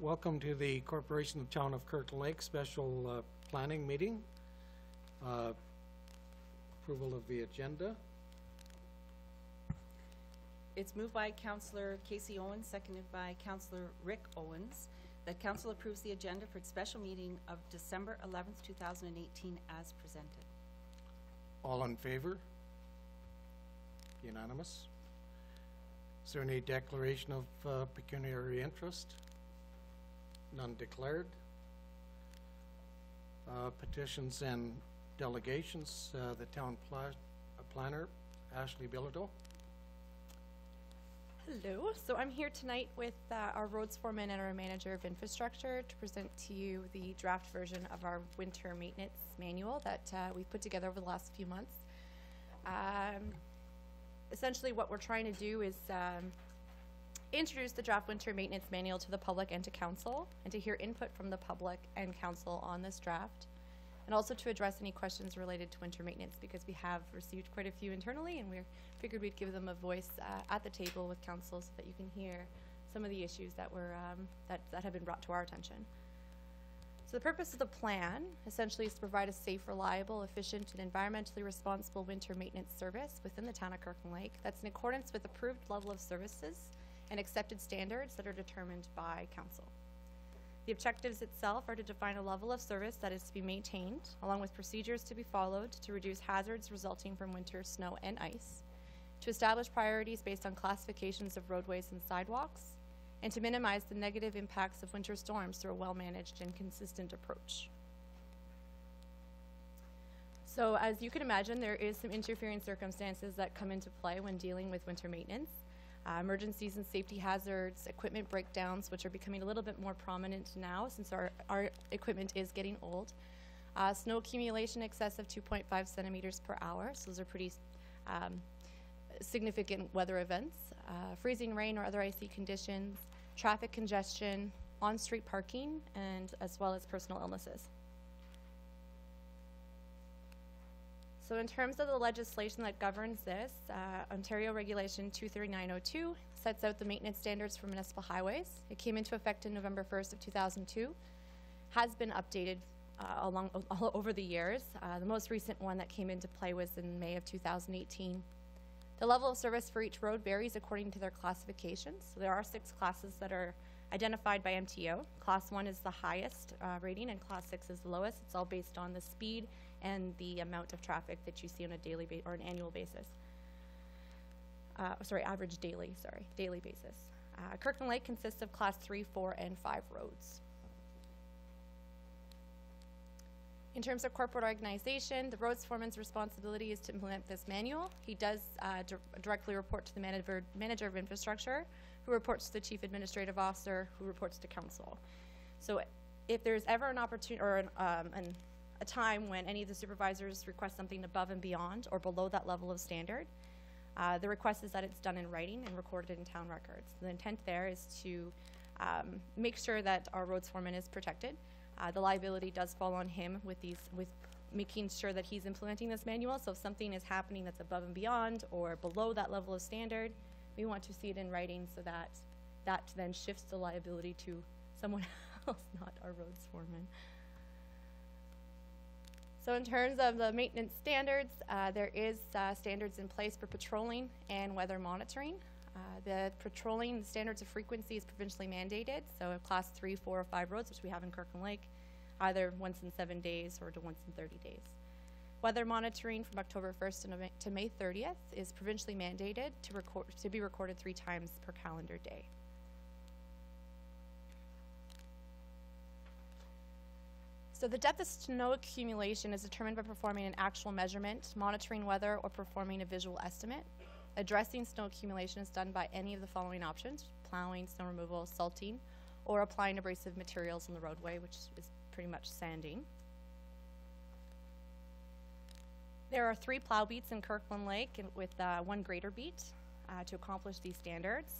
Welcome to the Corporation of Town of Kirkland Lake special planning meeting. Approval of the agenda. It's moved by Councillor Casey Owens, seconded by Councillor Rick Owens, that Council approves the agenda for its special meeting of December 11th, 2018 as presented. All in favor? Unanimous. Is there any declaration of pecuniary interest? None declared. Petitions and delegations. The town planner, Ashley Bilodeau. Hello. So I'm here tonight with our roads foreman and our manager of infrastructure to present to you the draft version of our winter maintenance manual that we've put together over the last few months. Essentially what we're trying to do is introduce the draft winter maintenance manual to the public and to council, and to hear input from the public and council on this draft, and also to address any questions related to winter maintenance, because we have received quite a few internally, and we figured we'd give them a voice at the table with council so that you can hear some of the issues that were that have been brought to our attention. So the purpose of the plan essentially is to provide a safe, reliable, efficient, and environmentally responsible winter maintenance service within the town of Kirkland Lake that's in accordance with approved level of services and accepted standards that are determined by council. The objectives itself are to define a level of service that is to be maintained, along with procedures to be followed to reduce hazards resulting from winter snow and ice, to establish priorities based on classifications of roadways and sidewalks, and to minimize the negative impacts of winter storms through a well-managed and consistent approach. So as you can imagine, there is some interfering circumstances that come into play when dealing with winter maintenance. Emergencies and safety hazards, equipment breakdowns, which are becoming a little bit more prominent now since our equipment is getting old. Snow accumulation excess of 2.5 centimeters per hour, so those are pretty significant weather events. Freezing rain or other icy conditions, traffic congestion, on-street parking, and as well as personal illnesses. So in terms of the legislation that governs this, Ontario Regulation 23902 sets out the maintenance standards for municipal highways. It came into effect in November 1st of 2002, has been updated all over the years. The most recent one that came into play was in May of 2018. The level of service for each road varies according to their classifications. So there are 6 classes that are identified by MTO. Class 1 is the highest rating and Class 6 is the lowest. It's all based on the speed and the amount of traffic that you see on a daily or an annual basis. Average daily basis. Kirkland Lake consists of Class 3, 4, and 5 roads. In terms of corporate organization, the roads foreman's responsibility is to implement this manual. He does directly report to the manager of infrastructure, who reports to the chief administrative officer, who reports to council. So if there's ever an opportunity or a time when any of the supervisors request something above and beyond or below that level of standard, the request is that it's done in writing and recorded in town records. The intent there is to make sure that our roads foreman is protected. The liability does fall on him with making sure that he's implementing this manual. So if something is happening that's above and beyond or below that level of standard, we want to see it in writing so that that then shifts the liability to someone else, not our roads foreman. So in terms of the maintenance standards, there is standards in place for patrolling and weather monitoring. The patrolling standards of frequency is provincially mandated, so Class 3, 4, or 5 roads, which we have in Kirkland Lake, either once in 7 days or to once in 30 days. Weather monitoring from October 1st to May 30th is provincially mandated to be recorded 3 times per calendar day. So the depth of snow accumulation is determined by performing an actual measurement, monitoring weather, or performing a visual estimate. Addressing snow accumulation is done by any of the following options: plowing, snow removal, salting, or applying abrasive materials in the roadway, which is pretty much sanding. There are 3 plow beats in Kirkland Lake with 1 grader beat to accomplish these standards.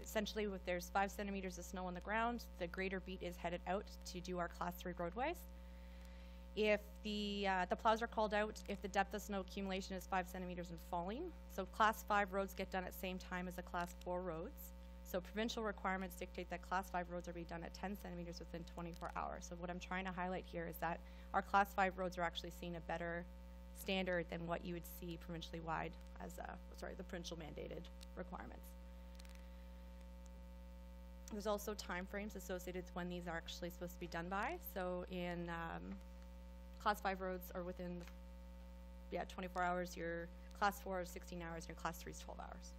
Essentially, if there's 5 centimeters of snow on the ground, the grader beat is headed out to do our Class 3 roadways. If the plows are called out, if the depth of snow accumulation is 5 centimeters and falling. So Class 5 roads get done at the same time as the Class 4 roads. So provincial requirements dictate that Class 5 roads are be done at 10 centimeters within 24 hours. So what I'm trying to highlight here is that our Class 5 roads are actually seeing a better standard than what you would see provincially wide as, the provincial mandated requirements. There's also timeframes associated with when these are actually supposed to be done by. So in Class 5 roads are within 24 hours, your Class 4 is 16 hours, and your Class 3 is 12 hours.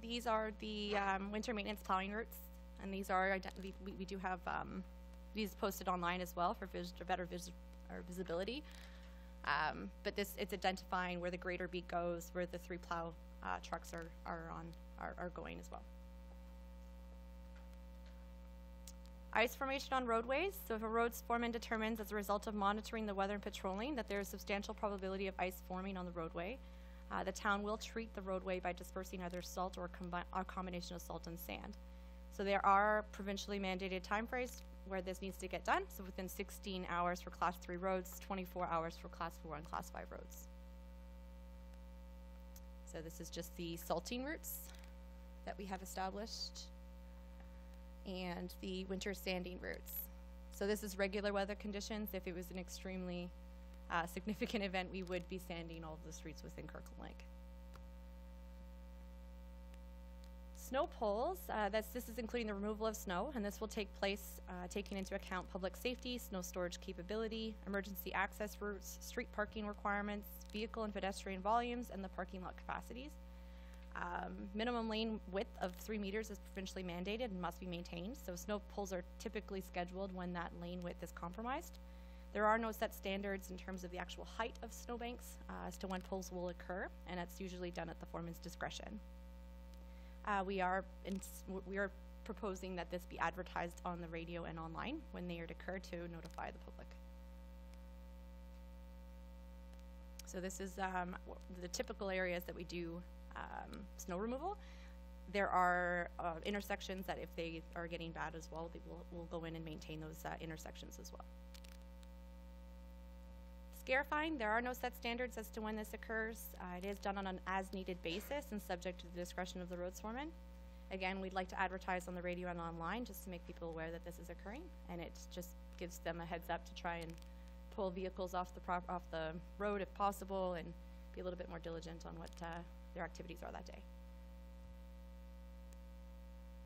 These are the winter maintenance plowing routes, and these are, we do have these posted online as well for better visibility. But it's identifying where the greater beat goes, where the 3 plow trucks are going as well. Ice formation on roadways. So if a road's foreman determines as a result of monitoring the weather and patrolling that there is substantial probability of ice forming on the roadway, the town will treat the roadway by dispersing either salt or a combination of salt and sand. So there are provincially mandated time frames where this needs to get done. So within 16 hours for Class 3 roads, 24 hours for Class 4 and Class 5 roads. So this is just the salting routes that we have established, and the winter sanding routes. So this is regular weather conditions. If it was an extremely significant event, we would be sanding all of the streets within Kirkland Lake. Snow poles, this is including the removal of snow, and this will take place taking into account public safety, snow storage capability, emergency access routes, street parking requirements, vehicle and pedestrian volumes, and the parking lot capacities. Minimum lane width of 3 meters is provincially mandated and must be maintained, so snow poles are typically scheduled when that lane width is compromised. There are no set standards in terms of the actual height of snowbanks as to when poles will occur, and it's usually done at the foreman's discretion. We are proposing that this be advertised on the radio and online when they are to occur to notify the public. So this is the typical areas that we do snow removal. There are intersections that if they are getting bad as well, we'll go in and maintain those intersections as well. Scarifying, there are no set standards as to when this occurs. It is done on an as-needed basis and subject to the discretion of the roads foreman. Again, we'd like to advertise on the radio and online just to make people aware that this is occurring, and it just gives them a heads up to try and pull vehicles off the road if possible, and be a little bit more diligent on what their activities are that day.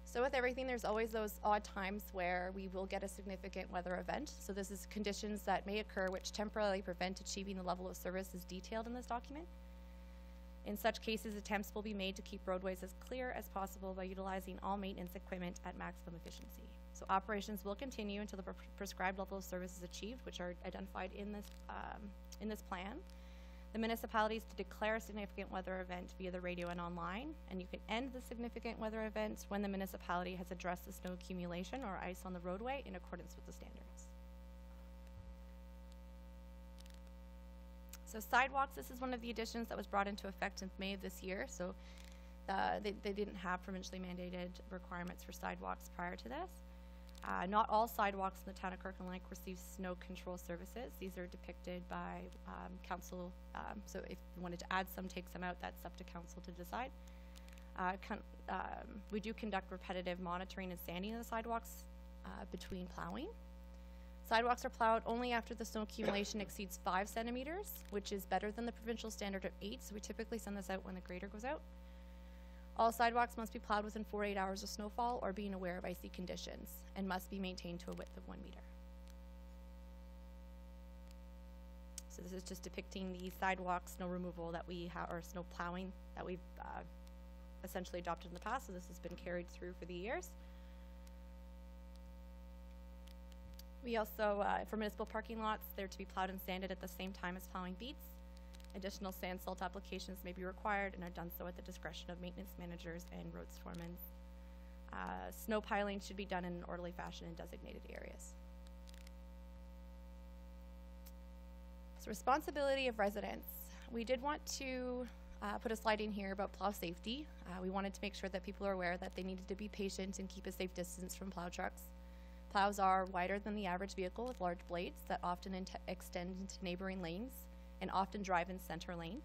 So with everything, there's always those odd times where we will get a significant weather event. So this is conditions that may occur which temporarily prevent achieving the level of service as detailed in this document. In such cases, attempts will be made to keep roadways as clear as possible by utilizing all maintenance equipment at maximum efficiency. So operations will continue until the prescribed level of service is achieved, which are identified in this plan. The municipalities to declare a significant weather event via the radio and online, and you can end the significant weather event when the municipality has addressed the snow accumulation or ice on the roadway in accordance with the standards. So sidewalks, this is one of the additions that was brought into effect in May of this year. So they didn't have provincially mandated requirements for sidewalks prior to this. Not all sidewalks in the town of Kirkland Lake receive snow control services. These are depicted by council. So if you wanted to add some, take some out, that's up to council to decide. We do conduct repetitive monitoring and sanding of the sidewalks between plowing. Sidewalks are plowed only after the snow accumulation exceeds 5 centimeters, which is better than the provincial standard of 8. So we typically send this out when the grader goes out. All sidewalks must be plowed within 4 to 8 hours of snowfall or being aware of icy conditions, and must be maintained to a width of 1 meter. So this is just depicting the sidewalk snow removal that we have, or snow plowing that we've essentially adopted in the past. So this has been carried through for the years. We also, for municipal parking lots, they're to be plowed and sanded at the same time as plowing beats. Additional sand salt applications may be required and are done so at the discretion of maintenance managers and roads foremen. Snow piling should be done in an orderly fashion in designated areas. So responsibility of residents. We did want to put a slide in here about plow safety. We wanted to make sure that people are aware that they needed to be patient and keep a safe distance from plow trucks. Plows are wider than the average vehicle with large blades that often extend into neighboring lanes and often drive in center lanes.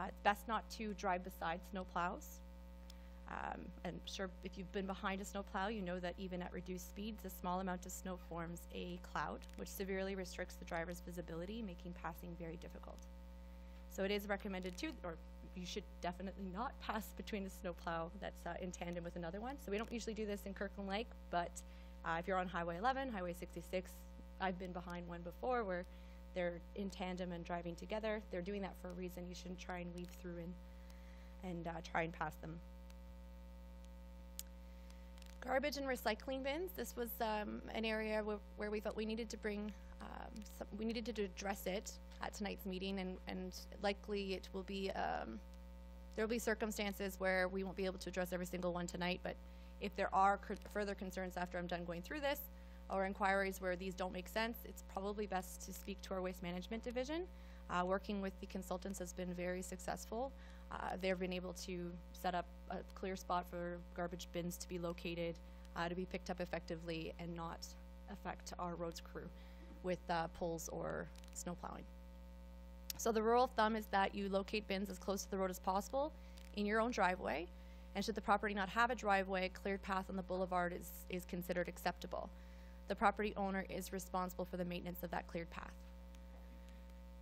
It's best not to drive beside snow plows. And sure, if you've been behind a snow plow, you know that even at reduced speeds, a small amount of snow forms a cloud, which severely restricts the driver's visibility, making passing very difficult. So it is recommended or you should definitely not pass between the snow plow that's in tandem with another one. So we don't usually do this in Kirkland Lake, but if you're on Highway 11, Highway 66, I've been behind one before where they're in tandem and driving together. They're doing that for a reason. You shouldn't try and weave through and try and pass them. Garbage and recycling bins. This was an area where we felt we needed to bring, we needed to address it at tonight's meeting, and likely it will be, there will be circumstances where we won't be able to address every single one tonight, but if there are further concerns after I'm done going through this, or inquiries where these don't make sense, it's probably best to speak to our waste management division. Working with the consultants has been very successful. They've been able to set up a clear spot for garbage bins to be located, to be picked up effectively and not affect our roads crew with pulls or snow plowing. So the rule of thumb is that you locate bins as close to the road as possible in your own driveway, and should the property not have a driveway, a cleared path on the boulevard is considered acceptable. The property owner is responsible for the maintenance of that cleared path.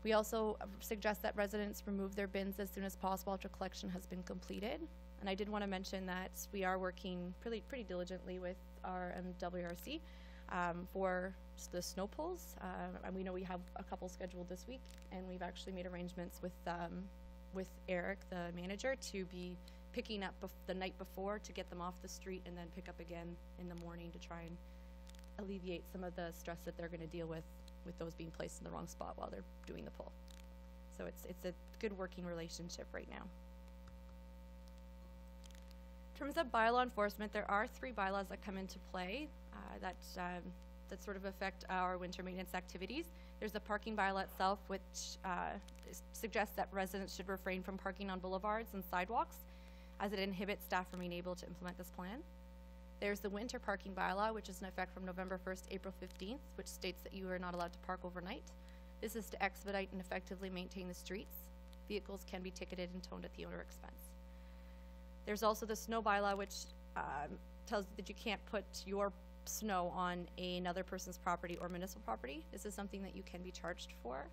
We also suggest that residents remove their bins as soon as possible after collection has been completed. And I did want to mention that we are working pretty diligently with our WRC for the snow pulls. And we know we have a couple scheduled this week, and we've actually made arrangements with Eric, the manager, to be picking up the night before to get them off the street and then pick up again in the morning to try and alleviate some of the stress that they're going to deal with those being placed in the wrong spot while they're doing the pull. So it's a good working relationship right now. In terms of bylaw enforcement, there are 3 bylaws that come into play that sort of affect our winter maintenance activities. There's the parking bylaw itself, which suggests that residents should refrain from parking on boulevards and sidewalks, as it inhibits staff from being able to implement this plan. There's the winter parking bylaw, which is in effect from November 1st, April 15th, which states that you are not allowed to park overnight. This is to expedite and effectively maintain the streets. Vehicles can be ticketed and towed at the owner expense. There's also the snow bylaw, which tells you that you can't put your snow on another person's property or municipal property. This is something that you can be charged for.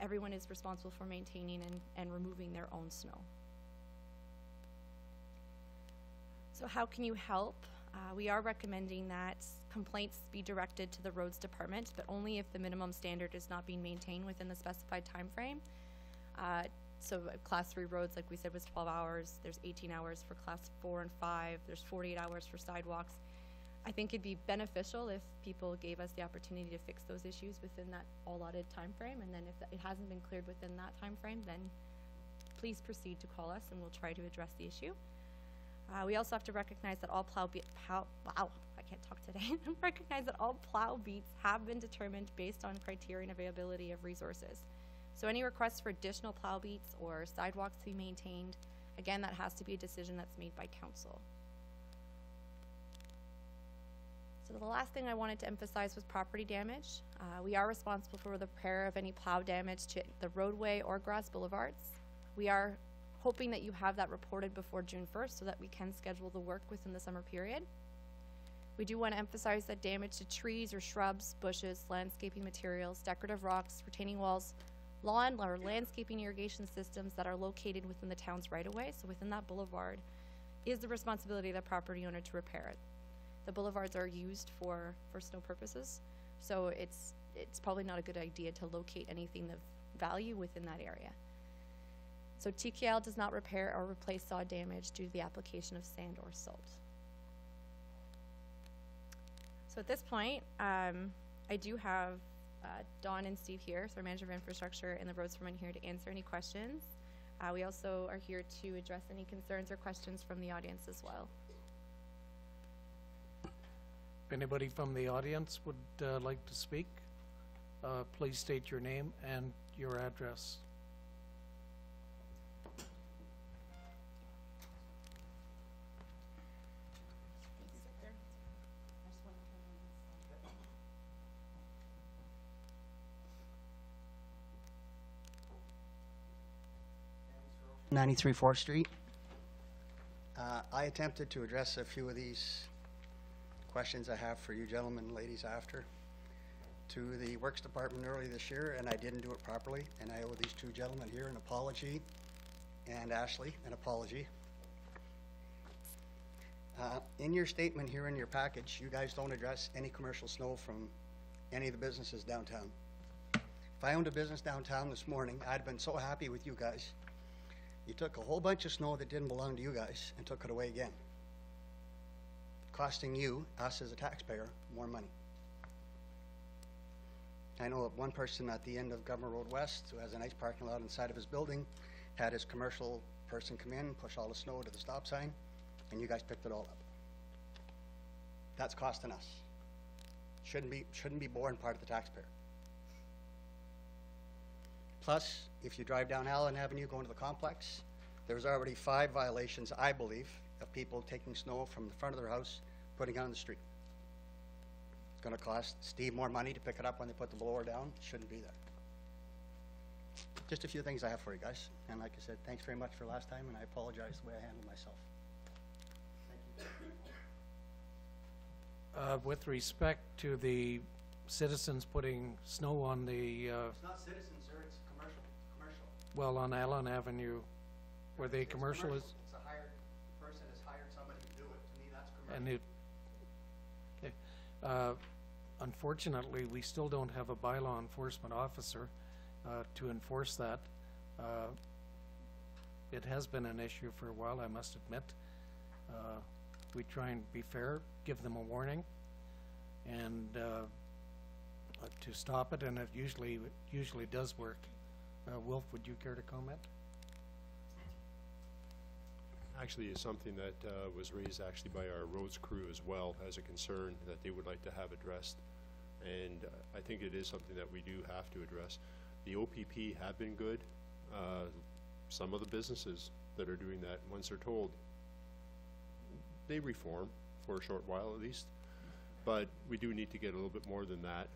Everyone is responsible for maintaining and removing their own snow. So how can you help? We are recommending that complaints be directed to the roads department, but only if the minimum standard is not being maintained within the specified time frame. So class 3 roads, like we said, was 12 hours. There's 18 hours for class 4 and 5. There's 48 hours for sidewalks. I think it'd be beneficial if people gave us the opportunity to fix those issues within that allotted time frame, and then if it hasn't been cleared within that time frame, then please proceed to call us and we'll try to address the issue. We also have to recognize that all recognize that all plow beats have been determined based on criteria and availability of resources. So any requests for additional plow beats or sidewalks to be maintained, again, that has to be a decision that's made by council. So the last thing I wanted to emphasize was property damage. We are responsible for the repair of any plow damage to the roadway or grass boulevards. We are hoping that you have that reported before June 1st so that we can schedule the work within the summer period. We do want to emphasize that damage to trees or shrubs, bushes, landscaping materials, decorative rocks, retaining walls, lawn or landscaping irrigation systems that are located within the town's right-of-way, so within that boulevard, is the responsibility of the property owner to repair it. The boulevards are used for snow purposes, so it's probably not a good idea to locate anything of value within that area. So TKL does not repair or replace saw damage due to the application of sand or salt. So at this point, I do have Dawn and Steve here, so our manager of infrastructure and the roads foreman here to answer any questions. We also are here to address any concerns or questions from the audience as well. If anybody from the audience would like to speak, please state your name and your address. 93 4th Street. I attempted to address a few of these questions I have for you gentlemen and ladies after to the Works Department early this year, and I didn't do it properly, and I owe these two gentlemen here an apology, and Ashley an apology. In your statement here in your package, you guys don't address any commercial snow from any of the businesses downtown. If I owned a business downtown this morning, I'd been so happy with you guys. You took a whole bunch of snow that didn't belong to you guys and took it away again, costing you, us as a taxpayer, more money. I know of one person at the end of Government Road West who has a nice parking lot inside of his building, had his commercial person come in, push all the snow to the stop sign, and you guys picked it all up. That's costing us. Shouldn't be borne part of the taxpayer. Plus, if you drive down Allen Avenue going to the complex, there's already 5 violations, I believe, of people taking snow from the front of their house, putting it on the street. It's going to cost Steve more money to pick it up when they put the blower down. Shouldn't be there. Just a few things I have for you guys. And like I said, thanks very much for last time, and I apologize the way I handled myself. With respect to the citizens putting snow on the, It's not citizens, sir. It's commercial. well, on Allen Avenue, where the commercial is, It's a hired person has hired somebody to do it. To me, that's commercial. and it, okay. Unfortunately, we still don't have a bylaw enforcement officer to enforce that. It has been an issue for a while, I must admit. We try and be fair, give them a warning, and to stop it, and it usually does work. Wilf, would you care to comment? Actually, it's something that was raised actually by our roads crew as well as a concern that they would like to have addressed, and I think it is something that we do have to address. The OPP have been good. Some of the businesses that are doing that, once they're told, they reform for a short while at least, but we do need to get a little bit more than that,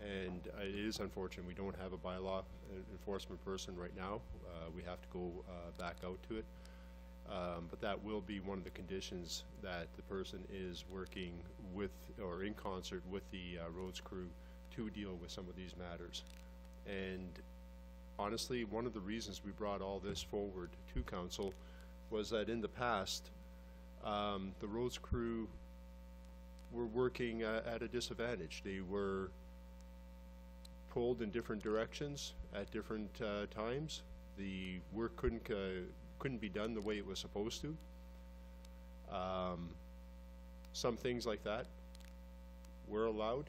and it is unfortunate we don't have a bylaw enforcement person right now. We have to go back out to it, but that will be one of the conditions, that the person is working with or in concert with the roads crew to deal with some of these matters. And honestly, one of the reasons we brought all this forward to council was that in the past, the roads crew were working at a disadvantage. They were pulled in different directions at different times. The work couldn't be done the way it was supposed to. Some things like that were allowed.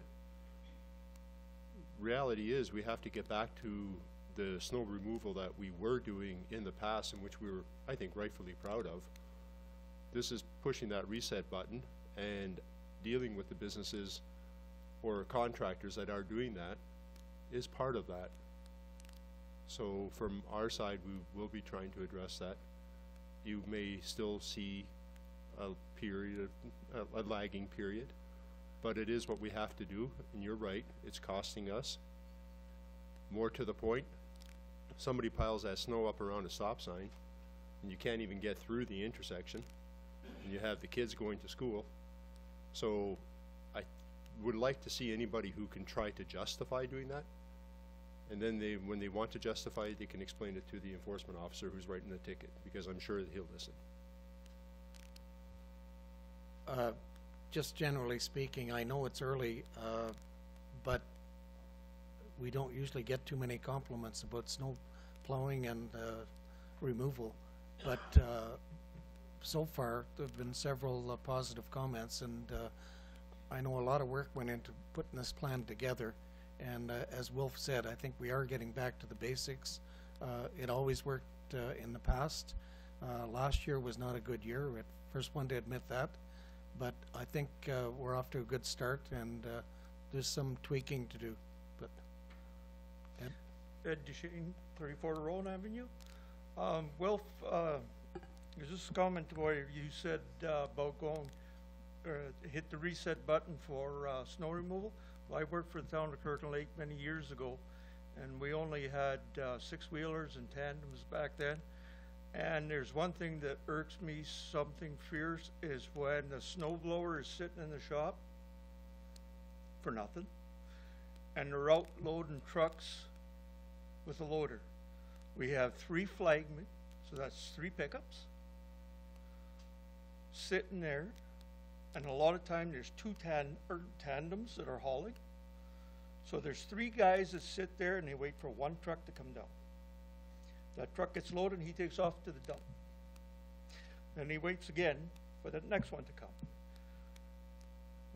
Reality is we have to get back to the snow removal that we were doing in the past, and which we were, I think, rightfully proud of. This is pushing that reset button and dealing with the businesses or contractors that are doing that is part of that. So from our side, we will be trying to address that. You may still see a period, a lagging period, but it is what we have to do, and you're right, it's costing us. More to the point, somebody piles that snow up around a stop sign, and you can't even get through the intersection, and you have the kids going to school. So I would like to see anybody who can try to justify doing that, and then when they want to justify it, they can explain it to the enforcement officer who's writing the ticket, because I'm sure that he'll listen. Just generally speaking, I know it's early, but we don't usually get too many compliments about snow plowing and removal. But so far, there have been several positive comments, and I know a lot of work went into putting this plan together. And as Wilf said, I think we are getting back to the basics. It always worked in the past. Last year was not a good year. We're the first one to admit that. But I think we're off to a good start, and there's some tweaking to do. But Ed? Ed Duchesne, 34 Rowan Avenue. Wilf, there's this comment where you said about going, hit the reset button for snow removal. Well, I worked for the town of Kirkland Lake many years ago, and we only had 6-wheelers and tandems back then. And there's one thing that irks me something fierce is when the snow blower is sitting in the shop for nothing, and they're out loading trucks with a loader. We have 3 flagmen, so that's 3 pickups, sitting there, and a lot of time there's 2 tandems that are hauling. So there's 3 guys that sit there and they wait for 1 truck to come down. That truck gets loaded and he takes off to the dump. Then he waits again for the next one to come.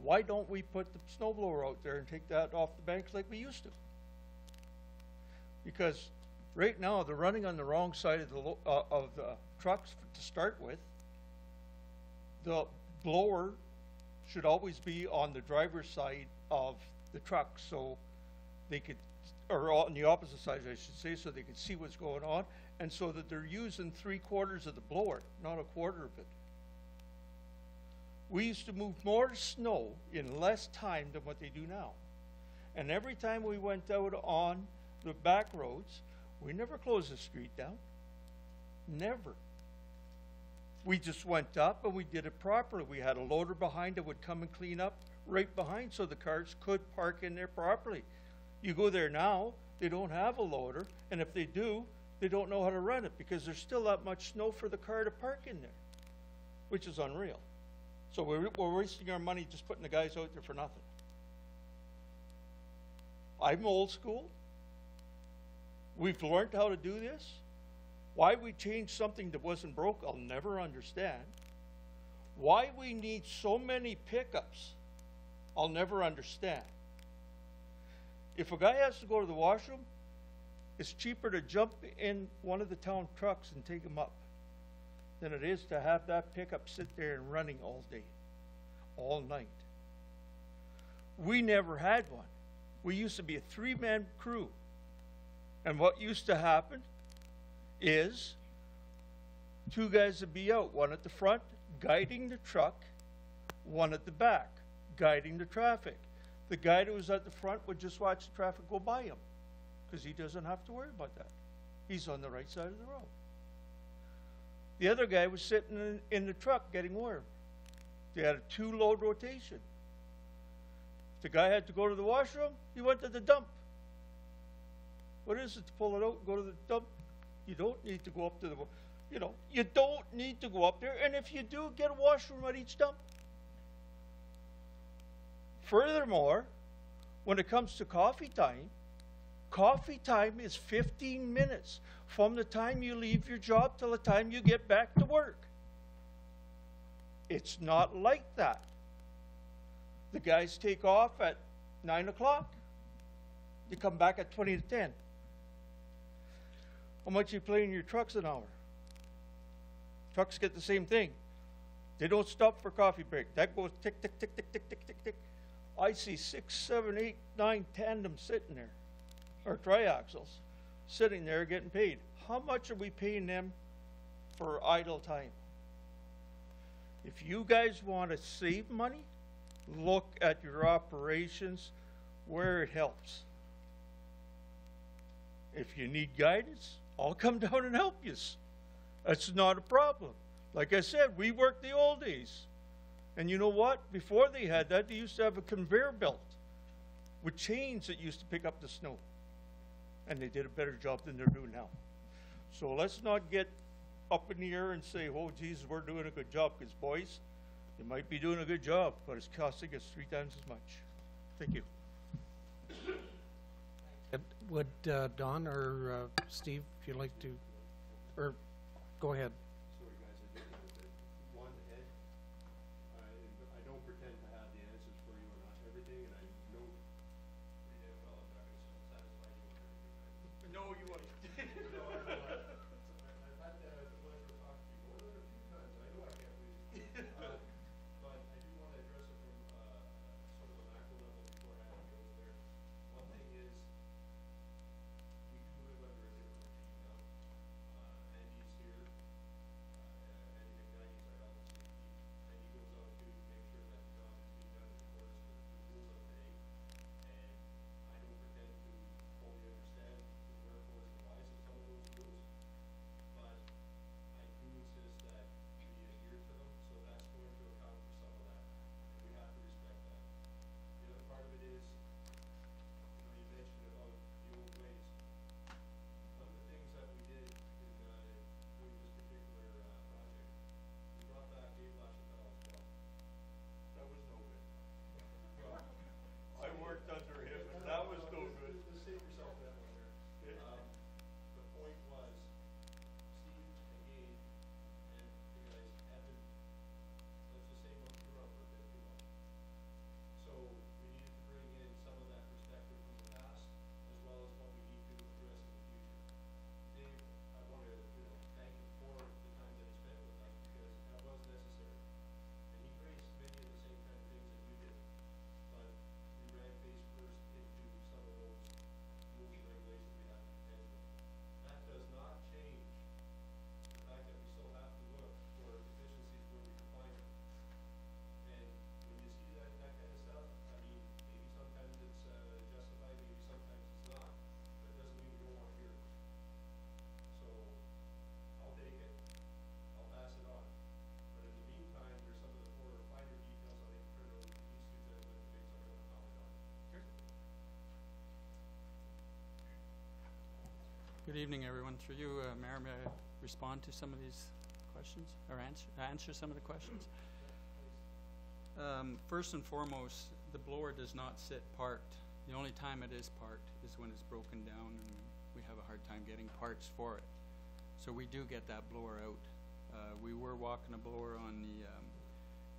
Why don't we put the snow blower out there and take that off the banks like we used to? Because right now they're running on the wrong side of the trucks to start with. The blower should always be on the driver's side of the truck, so they could, or on the opposite side, I should say, so they can see what's going on, and so that they're using 3/4 of the blower, not 1/4 of it. We used to move more snow in less time than what they do now. And every time we went out on the back roads, we never closed the street down. Never. We just went up and we did it properly. We had a loader behind that would come and clean up right behind so the cars could park in there properly. You go there now, they don't have a loader, and if they do, they don't know how to run it because there's still that much snow for the car to park in there, which is unreal. So we're wasting our money just putting the guys out there for nothing. I'm old school. We've learned how to do this. Why we changed something that wasn't broke, I'll never understand. Why we need so many pickups, I'll never understand. If a guy has to go to the washroom, it's cheaper to jump in one of the town trucks and take him up than it is to have that pickup sit there and running all day, all night. We never had one. We used to be a 3-man crew. And what used to happen is 2 guys would be out, one at the front, guiding the truck, one at the back, guiding the traffic. The guy that was at the front would just watch the traffic go by him because he doesn't have to worry about that. He's on the right side of the road. The other guy was sitting in the truck getting warm. They had a 2-load rotation. If the guy had to go to the washroom, he went to the dump. What is it to pull it out and go to the dump? You don't need to go up to the, you don't need to go up there. And if you do, get a washroom at each dump. Furthermore, when it comes to coffee time is 15 minutes from the time you leave your job till the time you get back to work. It's not like that. The guys take off at 9 o'clock. You come back at 20 to 10. How much you pay in your trucks an hour? Trucks get the same thing. They don't stop for coffee break. That goes tick, tick, tick, tick, tick, tick, tick, tick. I see 6, 7, 8, 9 tandems sitting there, or triaxles, sitting there getting paid. How much are we paying them for idle time? If you guys want to save money, look at your operations where it helps. If you need guidance, I'll come down and help you. That's not a problem. Like I said, we worked the old days. And you know what? Before they had that, they used to have a conveyor belt with chains that used to pick up the snow. And they did a better job than they're doing now. So let's not get up in the air and say, oh, Jesus, we're doing a good job. Because, boys, you might be doing a good job, but it's costing us 3 times as much. Thank you. Would Don or Steve, if you'd like to, or go ahead. Sorry, guys, I did have it. One, Ed, I don't pretend to have the answers for you on everything, and I know pretty damn well I'm not going to satisfy you on everything. No, you won't. I've had the pleasure of talking to you more than a few times. I know I can't please you. But I do want to address it from sort of a macro level before I have to go there. One thing is, we do live under a different regime now. Andy's here. Andy McKnight, our health and safety, and he goes out to make sure that the job is being done in accordance with the rules of today. And I don't pretend to fully understand the wherefores and whys of some of Good evening, everyone. Through you, Mayor, may I respond to some of these questions, or answer some of the questions? First and foremost, the blower does not sit parked. The only time it is parked is when it's broken down and we have a hard time getting parts for it. So we do get that blower out. We were walking a blower on the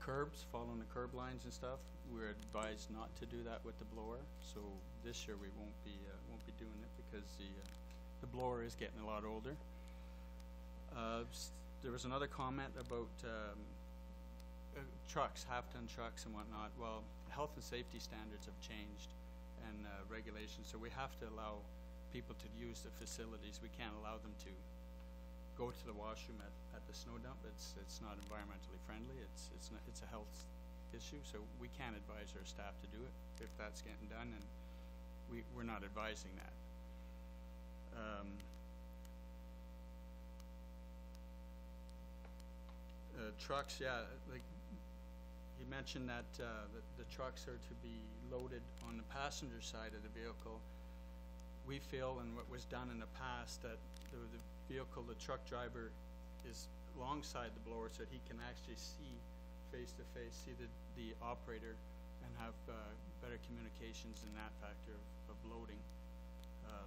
curbs, following the curb lines and stuff. We're advised not to do that with the blower. So this year we won't be doing it because the blower is getting a lot older. There was another comment about trucks, half-ton trucks and whatnot. Well, health and safety standards have changed and regulations, so we have to allow people to use the facilities. We can't allow them to go to the washroom at the snow dump. It's not environmentally friendly. It's a health issue, so we can't advise our staff to do it if that's getting done, and we're not advising that. Trucks, yeah, like you mentioned that the trucks are to be loaded on the passenger side of the vehicle. We feel, and what was done in the past, that the vehicle, the truck driver is alongside the blower so that he can actually see face to face, see the operator, and have better communications in that factor of loading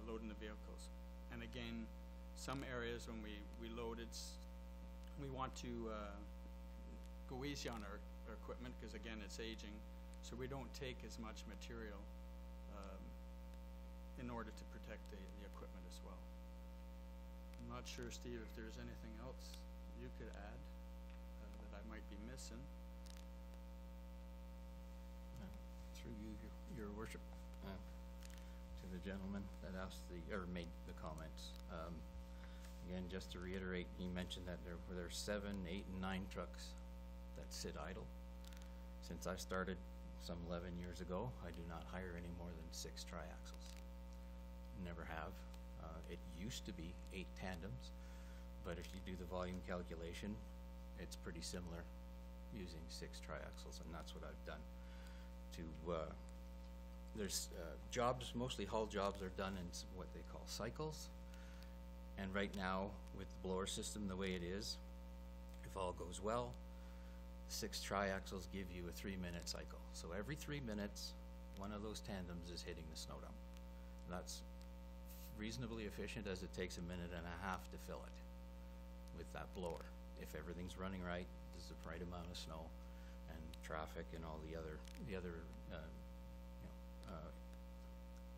the vehicles. And again, some areas when we load, we want to go easy on our equipment because again it's aging, so we don't take as much material in order to protect the equipment as well. I'm not sure, Steve, if there's anything else you could add that I might be missing. Through you, your worship, to the gentleman that asked made the comments. Again, just to reiterate, he mentioned that there are 7, 8, and 9 trucks that sit idle. Since I started some 11 years ago, I do not hire any more than 6 triaxles. Never have. It used to be 8 tandems, but if you do the volume calculation, it's pretty similar using 6 triaxles, and that's what I've done. There's jobs, mostly haul jobs are done in what they call cycles. And right now, with the blower system the way it is, if all goes well, 6 triaxles give you a 3-minute cycle. So every 3 minutes, one of those tandems is hitting the snow dump. That's reasonably efficient, as it takes 1.5 minutes to fill it with that blower. If everything's running right, there's the right amount of snow and traffic and all the other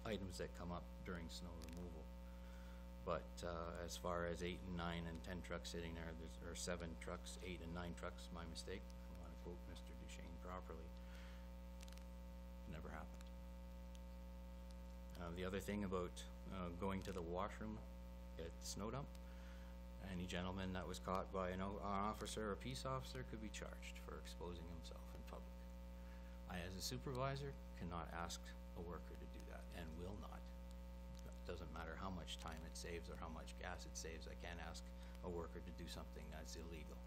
items that come up during snow removal. But as far as 8 and 9 and 10 trucks sitting there, there are 7 trucks, 8 and 9 trucks, my mistake. I want to quote Mr. Duchesne properly. Never happened. The other thing about going to the washroom at the snow dump, any gentleman that was caught by an officer or a peace officer could be charged for exposing himself in public. I, as a supervisor, cannot ask a worker to do that and will not. It doesn't matter how much time it saves or how much gas it saves. I can't ask a worker to do something that's illegal.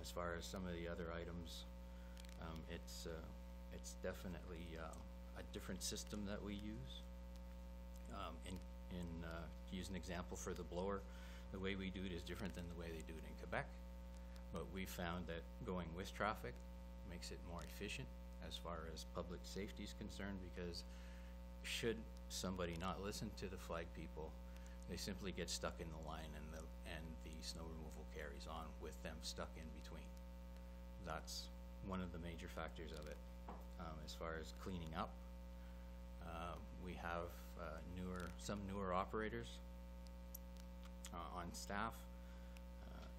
As far as some of the other items, it's definitely a different system that we use. To use an example for the blower, the way we do it is different than the way they do it in Quebec, but we found that going with traffic makes it more efficient as far as public safety is concerned, because should somebody not listen to the flag people, they simply get stuck in the line and the snow removal carries on with them stuck in between. That's one of the major factors of it. As far as cleaning up, we have some newer operators on staff,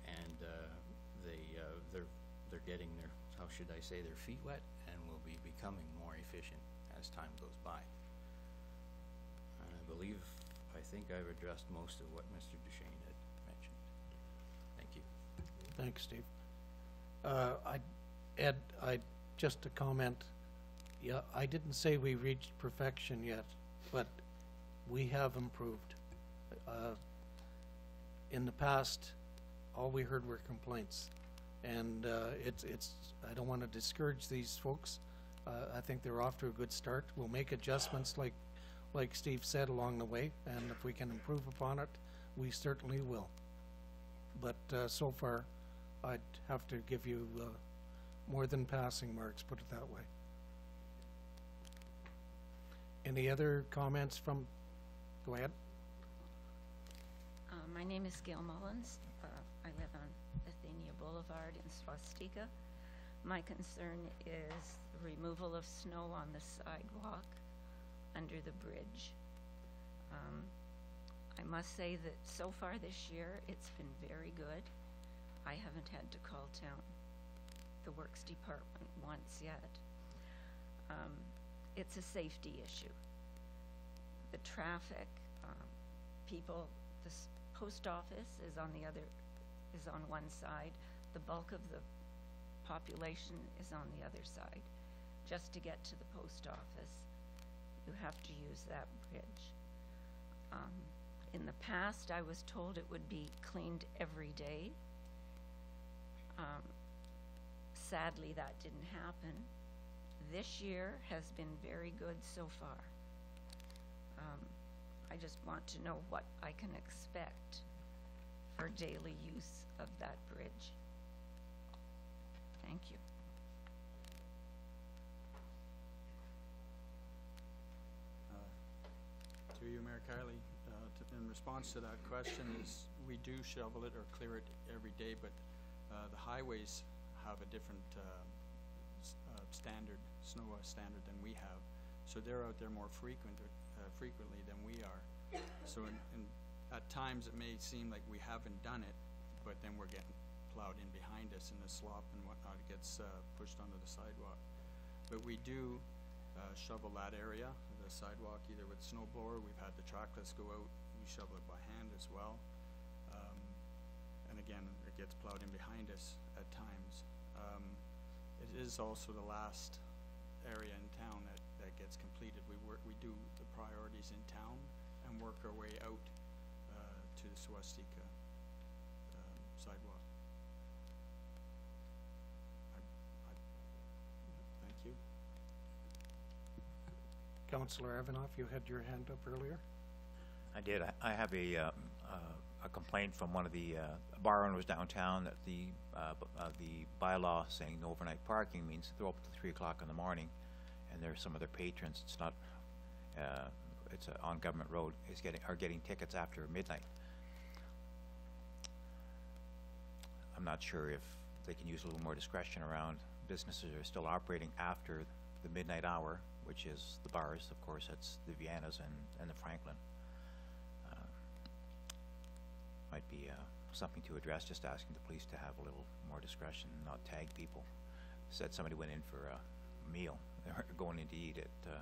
and they're getting their, how should I say, their feet wet, and will be becoming more efficient as time goes by. And I think I've addressed most of what Mr. Duchesne had mentioned. Thank you. Thanks, Steve. Ed, just a comment. Yeah, I didn't say we reached perfection yet, but we have improved. In the past, all we heard were complaints, and I don't want to discourage these folks. I think they're off to a good start. We'll make adjustments like like Steve said, along the way, and if we can improve upon it, we certainly will. But so far, I'd have to give you more than passing marks, put it that way. Any other comments from, go ahead. My name is Gail Mullins. I live on Athenia Boulevard in Swastika. My concern is the removal of snow on the sidewalk under the bridge. I must say that so far this year, it's been very good. I haven't had to call town, the Works Department, once yet. It's a safety issue. The traffic, people, post office is on one side. The bulk of the population is on the other side. Just to get to the post office, you have to use that bridge. In the past, I was told it would be cleaned every day. Sadly, that didn't happen. This year has been very good so far. I just want to know what I can expect for daily use of that bridge. Thank you. To you, Mayor Kiley, in response to that question is, we do shovel it or clear it every day, but the highways have a different standard, snow standard than we have. So they're out there more frequently than we are. So at times it may seem like we haven't done it, but then we're getting plowed in behind us, and the slop and whatnot gets pushed onto the sidewalk. But we do shovel that area, the sidewalk, either with snow blower. We've had the trackless go out. We shovel it by hand as well. And again, it gets plowed in behind us at times. It is also the last area in town that gets completed. We do the priorities in town and work our way out to the Swastika sidewalk. Thank you. Councillor Evanoff, you had your hand up earlier. I did. I have a complaint from one of the bar owners downtown that the bylaw saying no overnight parking means they're open till 3 o'clock in the morning, and there's some of their patrons. It's not. It's on government road. Are getting tickets after midnight. I'm not sure if they can use a little more discretion around businesses that are still operating after the midnight hour, which is the bars. Of course, that's the Viennas and the Franklin. Might be something to address, just asking the police to have a little more discretion, not tag people. Said somebody went in for a meal, they were going in to eat at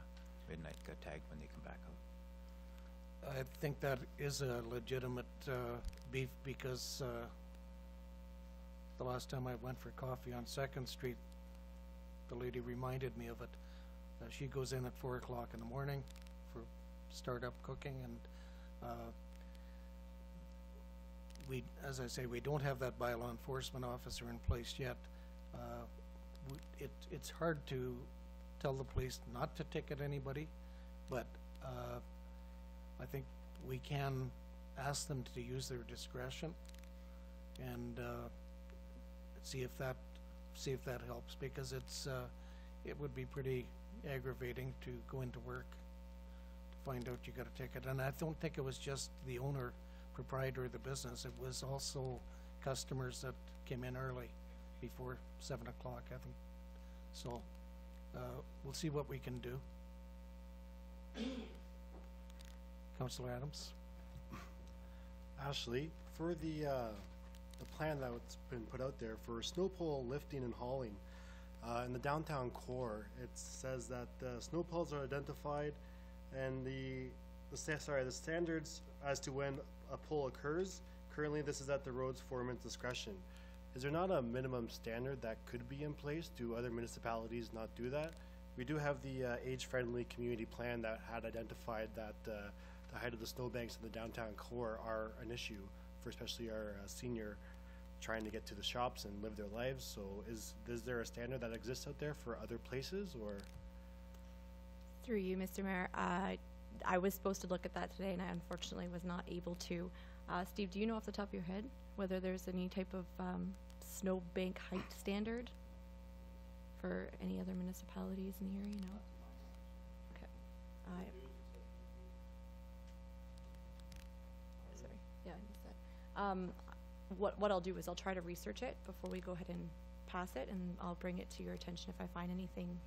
midnight, got tagged when they come back out. I think that is a legitimate beef, because the last time I went for coffee on 2nd Street, the lady reminded me of it. She goes in at 4 o'clock in the morning for startup cooking, and as I say, we don't have that bylaw enforcement officer in place yet. It's hard to tell the police not to ticket anybody, but I think we can ask them to use their discretion and see if that helps, because it would be pretty aggravating to go into work to find out you got a ticket. And I don't think it was just the owner, proprietor of the business. It was also customers that came in early, before 7 o'clock, I think. So we'll see what we can do. Councillor Adams. Ashley, for the plan that's been put out there for snow pole lifting and hauling in the downtown core, it says that the snow poles are identified, and the standards as to when a pole occurs. Currently, this is at the roads foreman's discretion. Is there not a minimum standard that could be in place? Do other municipalities not do that? We do have the age-friendly community plan that had identified that the height of the snowbanks in the downtown core are an issue for especially our senior trying to get to the shops and live their lives. So is there a standard that exists out there for other places, or? Through you, Mr. Mayor, I was supposed to look at that today, and I unfortunately was not able to. Steve, do you know off the top of your head whether there's any type of snowbank height standard for any other municipalities in the area? No? Okay. Sorry. Yeah, I missed that. What I'll do is I'll try to research it before we go ahead and pass it, and I'll bring it to your attention if I find anything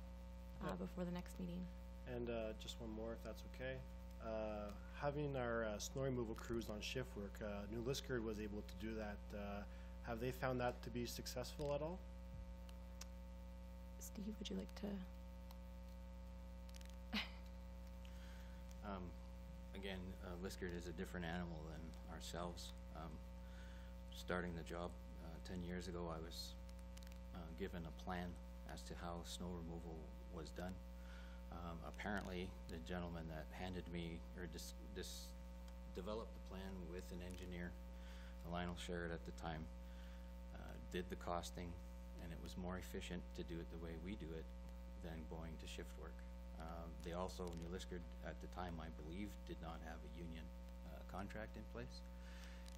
before the next meeting. And just one more, if that's okay. Having our snow removal crews on shift work, New Liskeard was able to do that. Have they found that to be successful at all? Steve, would you like to? Again, Liskeard is a different animal than ourselves. Starting the job 10 years ago, I was given a plan as to how snow removal was done. Apparently, the gentleman that handed me, or developed the plan with an engineer, Lionel Sherrod at the time, did the costing, and it was more efficient to do it the way we do it than going to shift work. They also, New Liskeard at the time, I believe, did not have a union contract in place.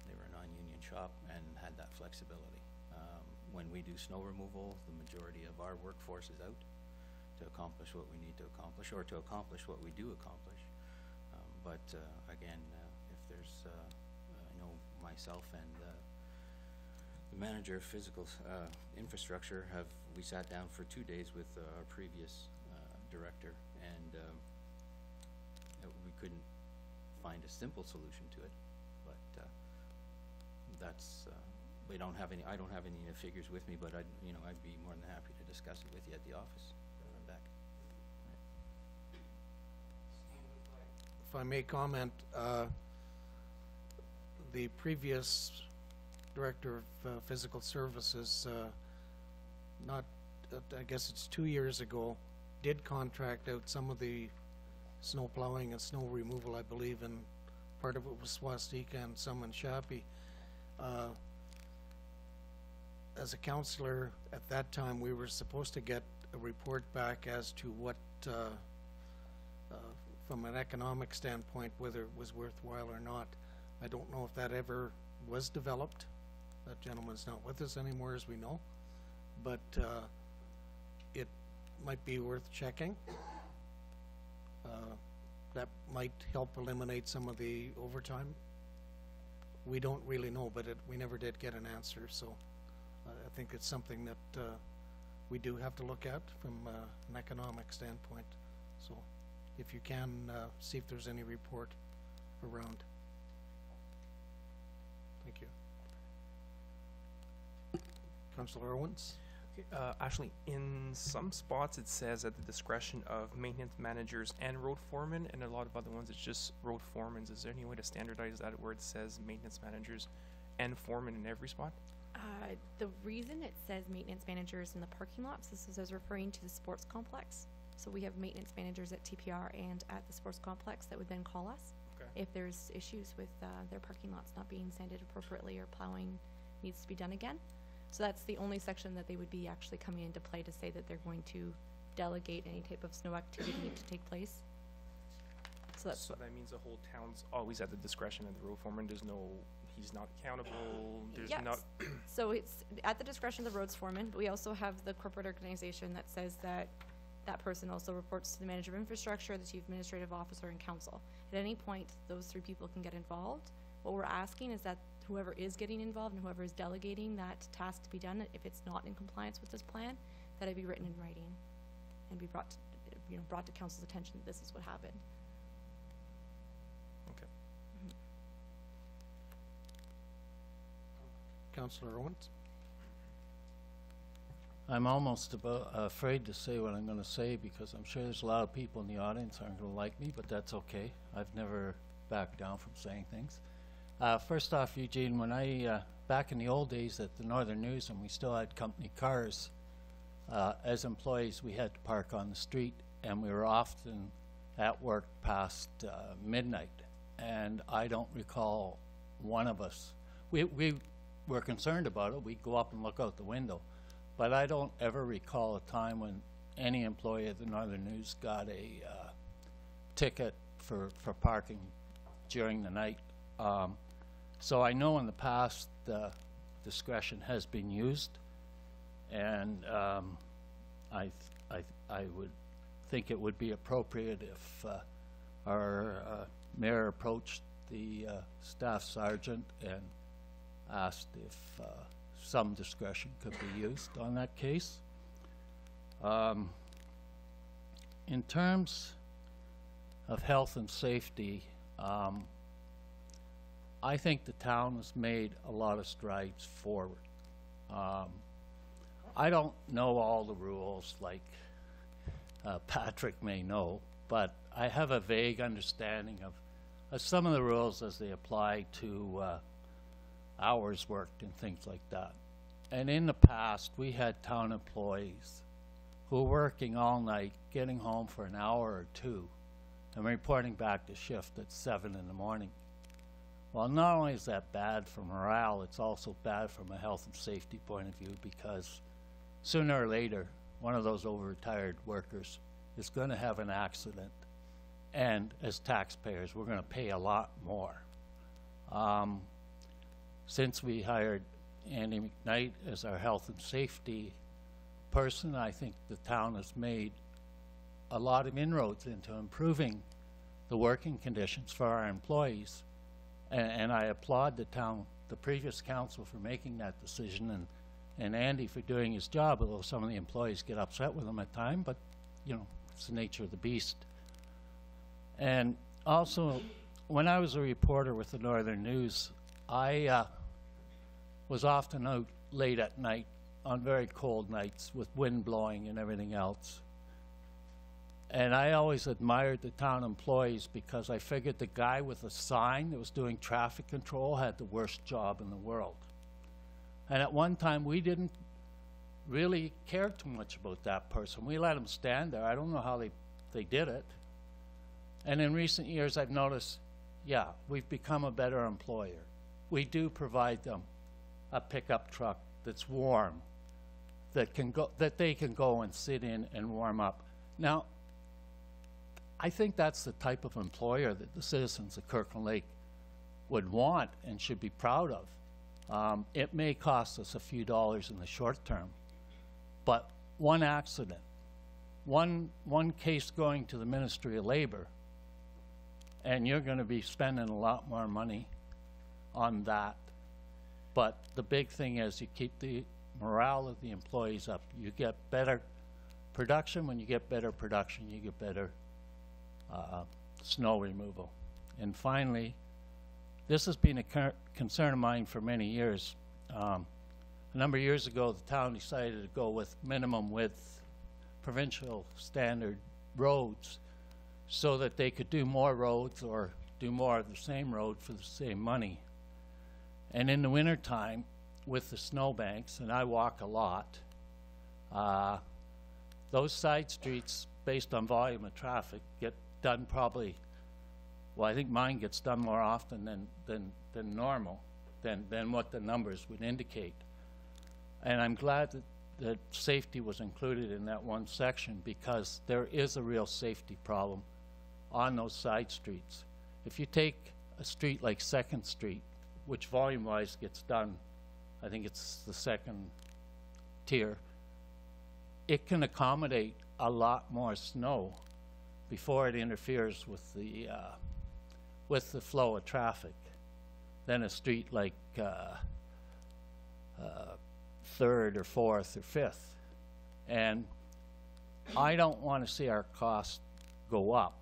They were a non-union shop and had that flexibility. When we do snow removal, the majority of our workforce is out to accomplish what we need to accomplish, or to accomplish what we do accomplish. But again, if there's, I know myself and the manager of physical infrastructure we sat down for 2 days with our previous director, and we couldn't find a simple solution to it. But that's I don't have any figures with me, but I'd be more than happy to discuss it with you at the office when I'm back. If I may comment, the previous director of physical services, I guess it's 2 years ago, did contract out some of the snow plowing and snow removal, I believe, and part of it was Swastika and some in Shapey. As a councillor at that time, we were supposed to get a report back as to what, from an economic standpoint, whether it was worthwhile or not. I don't know if that ever was developed. That gentleman's not with us anymore, as we know, but it might be worth checking. That might help eliminate some of the overtime. We don't really know, but we never did get an answer, so I think it's something that we do have to look at from an economic standpoint. So if you can, see if there's any report around. Thank you. Councillor Owens? Actually, in some spots it says at the discretion of maintenance managers and road foremen, and a lot of other ones it's just road foremans. Is there any way to standardize that where it says maintenance managers and foremen in every spot? The reason it says maintenance managers in the parking lots, this is as referring to the sports complex. So we have maintenance managers at TPR and at the sports complex that would then call us if there's issues with their parking lots not being sanded appropriately or plowing needs to be done again. So that's the only section that they would be actually coming into play to say that they're going to delegate any type of snow activity to take place. So that's So that means the whole town's always at the discretion of the road foreman. He's not accountable. There's not. So it's at the discretion of the roads foreman, but we also have the corporate organization that says that that person also reports to the manager of infrastructure, the chief administrative officer, and council. At any point, those three people can get involved. What we're asking is that whoever is getting involved and whoever is delegating that task to be done, if it's not in compliance with this plan, that it be written in writing and be brought to council's attention that this is what happened. Okay. Councillor Owens? I'm almost afraid to say what I'm going to say because I'm sure there's a lot of people in the audience aren't going to like me, but that's okay. I've never backed down from saying things. First off, Eugene, when back in the old days at the Northern News, when we still had company cars, as employees, we had to park on the street, and we were often at work past midnight. And I don't recall one of us. We were concerned about it. We'd go up and look out the window. But I don't ever recall a time when any employee at the Northern News got a ticket for parking during the night. So I know in the past, discretion has been used, and I would think it would be appropriate if our mayor approached the staff sergeant and asked if some discretion could be used on that case. In terms of health and safety, I think the town has made a lot of strides forward. I don't know all the rules like Patrick may know, but I have a vague understanding of some of the rules as they apply to hours worked and things like that. And in the past, we had town employees who were working all night, getting home for an hour or two, and reporting back to shift at 7 in the morning. Well, not only is that bad for morale, it's also bad from a health and safety point of view, because sooner or later, one of those over-retired workers is going to have an accident, and as taxpayers, we're going to pay a lot more. Since we hired Andy McKnight as our health and safety person, I think the town has made a lot of inroads into improving the working conditions for our employees. And I applaud the previous council for making that decision, and Andy for doing his job, although some of the employees get upset with him at times, but you know, it's the nature of the beast. And also, when I was a reporter with the Northern News, I was often out late at night on very cold nights with wind blowing and everything else. And I always admired the town employees because I figured the guy with the sign that was doing traffic control had the worst job in the world. And at one time, we didn't really care too much about that person. We let him stand there. I don't know how they did it. And in recent years, I've noticed, yeah, we've become a better employer. We do provide them a pickup truck that's warm, that they can go and sit in and warm up. Now, I think that's the type of employer that the citizens of Kirkland Lake would want and should be proud of. It may cost us a few dollars in the short term, but one accident, one case going to the Ministry of Labor, and you're going to be spending a lot more money on that. But the big thing is you keep the morale of the employees up. You get better production. When you get better production, you get better snow removal. And finally, this has been a concern of mine for many years. A number of years ago, the town decided to go with minimum width provincial standard roads so that they could do more roads or do more of the same road for the same money. And in the wintertime, with the snowbanks, and I walk a lot, those side streets, based on volume of traffic, get done probably, well, I think mine gets done more often than normal, than what the numbers would indicate. And I'm glad that safety was included in that one section, because there is a real safety problem on those side streets. If you take a street like 2nd Street, which volume-wise gets done, I think it's the second tier, it can accommodate a lot more snow before it interferes with the flow of traffic than a street like 3rd or 4th or 5th. And I don't want to see our costs go up,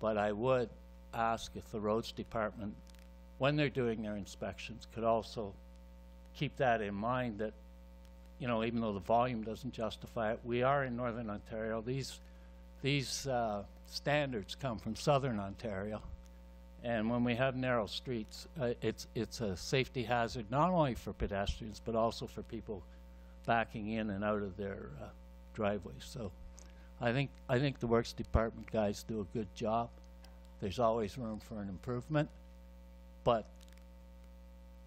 but I would ask if the roads department, when they're doing their inspections, could also keep that in mind, that, you know, even though the volume doesn't justify it, we are in Northern Ontario. These standards come from Southern Ontario, and when we have narrow streets, it's a safety hazard not only for pedestrians but also for people backing in and out of their driveways. So I think the Works Department guys do a good job. There's always room for an improvement, but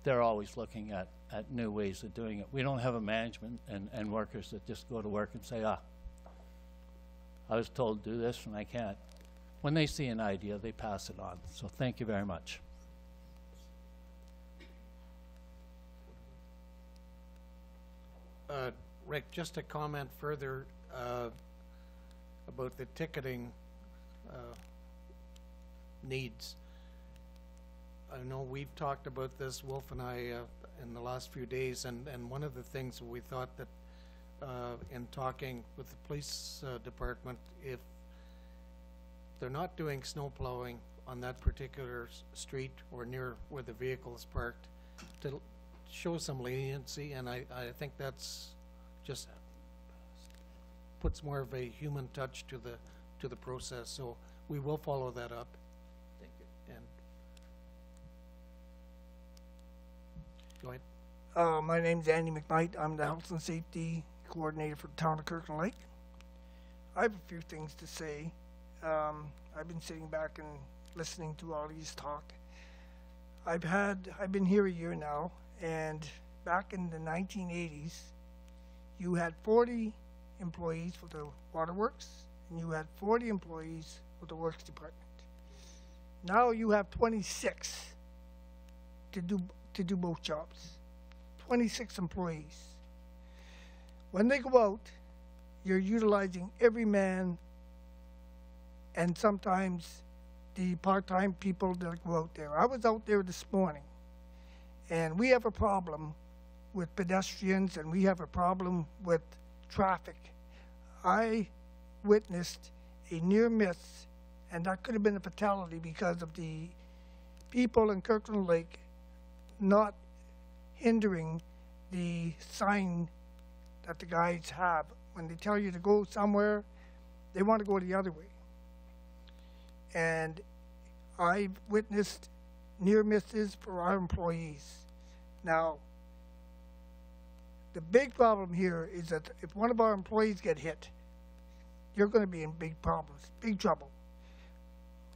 they're always looking at new ways of doing it. We don't have a management and workers that just go to work and say, I was told to do this and I can't. when they see an idea, they pass it on. So thank you very much. Rick, just a comment further about the ticketing needs. I know we've talked about this, Wolf and I, in the last few days, and one of the things we thought that in talking with the police department, if they're not doing snow plowing on that particular street or near where the vehicle is parked, to show some leniency, and I think that's just puts more of a human touch to the process. So we will follow that up. Thank you. And go ahead. My name's Andy McKnight. I'm the Health and Safety Coordinator for the town of Kirkland Lake. I have a few things to say. I've been sitting back and listening to all these talk. I've been here a year now, and back in the 1980s, you had 40 employees for the waterworks, and you had 40 employees for the works department. Now you have 26 to do both jobs. 26 employees. When they go out, you're utilizing every man and sometimes the part-time people that go out there. I was out there this morning, and we have a problem with pedestrians, and we have a problem with traffic. I witnessed a near miss, and that could have been a fatality because of the people in Kirkland Lake not hindering the sign that the guys have. When they tell you to go somewhere, they want to go the other way. And I've witnessed near misses for our employees. Now, the big problem here is that if one of our employees get hit, you're going to be in big problems, big trouble.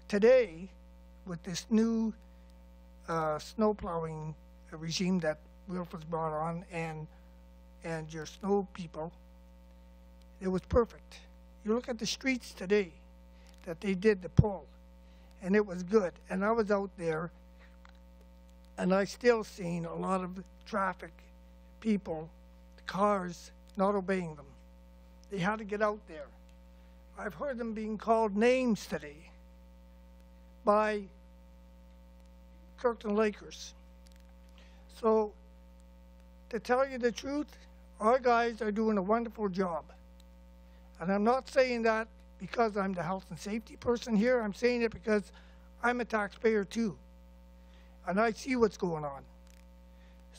Today, with this new snow plowing regime that Wilf has brought on and your snow people, it was perfect. You look at the streets today that they did the pull, and it was good. And I was out there, and I still seen a lot of traffic, people, the cars not obeying them. They had to get out there. I've heard them being called names today by Kirkland Lakers. So, to tell you the truth, our guys are doing a wonderful job. And I'm not saying that because I'm the health and safety person here. I'm saying it because I'm a taxpayer too. And I see what's going on.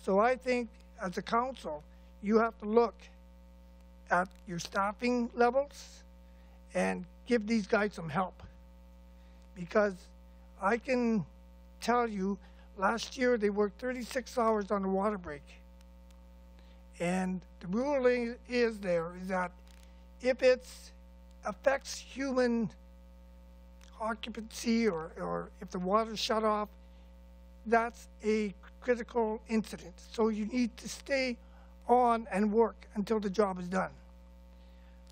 So I think as a council, you have to look at your staffing levels and give these guys some help. Because I can tell you, last year they worked 36 hours on the water break. And the ruling is that if it affects human occupancy or if the water's shut off, that's a critical incident. So you need to stay on and work until the job is done.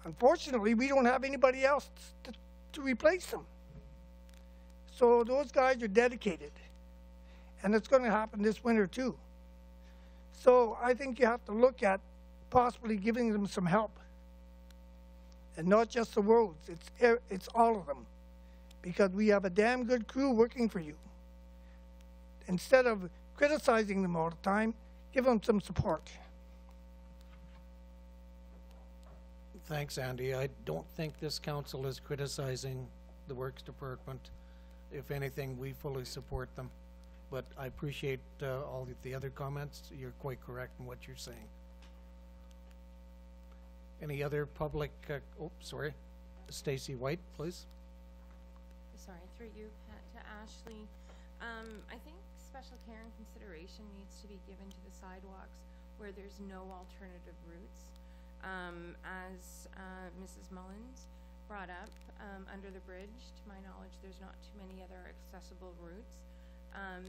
Unfortunately, we don't have anybody else to replace them. So those guys are dedicated. And it's going to happen this winter too. So I think you have to look at possibly giving them some help. And not just the roads, it's all of them. Because we have a damn good crew working for you. Instead of criticizing them all the time, give them some support. Thanks, Andy. I don't think this council is criticizing the Works Department. If anything, we fully support them. But I appreciate all the other comments. You're quite correct in what you're saying. Any other public, oh, sorry. Stacy White, please. Sorry, through you, Pat, to Ashley. I think special care and consideration needs to be given to the sidewalks where there's no alternative routes. As Mrs. Mullins brought up, under the bridge, to my knowledge, there's not too many other accessible routes.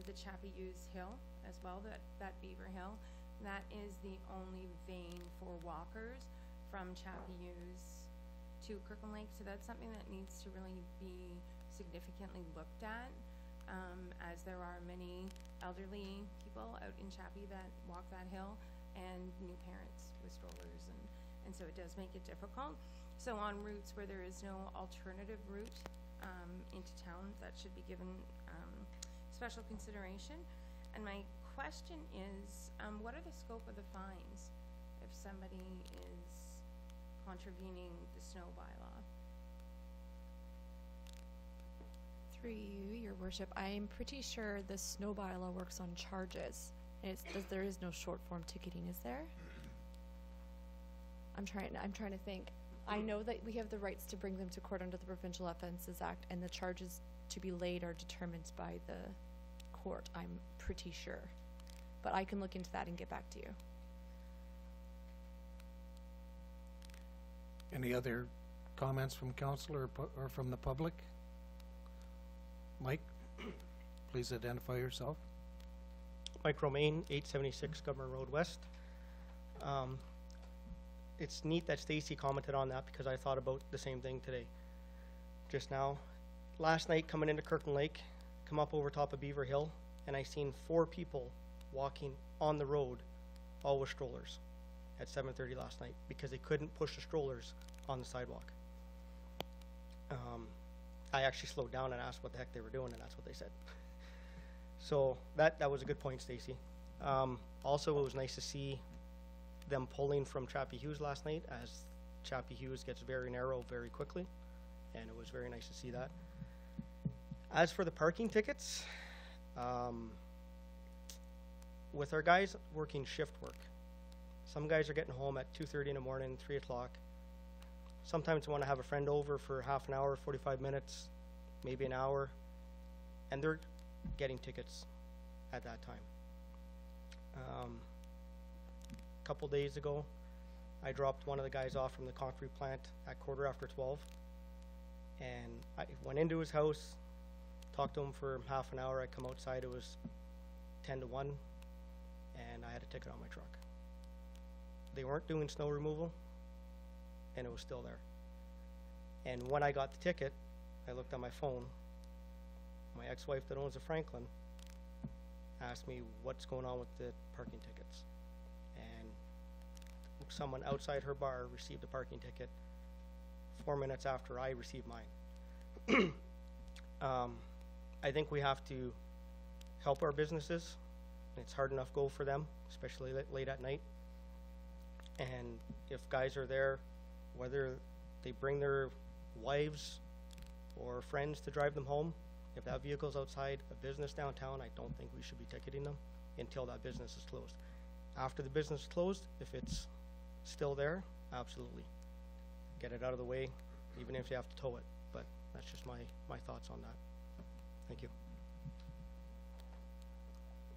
The Chappie-Hughes Hill as well, that Beaver Hill, that is the only vein for walkers from Chappie-Hughes to Kirkland Lake. So that's something that needs to really be significantly looked at, as there are many elderly people out in Chappie that walk that hill, and new parents with strollers, and so it does make it difficult. So on routes where there is no alternative route into town, that should be given special consideration. And my question is, what are the scope of the fines if somebody is contravening the snow bylaw? Through you, your worship, I'm pretty sure the snow bylaw works on charges. And there is no short form ticketing, is there? I'm trying to think. I know that we have the rights to bring them to court under the Provincial Offences Act, and the charges to be laid are determined by the court, I'm pretty sure. But I can look into that and get back to you. Any other comments from council or from the public? Mike, please identify yourself. Mike Romaine, 876 Governor Road West. It's neat that Stacy commented on that, because I thought about the same thing today, just now. Last night, coming into Kirkland Lake, come up over top of Beaver Hill, and I seen 4 people walking on the road, all with strollers, at 7:30 last night, because they couldn't push the strollers on the sidewalk. I actually slowed down and asked what the heck they were doing, and that's what they said. So that was a good point, Stacy. Also, it was nice to see them pulling from Chappie Hughes last night, as Chappie Hughes gets very narrow very quickly, and it was very nice to see that. As for the parking tickets, with our guys working shift work, some guys are getting home at 2:30 in the morning, 3 o'clock. Sometimes want to have a friend over for half an hour, 45 minutes, maybe an hour, and they're getting tickets at that time. A couple days ago, I dropped one of the guys off from the concrete plant at 12:15, and I went into his house, talked to him for half an hour. I come outside, it was 10 to 1, and I had a ticket on my truck. They weren't doing snow removal, and it was still there. And when I got the ticket, I looked on my phone. My ex-wife that owns a Franklin asked me what's going on with the parking tickets. And someone outside her bar received a parking ticket 4 minutes after I received mine. I think we have to help our businesses. It's hard enough go for them, especially late at night. And if guys are there, whether they bring their wives or friends to drive them home, if that vehicle's outside a business downtown, I don't think we should be ticketing them until that business is closed. After the business is closed, if it's still there, absolutely. Get it out of the way, even if you have to tow it. But that's just my thoughts on that. Thank you.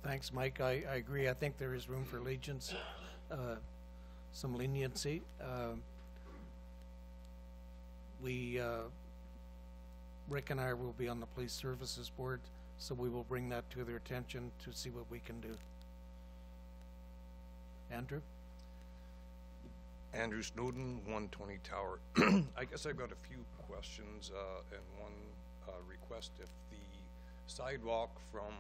Thanks, Mike. I agree. I think there is room for some leniency. Rick and I will be on the Police Services Board, so we will bring that to their attention to see what we can do. Andrew? Andrew Snowden, 120 Tower. I guess I've got a few questions and one request. If the sidewalk from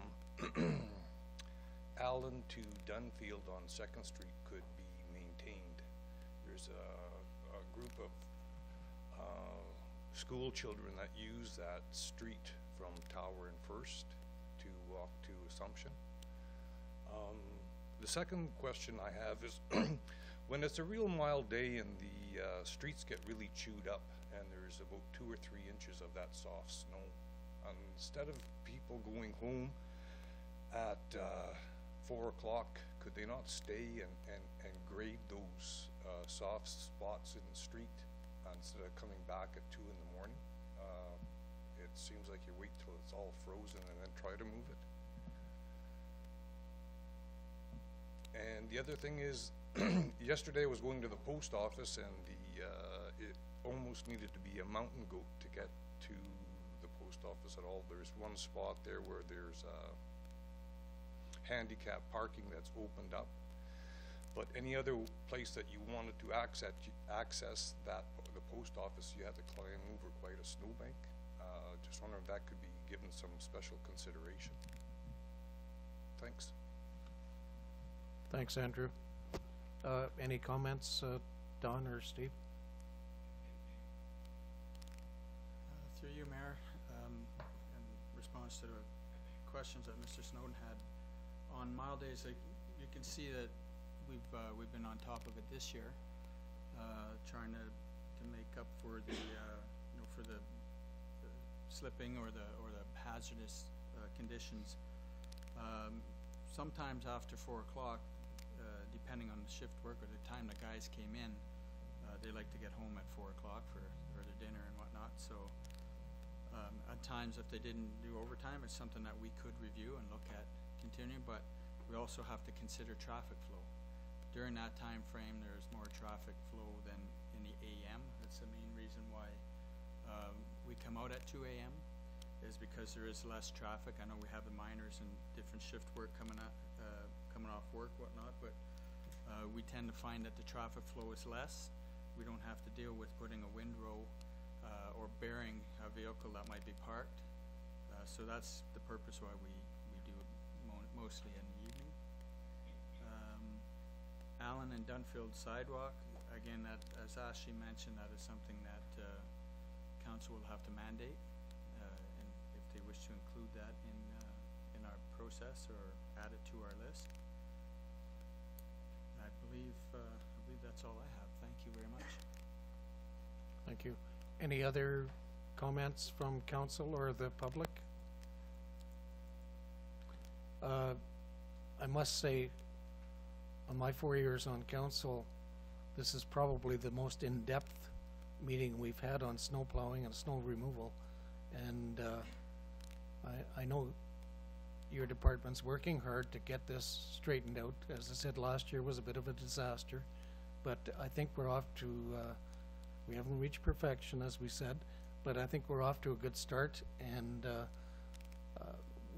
Allen to Dunfield on 2nd Street could be maintained. There's a group of school children that use that street from Tower and First to walk to Assumption. The second question I have is when it's a real mild day and the streets get really chewed up and there's about 2 or 3 inches of that soft snow, instead of people going home at 4 o'clock, could they not stay and grade those soft spots in the street instead of coming back at 2 in the morning? It seems like you wait till it's all frozen and then try to move it. And the other thing is, yesterday I was going to the post office and it almost needed to be a mountain goat to get to the post office at all. There's one spot there where there's handicap parking that's opened up, but any other place that you wanted to access the post office, you had to climb over quite a snowbank. Just wondering if that could be given some special consideration. Thanks. Thanks, Andrew. Any comments, Don or Steve? Through you, Mayor, in response to the questions that Mr. Snowden had, on mild days, you can see that we've been on top of it this year, trying to make up for the for the slipping or the hazardous conditions. Sometimes after 4 o'clock, depending on the shift work or the time the guys came in, they like to get home at 4 o'clock for their dinner and whatnot. So at times, if they didn't do overtime, it's something that we could review and look at continuing, but we also have to consider traffic flow. During that time frame, there's more traffic flow than in the AM. That's the main reason why we come out at 2 AM, is because there is less traffic. I know we have the miners and different shift work coming off work, whatnot, but we tend to find that the traffic flow is less. We don't have to deal with putting a windrow or bearing a vehicle that might be parked. So that's the purpose why we do it mostly in the evening. Allen and Dunfield sidewalk, again, that, as Ashley mentioned, that is something that council will have to mandate, and if they wish to include that in our process or add it to our list. I believe that's all I have. Thank you very much. Thank you. Any other comments from council or the public? I must say, on my 4 years on council, this is probably the most in-depth meeting we've had on snow plowing and snow removal. And I know your department's working hard to get this straightened out. As I said, last year was a bit of a disaster, but I think we're off to, we haven't reached perfection, as we said, but I think we're off to a good start, and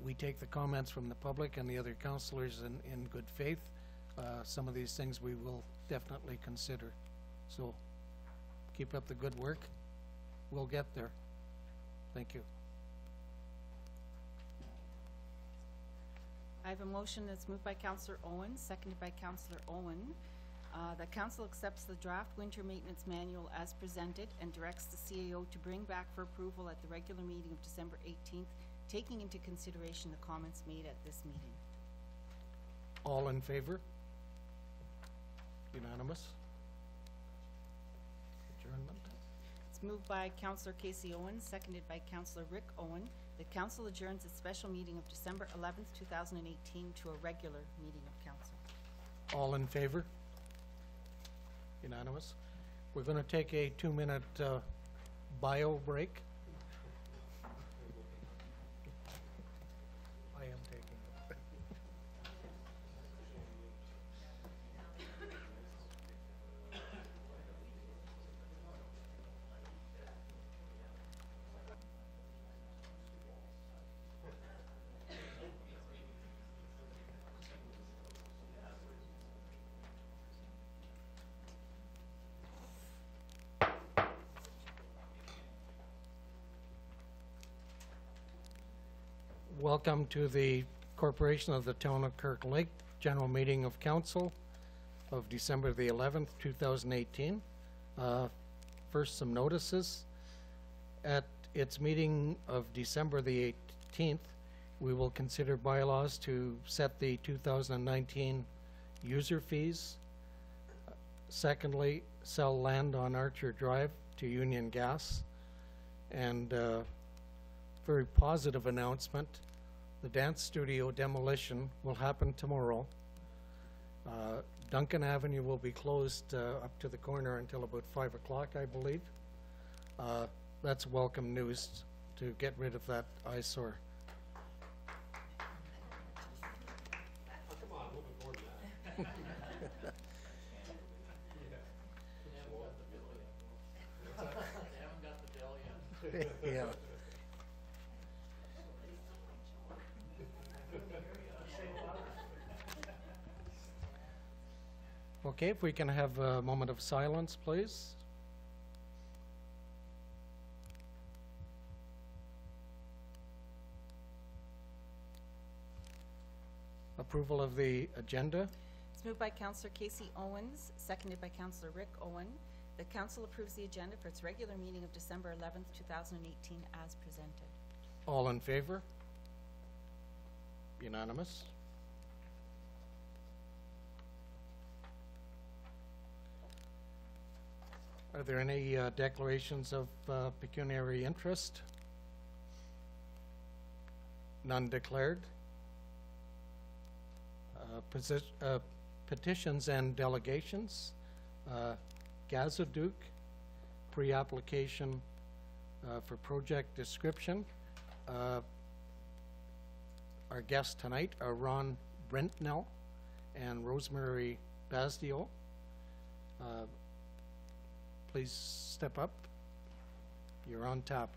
we take the comments from the public and the other councillors in good faith. Some of these things we will definitely consider. So keep up the good work. We'll get there. Thank you. I have a motion that's moved by Councillor Owen, seconded by Councillor Owen, that council accepts the draft winter maintenance manual as presented and directs the CAO to bring back for approval at the regular meeting of December 18th, taking into consideration the comments made at this meeting. All in favor? Unanimous? Adjournment? It's moved by Councillor Casey Owen, seconded by Councillor Rick Owen, that council adjourns its special meeting of December 11th, 2018 to a regular meeting of council. All in favor? Unanimous? We're going to take a 2-minute bio break. I am taking it. Welcome to the Corporation of the Town of Kirk Lake General Meeting of Council of December the 11th, 2018. First, some notices. At its meeting of December the 18th, we will consider bylaws to set the 2019 user fees. Secondly, sell land on Archer Drive to Union Gas. And very positive announcement, the dance studio demolition will happen tomorrow. Duncan Avenue will be closed up to the corner until about 5 o'clock, I believe. That's welcome news to get rid of that eyesore. Yeah. Okay, if we can have a moment of silence, please. approval of the agenda. It's moved by Councillor Casey Owens, seconded by Councillor Rick Owen. The council approves the agenda for its regular meeting of December 11th, 2018 as presented. All in favor? Unanimous. Are there any declarations of pecuniary interest? None declared. Petitions and delegations. Gazoduke, pre-application for project description. Our guests tonight are Ron Brentnell and Rosemary Basdio. Please step up. You're on tap.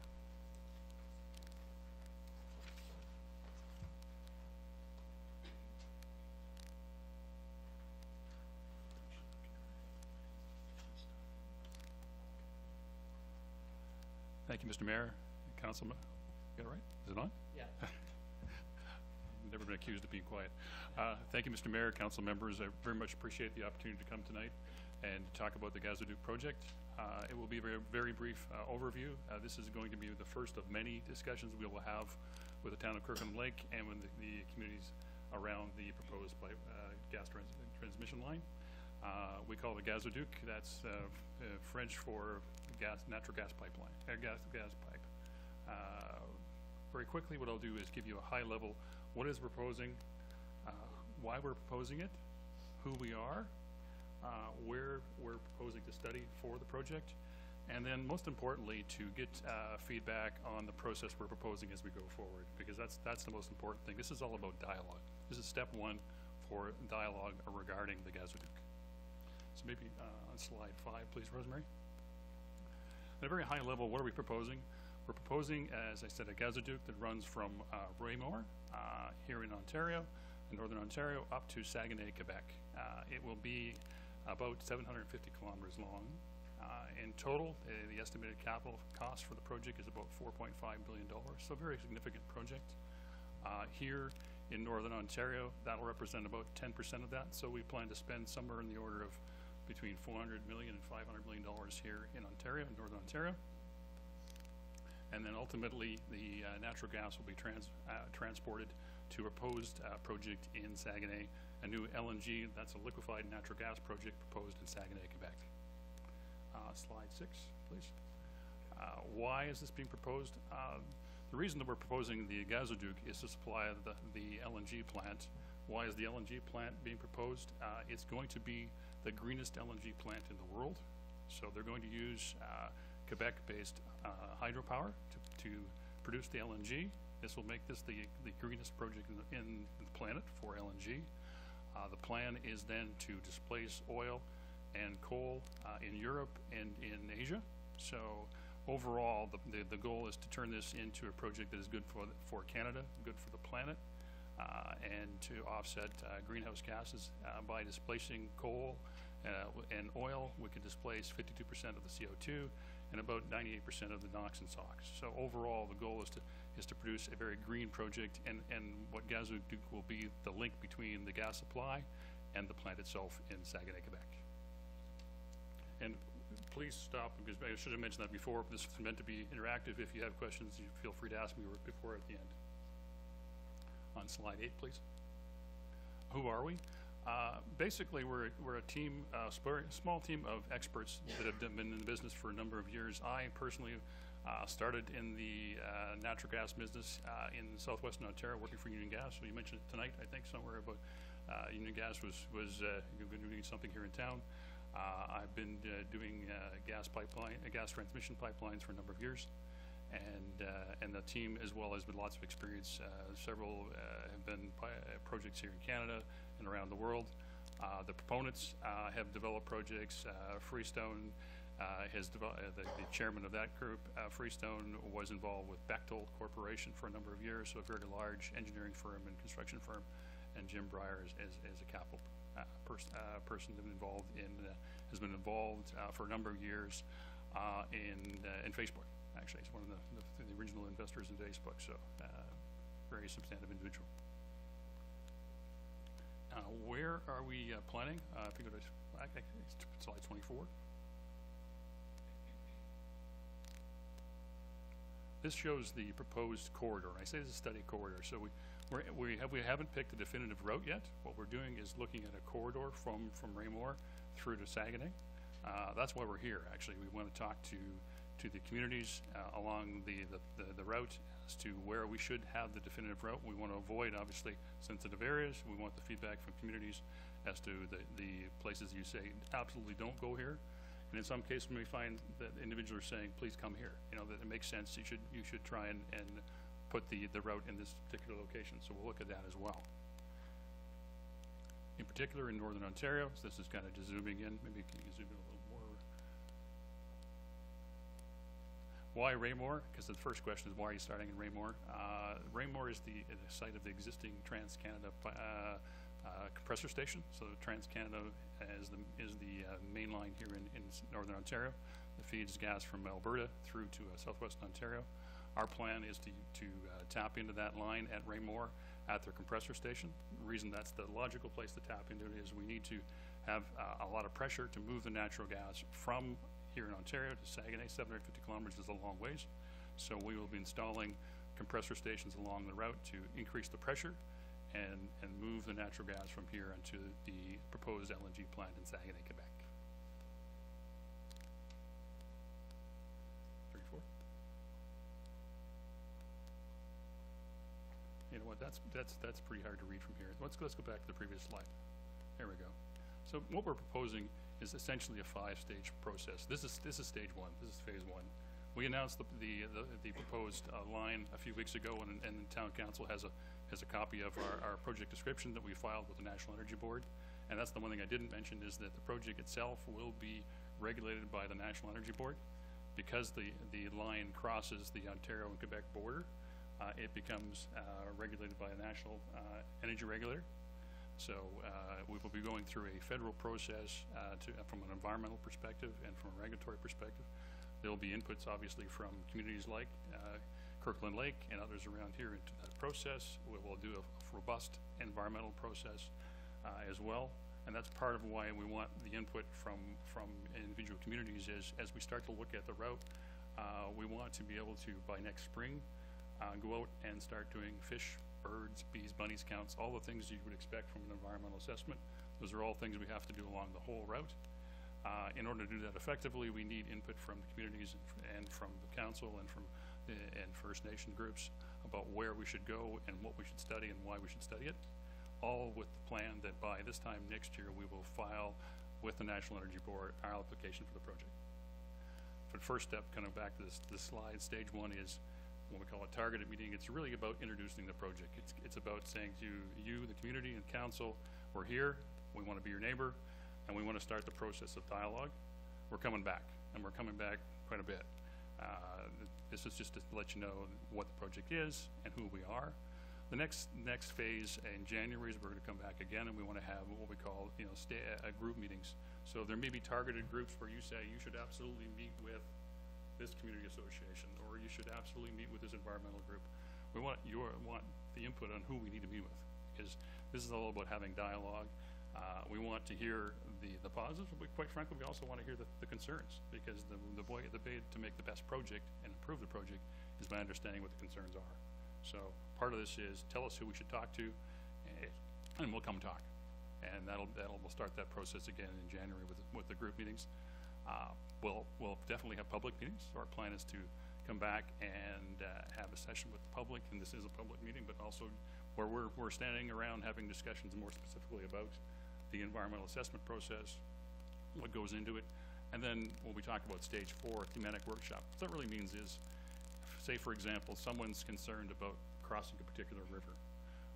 Thank you, Mr. Mayor, Councilman. Got it right? Is it on? Yeah. I've never been accused of being quiet. Thank you, Mr. Mayor, council members. I very much appreciate the opportunity to come tonight and talk about the Gazoduke project. It will be a very brief overview. This is going to be the first of many discussions we will have with the town of Kirkland Lake and with the communities around the proposed gas transmission line. We call it Gazoduke. That's French for natural gas pipeline, gas pipe. Very quickly, what I'll do is give you a high level, what is proposing, why we're proposing it, who we are, where we're proposing to study for the project, and then most importantly to get feedback on the process we're proposing as we go forward, because that's the most important thing. This is all about dialogue. This is step one for dialogue regarding the Gazoduke. So maybe on slide 5, please, Rosemary. At a very high level, what are we proposing? We're proposing, as I said, a gazoduke that runs from Raymore here in Ontario, in northern Ontario, up to Saguenay, Quebec. It will be about 750 kilometers long. In total, the estimated capital cost for the project is about $4.5 billion, so a very significant project. Here in northern Ontario, that will represent about 10% of that, so we plan to spend somewhere in the order of between $400 million and $500 million here in Ontario, in northern Ontario. And then ultimately, the natural gas will be transported to a proposed project in Saguenay, a new LNG, that's a liquefied natural gas project proposed in Saguenay, Quebec. Slide 6, please. Why is this being proposed? The reason that we're proposing the Gazoduke is to supply the LNG plant. Why is the LNG plant being proposed? It's going to be the greenest LNG plant in the world. So they're going to use Quebec-based hydropower to produce the LNG. This will make this the greenest project in the planet for LNG. The plan is then to displace oil and coal in Europe and in Asia. So overall, the goal is to turn this into a project that is good for Canada, good for the planet, and to offset greenhouse gases by displacing coal and oil. We can displace 52% of the CO2 and about 98% of the NOx and SOx. So overall, the goal is to produce a very green project, and what Gazoduke will be the link between the gas supply and the plant itself in Saguenay, Quebec. And please stop, because I should have mentioned that before. This is meant to be interactive. If you have questions, you feel free to ask me before at the end. On slide 8, please. Who are we? Basically, we're a team, small team of experts that have been in the business for a number of years. I personally started in the natural gas business in southwestern Ontario, working for Union Gas. So you mentioned it tonight, I think, somewhere about Union Gas was doing something here in town. I've been doing gas transmission pipelines for a number of years, and the team as well has been lots of experience. Several have been projects here in Canada and around the world. The proponents have developed projects. Freestone has developed, the chairman of that group, Freestone, was involved with Bechtel Corporation for a number of years, so a very large engineering firm and construction firm, and Jim Breyer as a capital person has been involved for a number of years in Facebook. Actually, he's one of the original investors in Facebook, so very substantive individual. Where are we planning? If you go to slide 24. This shows the proposed corridor. I say this is a study corridor, so we haven't picked a definitive route yet. What we're doing is looking at a corridor from Raymore through to Saguenay. That's why we're here, actually. We want to talk to the communities along the route as to where we should have the definitive route. We want to avoid, obviously, sensitive areas. We want the feedback from communities as to the places you say absolutely don't go here. And in some cases, when we find that individuals are saying, please come here, you know, that it makes sense, you should try and put the route in this particular location. So we'll look at that as well. In particular, in Northern Ontario, so this is kind of just zooming in. Maybe can you zoom in a little more? Why Raymore? Because the first question is, why are you starting in Raymore? Raymore is the site of the existing TransCanada compressor station. So TransCanada is the main line here in Northern Ontario that feeds gas from Alberta through to southwestern Ontario. Our plan is to tap into that line at Raymore at their compressor station. The reason that's the logical place to tap into it is we need to have a lot of pressure to move the natural gas from here in Ontario to Saguenay. 750 kilometers is a long ways. So we will be installing compressor stations along the route to increase the pressure and move the natural gas from here onto the proposed LNG plant in Saguenay, Quebec. 34. You know what? That's pretty hard to read from here. Let's go back to the previous slide. There we go. So what we're proposing is essentially a 5-stage process. This is stage 1. This is phase 1. We announced the proposed line a few weeks ago, and the town council has a copy of our project description that we filed with the National Energy Board. And that's the one thing I didn't mention, is that the project itself will be regulated by the National Energy Board. Because the line crosses the Ontario and Quebec border, it becomes regulated by a national energy regulator. So we will be going through a federal process from an environmental perspective and from a regulatory perspective. There will be inputs, obviously, from communities like Kirkland Lake and others around here into that process. We will do a robust environmental process as well. And that's part of why we want the input from individual communities as we start to look at the route. We want to be able to, by next spring, go out and start doing fish, birds, bees, bunnies counts, all the things you would expect from an environmental assessment. Those are all things we have to do along the whole route. In order to do that effectively, we need input from the communities and from the council and from and First Nation groups about where we should go and what we should study and why we should study it, all with the plan that by this time next year we will file with the National Energy Board our application for the project. For the first step, kind of back to this slide, stage 1 is what we call a targeted meeting. It's really about introducing the project. It's about saying to you, the community and council, we're here, we want to be your neighbor, and we want to start the process of dialogue. We're coming back, and we're coming back quite a bit. This is just to let you know what the project is and who we are. The next phase in January is we're going to come back again, and we want to have what we call, group meetings. So there may be targeted groups where you say you should absolutely meet with this community association, or you should absolutely meet with this environmental group. We want the input on who we need to meet with, because this is all about having dialogue. We want to hear the positives, but quite frankly, we also want to hear the concerns, because the way to make the best project and improve the project is by understanding what the concerns are. So part of this is tell us who we should talk to, and we'll come talk, and we'll start that process again in January with the group meetings. We'll definitely have public meetings. So our plan is to come back and have a session with the public, and this is a public meeting, but also where we're standing around having discussions more specifically about the environmental assessment process, what goes into it, and then when we talk about stage 4, thematic workshop, what that really means is, say for example, someone's concerned about crossing a particular river,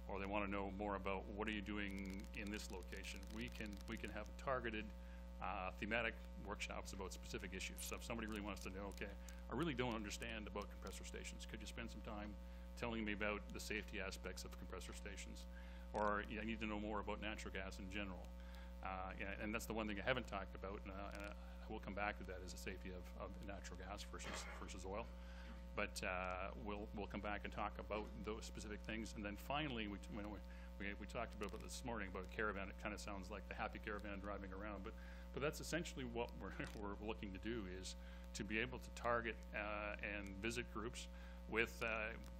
or they want to know more about what are you doing in this location. We can have targeted thematic workshops about specific issues. So if somebody really wants to know, okay, I really don't understand about compressor stations, could you spend some time telling me about the safety aspects of compressor stations? Or I need to know more about natural gas in general. And that's the one thing I haven't talked about, and we'll come back to that, is the safety of natural gas versus oil. But we'll come back and talk about those specific things. And then finally, we We talked about it this morning about a caravan. It kind of sounds like the happy caravan driving around, but that's essentially what we're looking to do, is to be able to target and visit groups with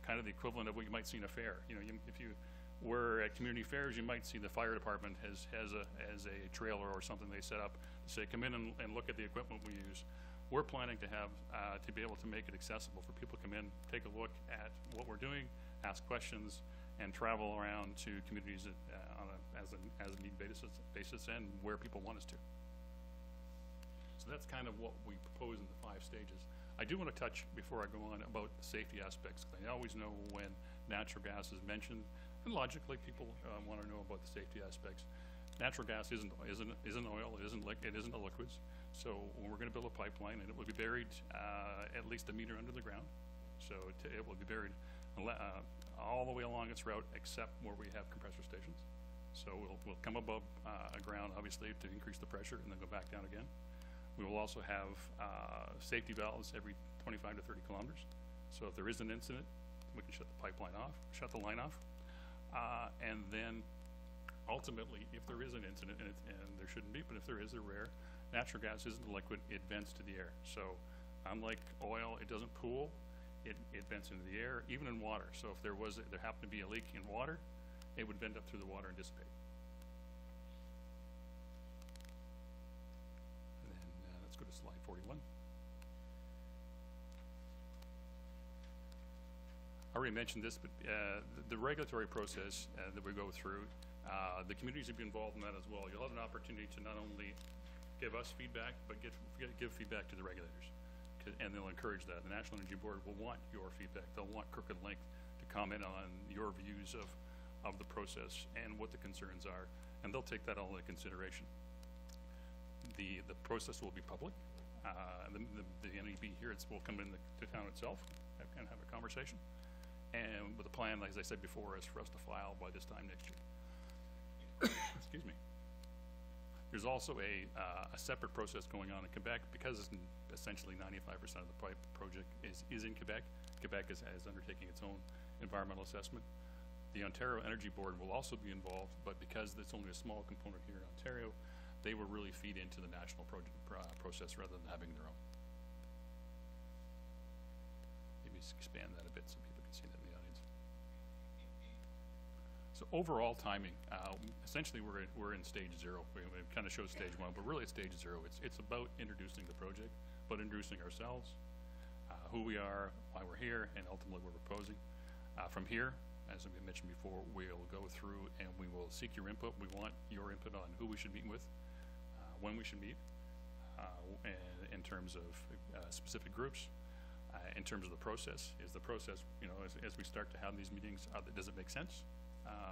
kind of the equivalent of what you might see in a fair. You know, if you were at community fairs, you might see the fire department has a trailer or something they set up to say, come in and look at the equipment we use. We're planning to have to be able to make it accessible for people to come in, take a look at what we're doing, ask questions, and travel around to communities as a need basis and where people want us to. So that's kind of what we propose in the 5 stages. I do want to touch, before I go on, about the safety aspects. I always know when natural gas is mentioned, and logically people want to know about the safety aspects. Natural gas isn't oil, it isn't a liquids. So when we're going to build a pipeline, and it will be buried at least a meter under the ground, so it will be buried all the way along its route, except where we have compressor stations. So we'll come above ground, obviously, to increase the pressure, and then go back down again. We will also have safety valves every 25 to 30 kilometers. So if there is an incident, we can shut the pipeline off, shut the line off. And then ultimately, if there is an incident, and there shouldn't be, but if there is, they're rare, natural gas isn't a liquid, it vents to the air. So unlike oil, it doesn't pool, it vents into the air, even in water. So if there happened to be a leak in water, it would vent up through the water and dissipate. And then let's go to slide 41. I already mentioned this, but the regulatory process that we go through, the communities will be involved in that as well. You'll have an opportunity to not only give us feedback, but give feedback to the regulators, and they'll encourage that. The National Energy Board will want your feedback. They'll want Crooked Link to comment on your views of the process and what the concerns are, and they'll take that all into consideration. The process will be public. The NEB here will come in the town itself and have a conversation. And with the plan, as I said before, is for us to file by this time next year. Excuse me. There's also a separate process going on in Quebec, because it's essentially 95% of the project is in Quebec. Quebec is undertaking its own environmental assessment. The Ontario Energy Board will also be involved, but because it's only a small component here in Ontario, they will really feed into the national project process rather than having their own. Maybe expand that a bit so people can see that in the audience. So overall timing, essentially we're in stage 0. It kind of shows stage 1, but really it's stage 0. It's about introducing the project, but introducing ourselves, who we are, why we're here, and ultimately what we're proposing. From here, as we mentioned before, we'll go through and we will seek your input. We want your input on who we should meet with, when we should meet, and in terms of specific groups. In terms of the process, is the process, you know, as we start to have these meetings, does it make sense?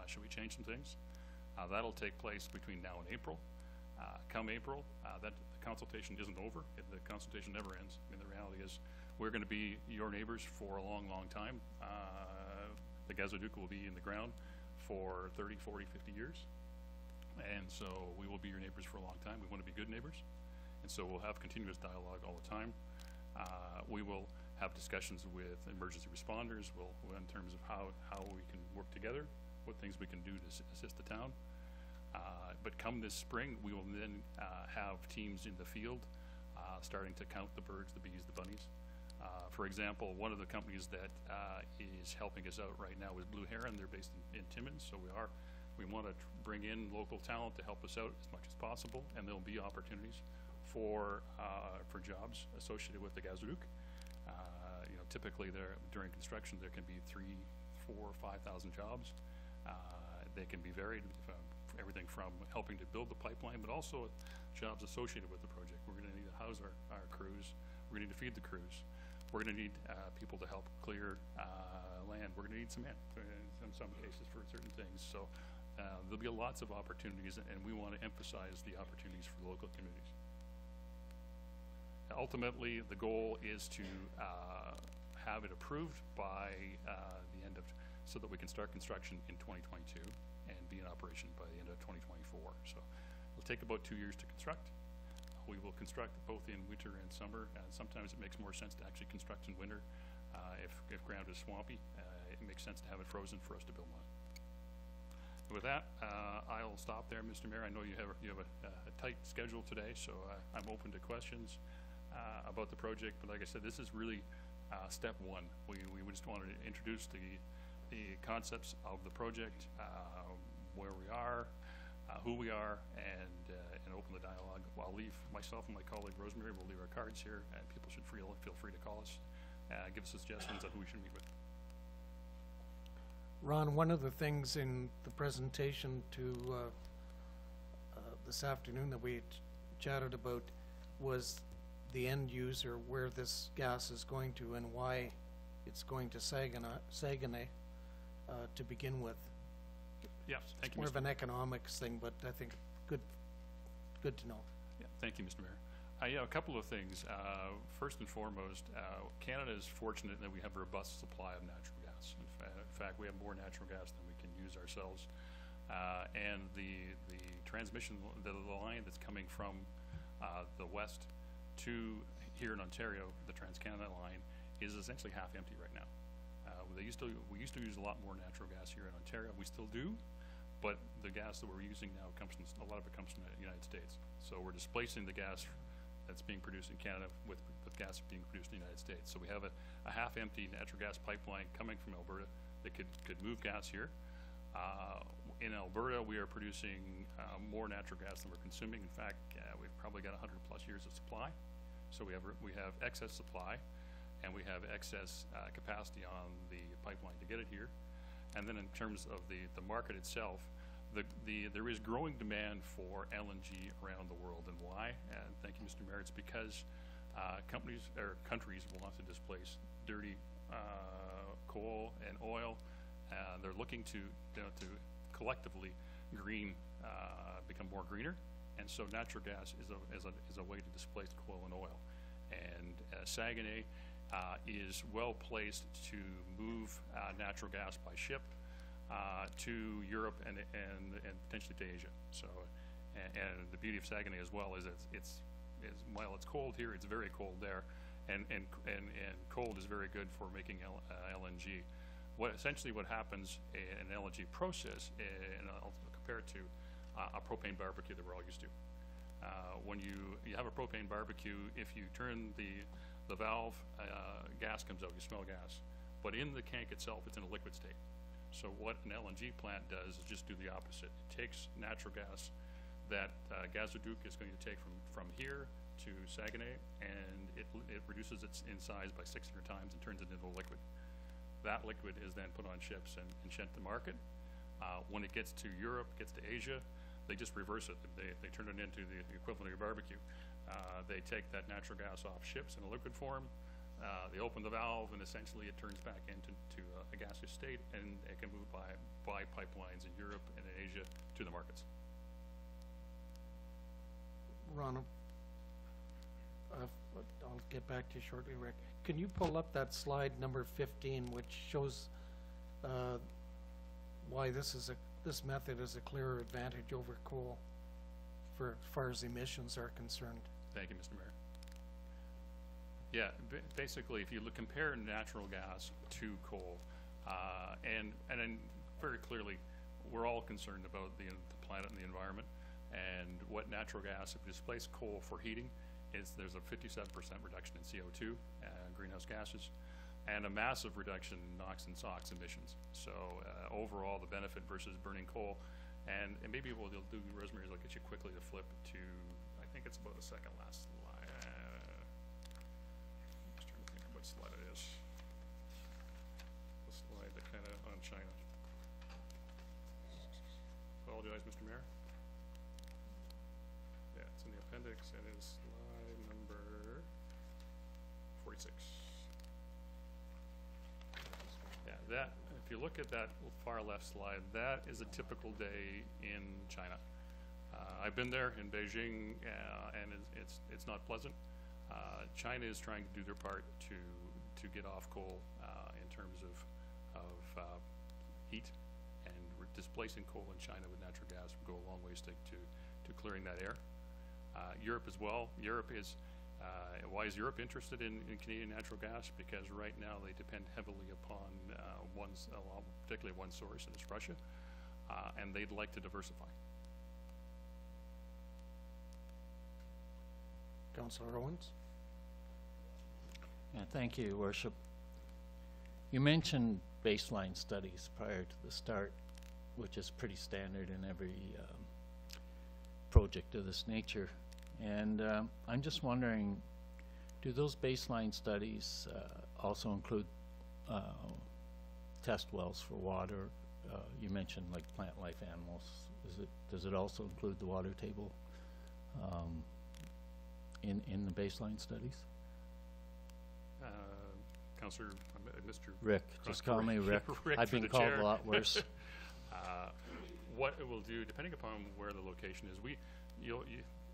Should we change some things? That'll take place between now and April. Come April, the consultation isn't over. The consultation never ends. I mean, the reality is we're going to be your neighbors for a long, long time. The Gazoduc will be in the ground for 30, 40, 50 years. And so we will be your neighbors for a long time. We want to be good neighbors. And so we'll have continuous dialogue all the time. We will have discussions with emergency responders in terms of how we can work together, what things we can do to assist the town. But come this spring, we will then have teams in the field starting to count the birds, the bees, the bunnies. For example, one of the companies that is helping us out right now is Blue Heron. They're based in Timmins, so we want to bring in local talent to help us out as much as possible, and there'll be opportunities for jobs associated with the Gazoduc. You know, typically during construction there can be 3, 4, 5,000 jobs. They can be varied, everything from helping to build the pipeline, but also jobs associated with the project. We're going to need to house our crews. We're going to need to feed the crews. We're going to need people to help clear land. We're going to need cement in some cases for certain things. So there'll be lots of opportunities, and we want to emphasize the opportunities for the local communities. Ultimately, the goal is to have it approved by the end of, so that we can start construction in 2022 and be in operation by the end of 2024. So it'll take about 2 years to construct. We will construct both in winter and summer. Sometimes it makes more sense to actually construct in winter. If ground is swampy, it makes sense to have it frozen for us to build on. With that, I'll stop there, Mr. Mayor. I know you have a tight schedule today, so I'm open to questions about the project. But like I said, this is really step one. We just wanted to introduce the concepts of the project, where we are, who we are, and open the dialogue. I'll leave myself and my colleague Rosemary. We'll leave our cards here, and people should feel free to call us, give us suggestions on who we should meet with. Ron, one of the things in the presentation to this afternoon that we chatted about was the end user, where this gas is going to and why it's going to Saguenay to begin with. Yeah, thank you, More Mr. of an economics thing, but I think good to know. Yeah, thank you, Mr. Mayor. Yeah, a couple of things. First and foremost, Canada is fortunate that we have a robust supply of natural gas. In fact, we have more natural gas than we can use ourselves. And the transmission, the line that's coming from the west to here in Ontario, the TransCanada line, is essentially half empty right now. We used to use a lot more natural gas here in Ontario. We still do, but the gas that we're using now comes from, a lot of it comes from the United States. So we're displacing the gas that's being produced in Canada with gas being produced in the United States. So we have a half-empty natural gas pipeline coming from Alberta that could move gas here. In Alberta, we are producing more natural gas than we're consuming. In fact, we've probably got 100+ years of supply. So we have excess supply, and we have excess capacity on the pipeline to get it here. And then in terms of the market itself, there is growing demand for LNG around the world. And why? And thank you, Mr. Mayor. It's because countries want to displace dirty coal and oil. They're looking to collectively become more greener. And so natural gas is a way to displace coal and oil. And Saguenay is well placed to move natural gas by ship to Europe and potentially to Asia. So, and the beauty of Saguenay as well is while it's cold here, it's very cold there, and cold is very good for making LNG. Essentially what happens in an LNG process, and I'll compare it to a propane barbecue that we're all used to. When you have a propane barbecue, if you turn the valve, gas comes out, you smell gas. But in the tank itself, it's in a liquid state. So what an LNG plant does is just do the opposite. It takes natural gas that Gazoduc is going to take from here to Saguenay, and it reduces it in size by 600 times and turns it into a liquid. That liquid is then put on ships and sent to market. When it gets to Europe, gets to Asia, they just reverse it. They turn it into the equivalent of a barbecue. They take that natural gas off ships in a liquid form. They open the valve, and essentially it turns back into a gaseous state, and it can move by pipelines in Europe and in Asia to the markets. Ron, I'll get back to you shortly, Rick. Can you pull up that slide number 15, which shows why this method is a clear advantage over coal as far as emissions are concerned? Thank you, Mr. Mayor. Yeah, basically, if you compare natural gas to coal, and then very clearly, we're all concerned about the planet and the environment. And what natural gas, if you displace coal for heating, there's a 57% reduction in CO2, greenhouse gases, and a massive reduction in NOx and SOx emissions. So overall, the benefit versus burning coal, and maybe what they'll do, Rosemary, is I'll get you quickly to flip to, I think it's about the second last slide. I'm just trying to think of what slide it is. The slide that kind of on China. Apologize, Mr. Mayor. Yeah, it's in the appendix, and it's slide number 46. Yeah, if you look at that far left slide, that is a typical day in China. I've been there in Beijing, and it's not pleasant. China is trying to do their part to get off coal in terms of heat, and displacing coal in China with natural gas would go a long ways to clearing that air. Europe as well. Europe is why is Europe interested in Canadian natural gas? Because right now they depend heavily upon particularly one source, and it's Russia. and they'd like to diversify. Councillor Owens? Yeah, thank you, Your Worship. You mentioned baseline studies prior to the start, which is pretty standard in every project of this nature. And I'm just wondering, do those baseline studies also include test wells for water? You mentioned like plant life animals. Does it also include the water table in the baseline studies? Councillor, Mr. Rick, just call me Rick. I've through been the called chair. a lot worse. What it will do, depending upon where the location is,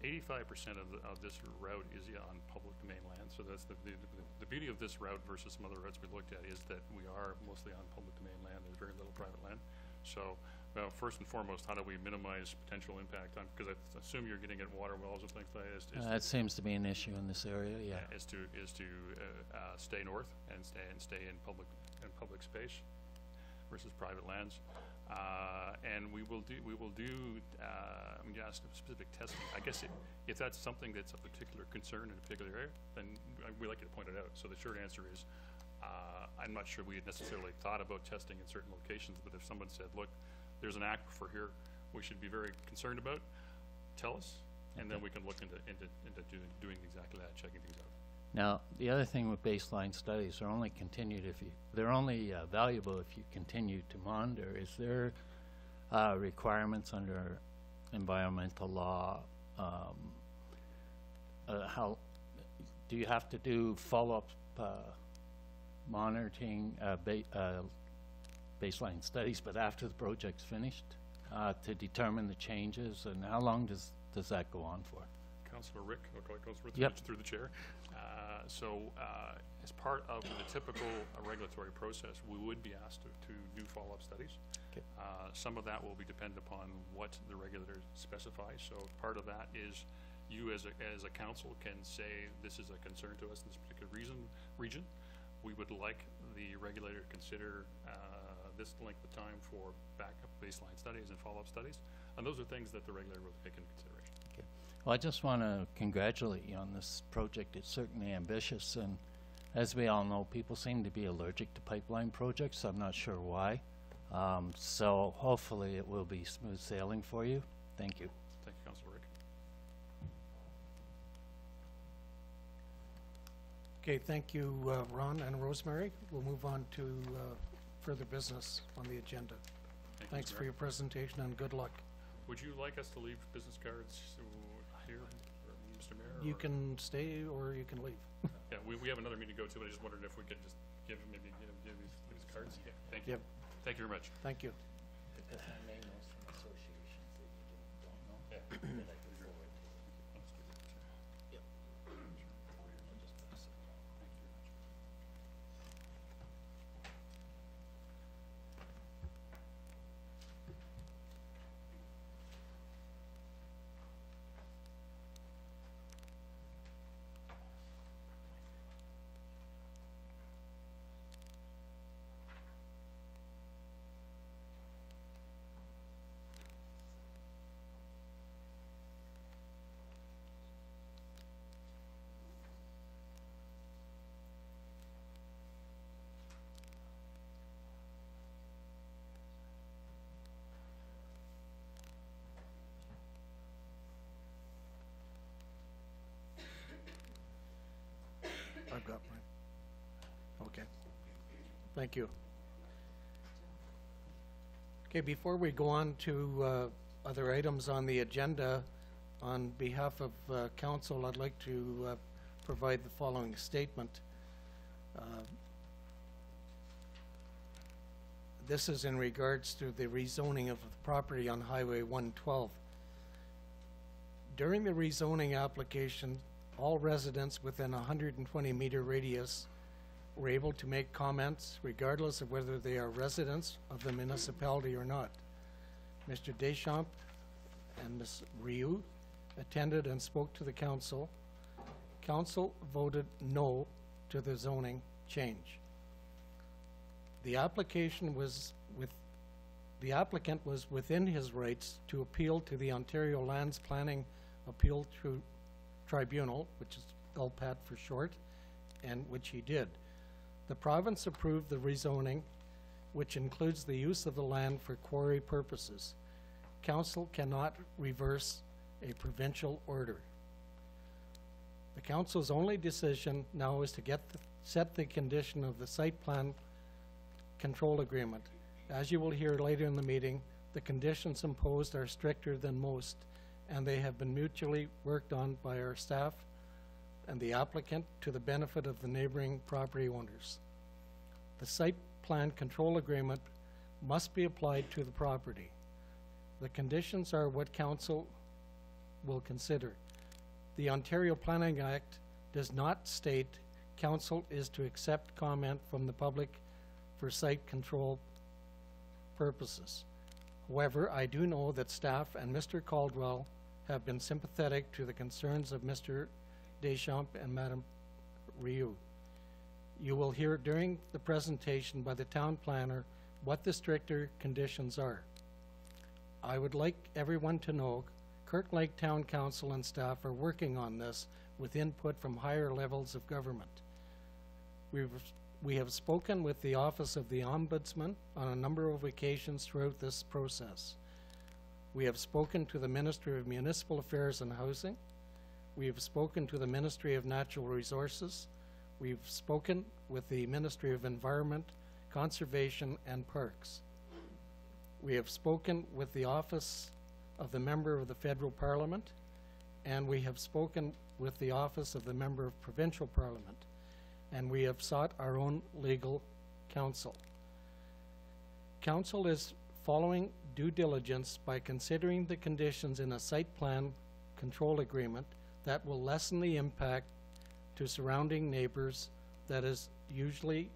85% of this route is on public domain land. So that's the beauty of this route versus some other routes we looked at is that we are mostly on public domain land. There's very little private land. So first and foremost, how do we minimize potential impact on, because I assume you're getting at water wells and things like that. That seems to be an issue in this area, yeah. Is to stay north and stay in public space versus private lands. And we will do I mean, you asked specific testing. I guess if that's something that's a particular concern in a particular area, then we like you to point it out. So the short answer is, I'm not sure we had necessarily thought about testing in certain locations, but if someone said, look, there's an aquifer here we should be very concerned about, tell us, and then we can look into doing exactly that, checking things out. Now, the other thing with baseline studies, they're only they're only valuable if you continue to monitor. Is there requirements under environmental law? How do you have to do follow-up monitoring baseline studies, but after the project's finished, to determine the changes, and how long does that go on for? Councillor Rick, Councillor Rick, Yep. through the chair. As part of the typical regulatory process, we would be asked to do follow-up studies. Okay. Some of that will be dependent upon what the regulator specifies. So part of that is you as a council can say this is a concern to us in this particular region. We would like the regulator to consider this length of time for backup baseline studies and follow-up studies. And those are things that the regulator will take into consideration. Okay. Well, I just want to congratulate you on this project. It's certainly ambitious, and as we all know, people seem to be allergic to pipeline projects. I'm not sure why. So hopefully it will be smooth sailing for you. Thank you. Thank you, Councillor Rick. Okay, thank you, Ron and Rosemary. We'll move on to further business on the agenda. Thanks Mr. for Mayor. your presentation and good luck. Would you like us to leave business cards here, or Mr. Mayor? You or- can stay or you can leave. Yeah, we have another meeting to go to, but I just wondered if we could just give these cards. Yeah, thank you. Yep. Thank you very much. Thank you. Because I may know some associations that you don't know. Yeah. That I can forward to you. Yep. I'll just pass it along. I've got mine. Okay. Thank you. Okay, before we go on to other items on the agenda, on behalf of council, I'd like to provide the following statement. This is in regards to the rezoning of the property on Highway 112. During the rezoning application, all residents within a 120-meter radius were able to make comments regardless of whether they are residents of the municipality or not. Mr. Deschamps and Ms. Ryu attended and spoke to the council. Council voted no to the zoning change. The application was The applicant was within his rights to appeal to the Ontario Lands Planning Appeal Tribunal, which is LPAT for short, and which he did. The province approved the rezoning, which includes the use of the land for quarry purposes. Council cannot reverse a provincial order. The council's only decision now is to set the condition of the site plan control agreement. As you will hear later in the meeting, the conditions imposed are stricter than most, and they have been mutually worked on by our staff and the applicant to the benefit of the neighboring property owners. The site plan control agreement must be applied to the property. The conditions are what council will consider. The Ontario Planning Act does not state council is to accept comment from the public for site control purposes. However, I do know that staff and Mr. Caldwell have been sympathetic to the concerns of Mr. Deschamps and Madame Rioux. You will hear during the presentation by the town planner what the stricter conditions are. I would like everyone to know Kirkland Lake Town Council and staff are working on this with input from higher levels of government. We have spoken with the Office of the Ombudsman on a number of occasions throughout this process. We have spoken to the Ministry of Municipal Affairs and Housing. We have spoken to the Ministry of Natural Resources. We've spoken with the Ministry of Environment, Conservation and Parks. We have spoken with the Office of the Member of the Federal Parliament, and we have spoken with the Office of the Member of Provincial Parliament, and we have sought our own legal counsel. Council is following due diligence by considering the conditions in a site plan control agreement that will lessen the impact to surrounding neighbors that is usually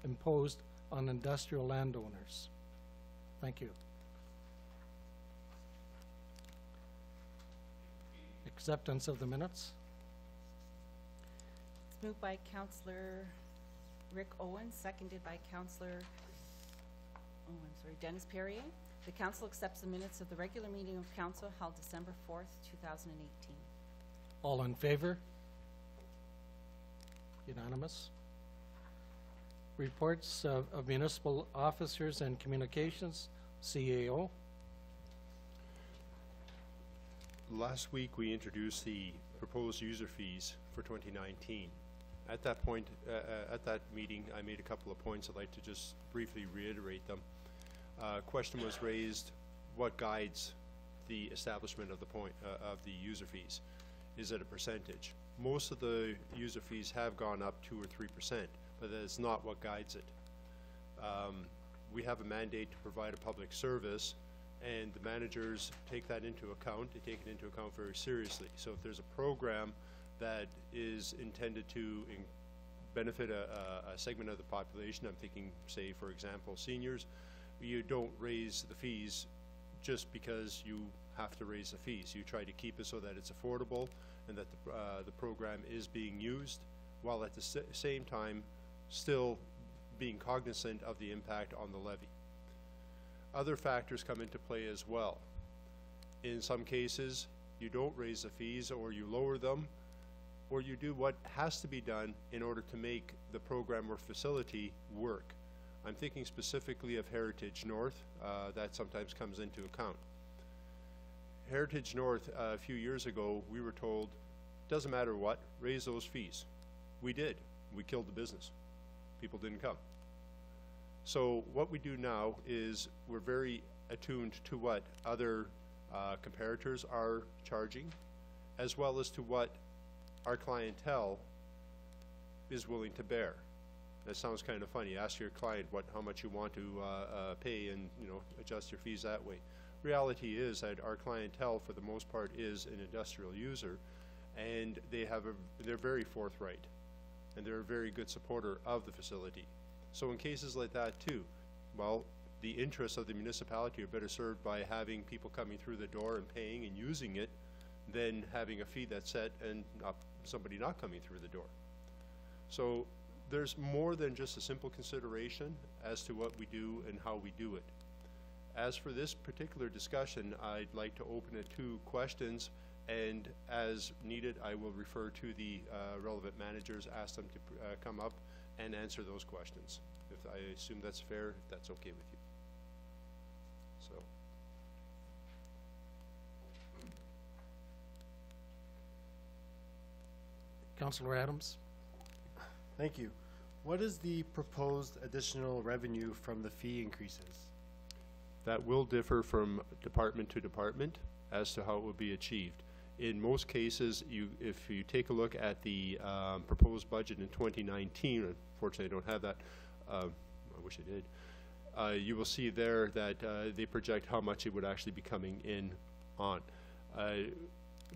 imposed on industrial landowners. Thank you. Acceptance of the minutes. It's moved by Councillor Rick Owen, seconded by Councillor, Dennis Perrier. The council accepts the minutes of the regular meeting of council held December 4th, 2018. All in favor? Unanimous. Reports of municipal officers and communications, CAO. Last week, we introduced the proposed user fees for 2019. At that point, at that meeting, I made a couple of points. I'd like to just briefly reiterate them. Question was raised, what guides the establishment of of the user fees? Is it a percentage? Most of the user fees have gone up 2 or 3%, but that is not what guides it. We have a mandate to provide a public service, and the managers take that into account. They take it into account very seriously. So if there's a program that is intended to benefit a segment of the population, I'm thinking, say, for example, seniors, you don't raise the fees just because you have to raise the fees. You try to keep it so that it's affordable and that the program is being used, while at the same time still being cognizant of the impact on the levy. Other factors come into play as well. In some cases, you don't raise the fees, or you lower them, or you do what has to be done in order to make the program or facility work. I'm thinking specifically of Heritage North. That sometimes comes into account. Heritage North, a few years ago, we were told, doesn't matter what, raise those fees. We did. We killed the business. People didn't come. So what we do now is we're very attuned to what other comparators are charging, as well as to what our clientele is willing to bear. That sounds kind of funny. Ask your client how much you want to pay, and adjust your fees that way. Reality is that our clientele, for the most part, is an industrial user, and they're very forthright, and they're a very good supporter of the facility. So in cases like that too, well, the interests of the municipality are better served by having people coming through the door and paying and using it than having a fee that's set and somebody not coming through the door. So there's more than just a simple consideration as to what we do and how we do it. As for this particular discussion, I'd like to open it to questions, and as needed, I will refer to the relevant managers, ask them to come up and answer those questions. If I assume that's fair, if that's okay with you. So. Councillor Adams? Thank you. What is the proposed additional revenue from the fee increases? That will differ from department to department as to how it will be achieved. In most cases, if you take a look at the proposed budget in 2019, unfortunately I don't have that, I wish I did, you will see there that they project how much it would actually be coming in on.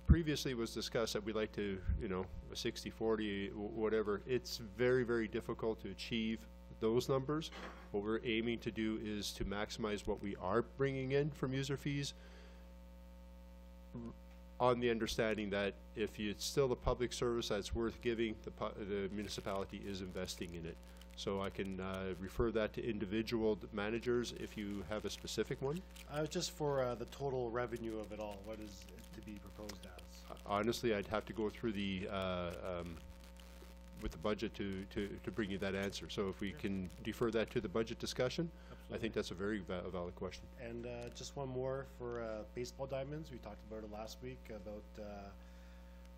Previously it was discussed that we like to, you know, a 60-40, whatever. It's very, very difficult to achieve those numbers. What we're aiming to do is to maximize what we are bringing in from user fees, on the understanding that if it's still a public service that's worth giving, the municipality is investing in it. So I can refer that to individual managers if you have a specific one. Just for the total revenue of it all, what is it to be proposed as? Honestly, I'd have to go through the with the budget to bring you that answer. So if we can defer that to the budget discussion, I think that's a very valid question. And just one more for baseball diamonds. We talked about it last week about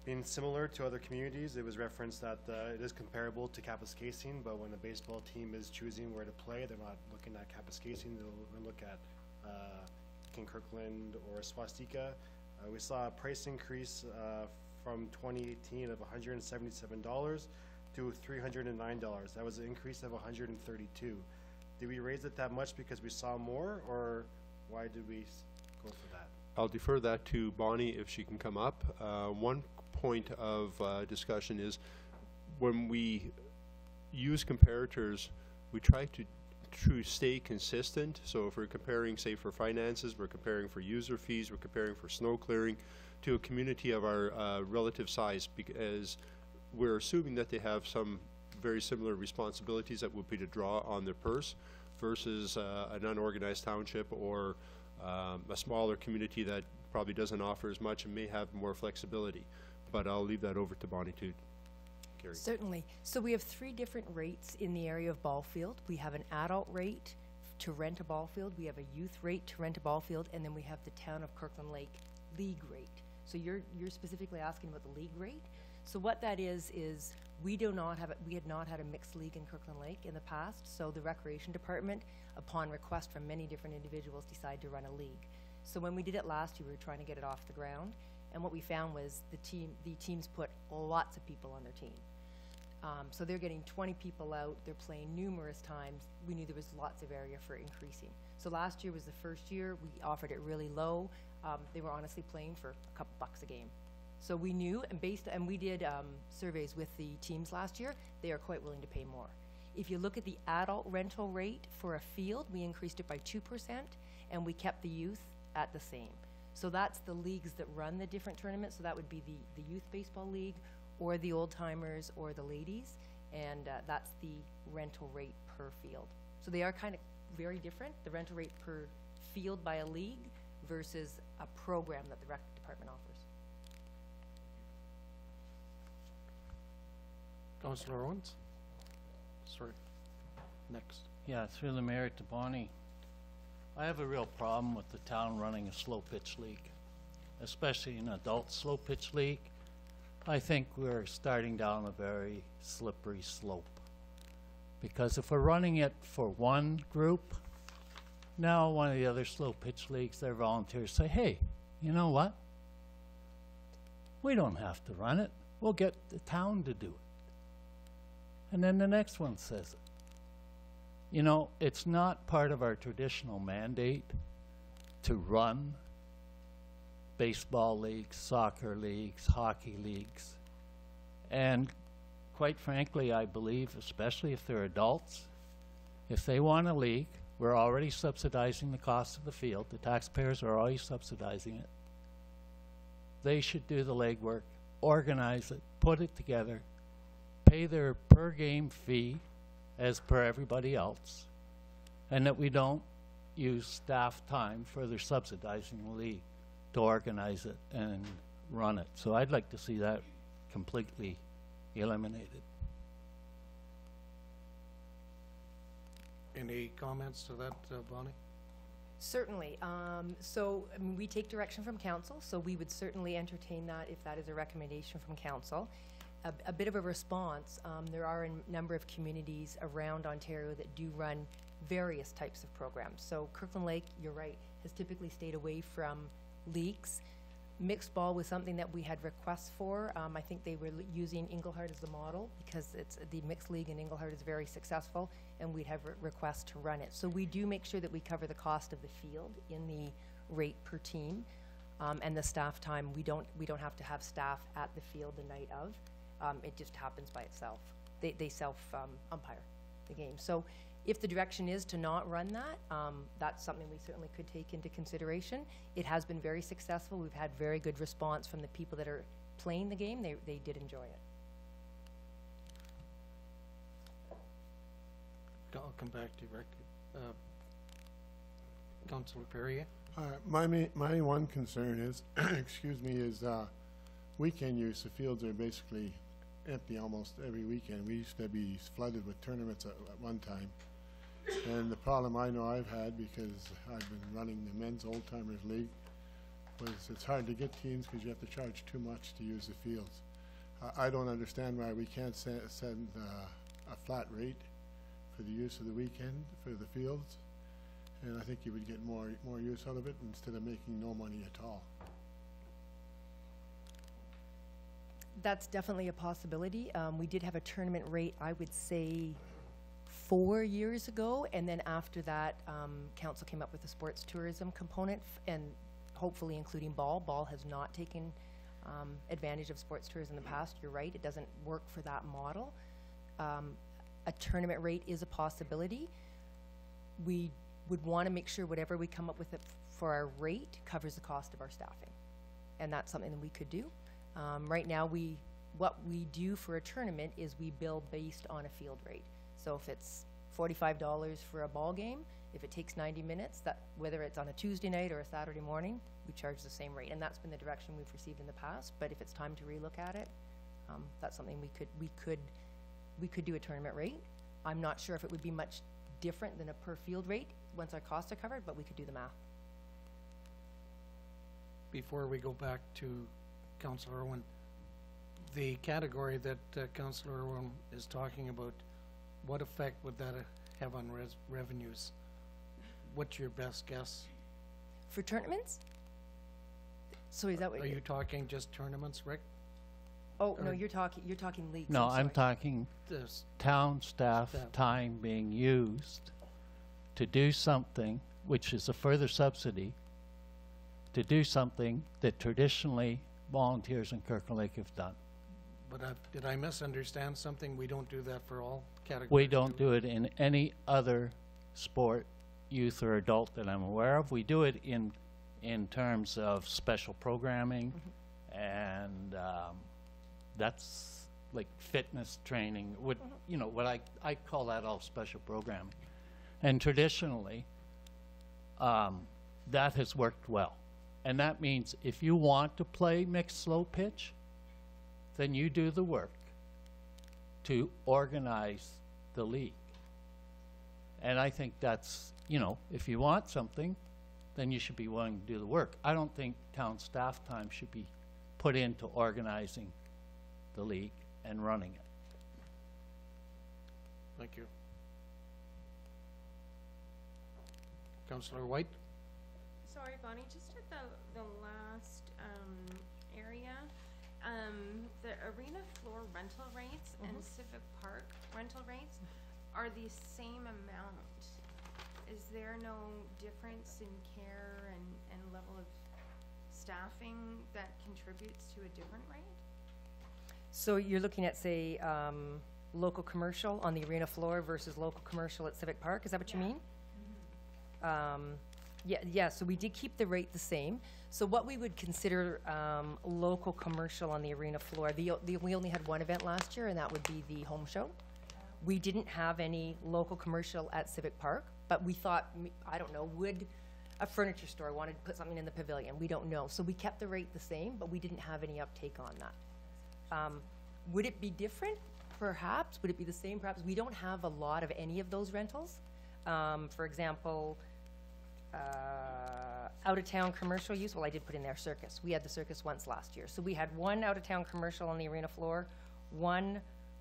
being similar to other communities. It was referenced that it is comparable to Kapuskasing, but when a baseball team is choosing where to play, they're not looking at Kapuskasing, they'll look at King Kirkland or Swastika. We saw a price increase from 2018 of $177 to $309. That was an increase of $132. Did we raise it that much because we saw more, or why did we go for that? I'll defer that to Bonnie if she can come up. One point of discussion is when we use comparators, we try to stay consistent. So if we're comparing, say, for finances, we're comparing for user fees, we're comparing for snow clearing to a community of our relative size, because we're assuming that they have some very similar responsibilities that would be to draw on their purse versus an unorganized township or a smaller community that probably doesn't offer as much and may have more flexibility. But I'll leave that over to Bonnie to carry. Certainly. So we have 3 different rates in the area of ball field. We have an adult rate to rent a ball field, we have a youth rate to rent a ball field, and then we have the Town of Kirkland Lake league rate. So you're specifically asking about the league rate. So what that is we had not had a mixed league in Kirkland Lake in the past, so the Recreation Department, upon request from many different individuals, decided to run a league. So when we did it last year, we were trying to get it off the ground, and what we found was the teams put lots of people on their team. So they're getting 20 people out, they're playing numerous times. We knew there was lots of area for increasing. So last year was the first year, we offered it really low. They were honestly playing for a couple bucks a game. So we knew, and we did surveys with the teams last year, they are quite willing to pay more. If you look at the adult rental rate for a field, we increased it by 2%, and we kept the youth at the same. So that's the leagues that run the different tournaments, so that would be the youth baseball league, or the old timers, or the ladies, and that's the rental rate per field. So they are kind of very different, the rental rate per field by a league versus a program that the rec department offers. Councillor Owens? Sorry. Next. Yeah, through the mayor to Bonnie. I have a real problem with the town running a slow pitch league, especially an adult slow pitch league. I think we're starting down a very slippery slope, because if we're running it for one group, now one of the other slow pitch leagues, their volunteers say, hey, you know what? We don't have to run it. We'll get the town to do it. And then the next one says it. You know, it's not part of our traditional mandate to run baseball leagues, soccer leagues, hockey leagues. And quite frankly, I believe, especially if they're adults, if they want a league, we're already subsidizing the cost of the field. The taxpayers are already subsidizing it. They should do the legwork, organize it, put it together, pay their per game fee as per everybody else, and that we don't use staff time further subsidizing the league to organize it and run it. So I'd like to see that completely eliminated. Any comments to that, Bonnie? Certainly. So, I mean, we take direction from council, so we would certainly entertain that if that is a recommendation from council. A bit of a response, there are a number of communities around Ontario that do run various types of programs. So Kirkland Lake, you're right, has typically stayed away from leagues. Mixed ball was something that we had requests for. I think they were using Englehart as the model because it's the mixed league in Englehart is very successful, and we'd have requests to run it. So we do make sure that we cover the cost of the field in the rate per team, and the staff time. We don't have to have staff at the field the night of. It just happens by itself. They self umpire the game. So if the direction is to not run that, that's something we certainly could take into consideration. It has been very successful. We've had very good response from the people that are playing the game. They did enjoy it. I'll come back to you, Rick. Councillor Perrier? My one concern is, excuse me, is weekend use. The fields are basically empty almost every weekend. We used to be flooded with tournaments at one time. And the problem I know I've had, because I've been running the Men's Old Timers League, was it's hard to get teams because you have to charge too much to use the fields. I don't understand why we can't send a flat rate for the use of the weekend for the fields. And I think you would get more use out of it instead of making no money at all. That's definitely a possibility. We did have a tournament rate, I would say, 4 years ago, and then after that, council came up with a sports tourism component, and hopefully including ball. Ball has not taken advantage of sports tourism in the past. You're right, it doesn't work for that model. A tournament rate is a possibility. We would want to make sure whatever we come up with for our rate covers the cost of our staffing, and that's something that we could do. Right now, what we do for a tournament is we bill based on a field rate. So if it's $45 for a ball game, if it takes 90 minutes, that whether it's on a Tuesday night or a Saturday morning, we charge the same rate, and that's been the direction we've received in the past. But if it's time to relook at it, that's something we could do a tournament rate. I'm not sure if it would be much different than a per field rate once our costs are covered, but we could do the math. Before we go back to Councillor Irwin, the category that Councillor Irwin is talking about, what effect would that have on revenues? What's your best guess? For tournaments? So is that what Are you talking just tournaments, Rick? Oh, no, you're talking leagues. No, I'm sorry. talking This town staff time being used to do something, which is a further subsidy, to do something that traditionally volunteers in Kirkland Lake have done. But did I misunderstand something? We don't do that for all categories? We don't do it in any other sport, youth or adult that I'm aware of. We do it in terms of special programming, and that's like fitness training. You know, what I call that all special programming. And traditionally, that has worked well. And that means if you want to play mixed slow pitch, then you do the work to organize the league. And I think that's, you know, if you want something, then you should be willing to do the work. I don't think town staff time should be put into organizing the league and running it. Thank you. Councillor White? Sorry, Bonnie, just at the last area, the arena floor rental rates and Civic Park rental rates are the same amount. Is there no difference in care and level of staffing that contributes to a different rate? So you're looking at, say, local commercial on the arena floor versus local commercial at Civic Park, is that what you mean? Yeah, so we did keep the rate the same. So what we would consider local commercial on the arena floor, we only had one event last year, and that would be the home show. We didn't have any local commercial at Civic Park, but we thought, I don't know, would a furniture store wanted to put something in the pavilion? We don't know. So we kept the rate the same, but we didn't have any uptake on that. Would it be different? Perhaps. Would it be the same? Perhaps. We don't have a lot of any of those rentals. For example, out-of-town commercial use, well, I did put in there circus. We had the circus once last year. So we had one out-of-town commercial on the arena floor, one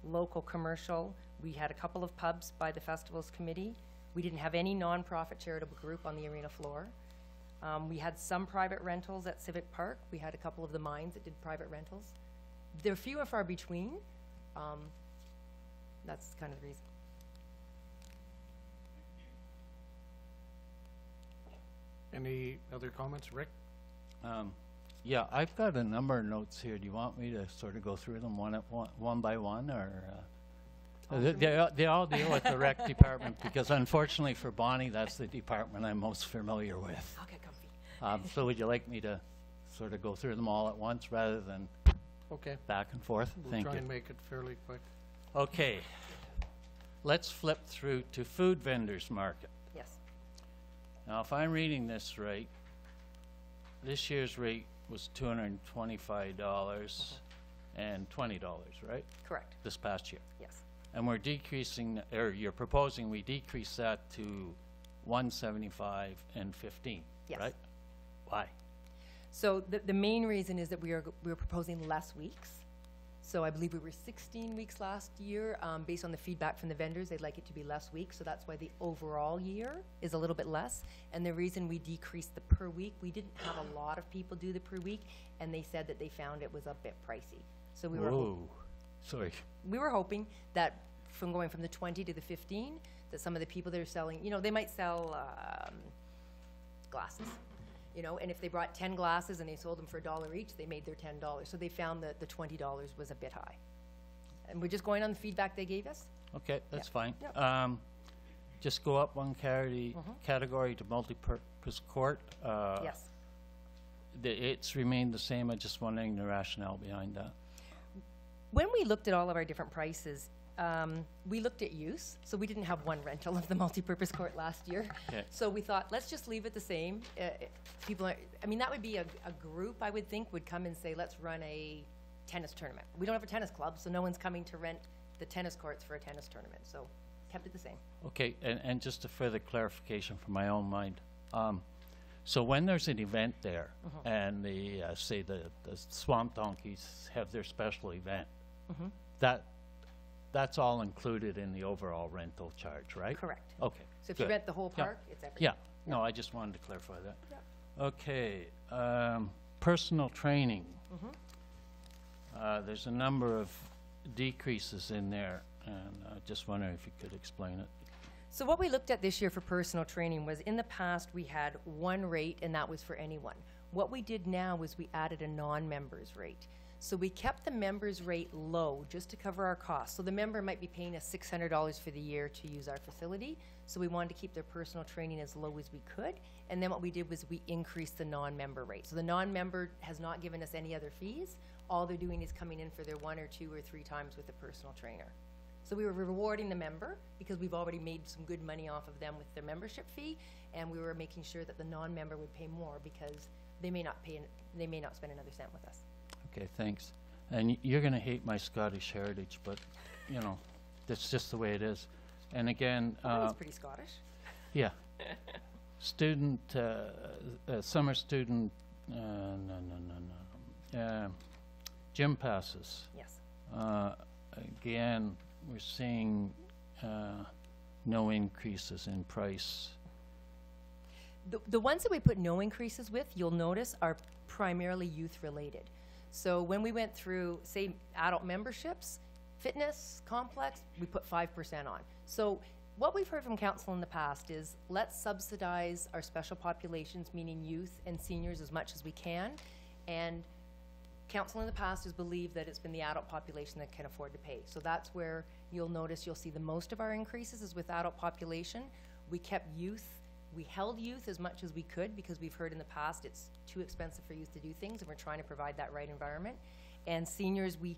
local commercial. We had a couple of pubs by the festivals committee. We didn't have any nonprofit charitable group on the arena floor. We had some private rentals at Civic Park. We had a couple of the mines that did private rentals. They're few and far between. That's kind of the reason. Any other comments, Rick? Yeah, I've got a number of notes here. Do you want me to sort of go through them one by one, or? They all deal with the rec department, because unfortunately for Bonnie, that's the department I'm most familiar with. I'll get comfy. So would you like me to sort of go through them all at once rather than Okay. back and forth? Thank We'll try you. and make it fairly quick. Okay, let's flip through to food vendors market. Yes. Now, if I'm reading this right, this year's rate was $225 and $20, right? Correct. This past year. Yes. And we're decreasing, or you're proposing we decrease that to $175 and $15, Yes. right? Why? So the main reason is that we are proposing less weeks. So I believe we were 16 weeks last year. Based on the feedback from the vendors, they'd like it to be less weeks. So that's why the overall year is a little bit less. And the reason we decreased the per week, we didn't have a lot of people do the per week, and they said that they found it was a bit pricey. So we were Whoa, sorry. we were hoping that from going from the 20 to the 15, that some of the people that are selling, you know, they might sell glasses, you know, and if they brought 10 glasses and they sold them for $1 each, they made their $10. So they found that the $20 was a bit high. And we're just going on the feedback they gave us. Okay, that's fine. Yep. Just go up one category to multi-purpose court. Yes. It's remained the same. I'm just wondering the rationale behind that. When we looked at all of our different prices, we looked at use. So we didn't have one rental of the multi-purpose court last year. Okay. So we thought, let's just leave it the same. People are, I mean, that would be a group, I would think, would come and say, let's run a tennis tournament. We don't have a tennis club, so no one's coming to rent the tennis courts for a tennis tournament. So kept it the same. Okay, and just a further clarification from my own mind. So when there's an event there, and the, say the Swamp Donkeys have their special event, that's all included in the overall rental charge, right? Correct. Okay, So if you good. rent the whole Yeah. park, it's everything. Yeah, no, I just wanted to clarify that. Okay, personal training. There's a number of decreases in there, and I just wondering if you could explain it. So what we looked at this year for personal training was, in the past, we had one rate, and that was for anyone. What we did now was we added a non-members rate. So we kept the members rate low just to cover our costs. So the member might be paying us $600 for the year to use our facility. So we wanted to keep their personal training as low as we could. And then what we did was we increased the non-member rate. So the non-member has not given us any other fees. All they're doing is coming in for their 1 or 2 or 3 times with a personal trainer. So we were rewarding the member because we've already made some good money off of them with their membership fee, and we were making sure that the non-member would pay more because they may not pay, they may not spend another cent with us. Okay, thanks. And you're gonna hate my Scottish heritage, but, you know, that's just the way it is. And again, That's pretty Scottish. yeah. Student, summer student, gym passes. Yes. Again, we're seeing no increases in price. The ones that we put no increases with, you'll notice, are primarily youth-related. So when we went through, say, adult memberships, fitness, complex, we put 5% on. So what we've heard from council in the past is, let's subsidize our special populations, meaning youth and seniors, as much as we can. And council in the past has believed that it's been the adult population that can afford to pay. So that's where you'll notice you'll see the most of our increases is with adult population. We kept youth, we held youth as much as we could because we've heard in the past it's too expensive for youth to do things, and we're trying to provide that right environment. And seniors, we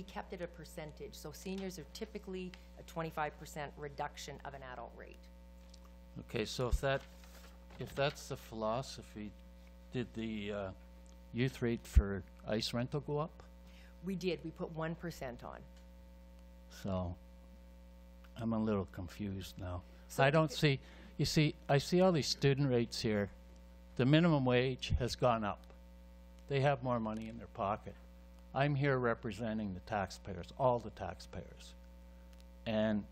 kept it a percentage. So seniors are typically a a 25% reduction of an adult rate. Okay, so if that's the philosophy, did the youth rate for ice rental go up? We did, we put 1% on. So I'm a little confused now. So I don't see, you see, I see all these student rates here. The minimum wage has gone up. They have more money in their pocket. I'm here representing the taxpayers, all the taxpayers. And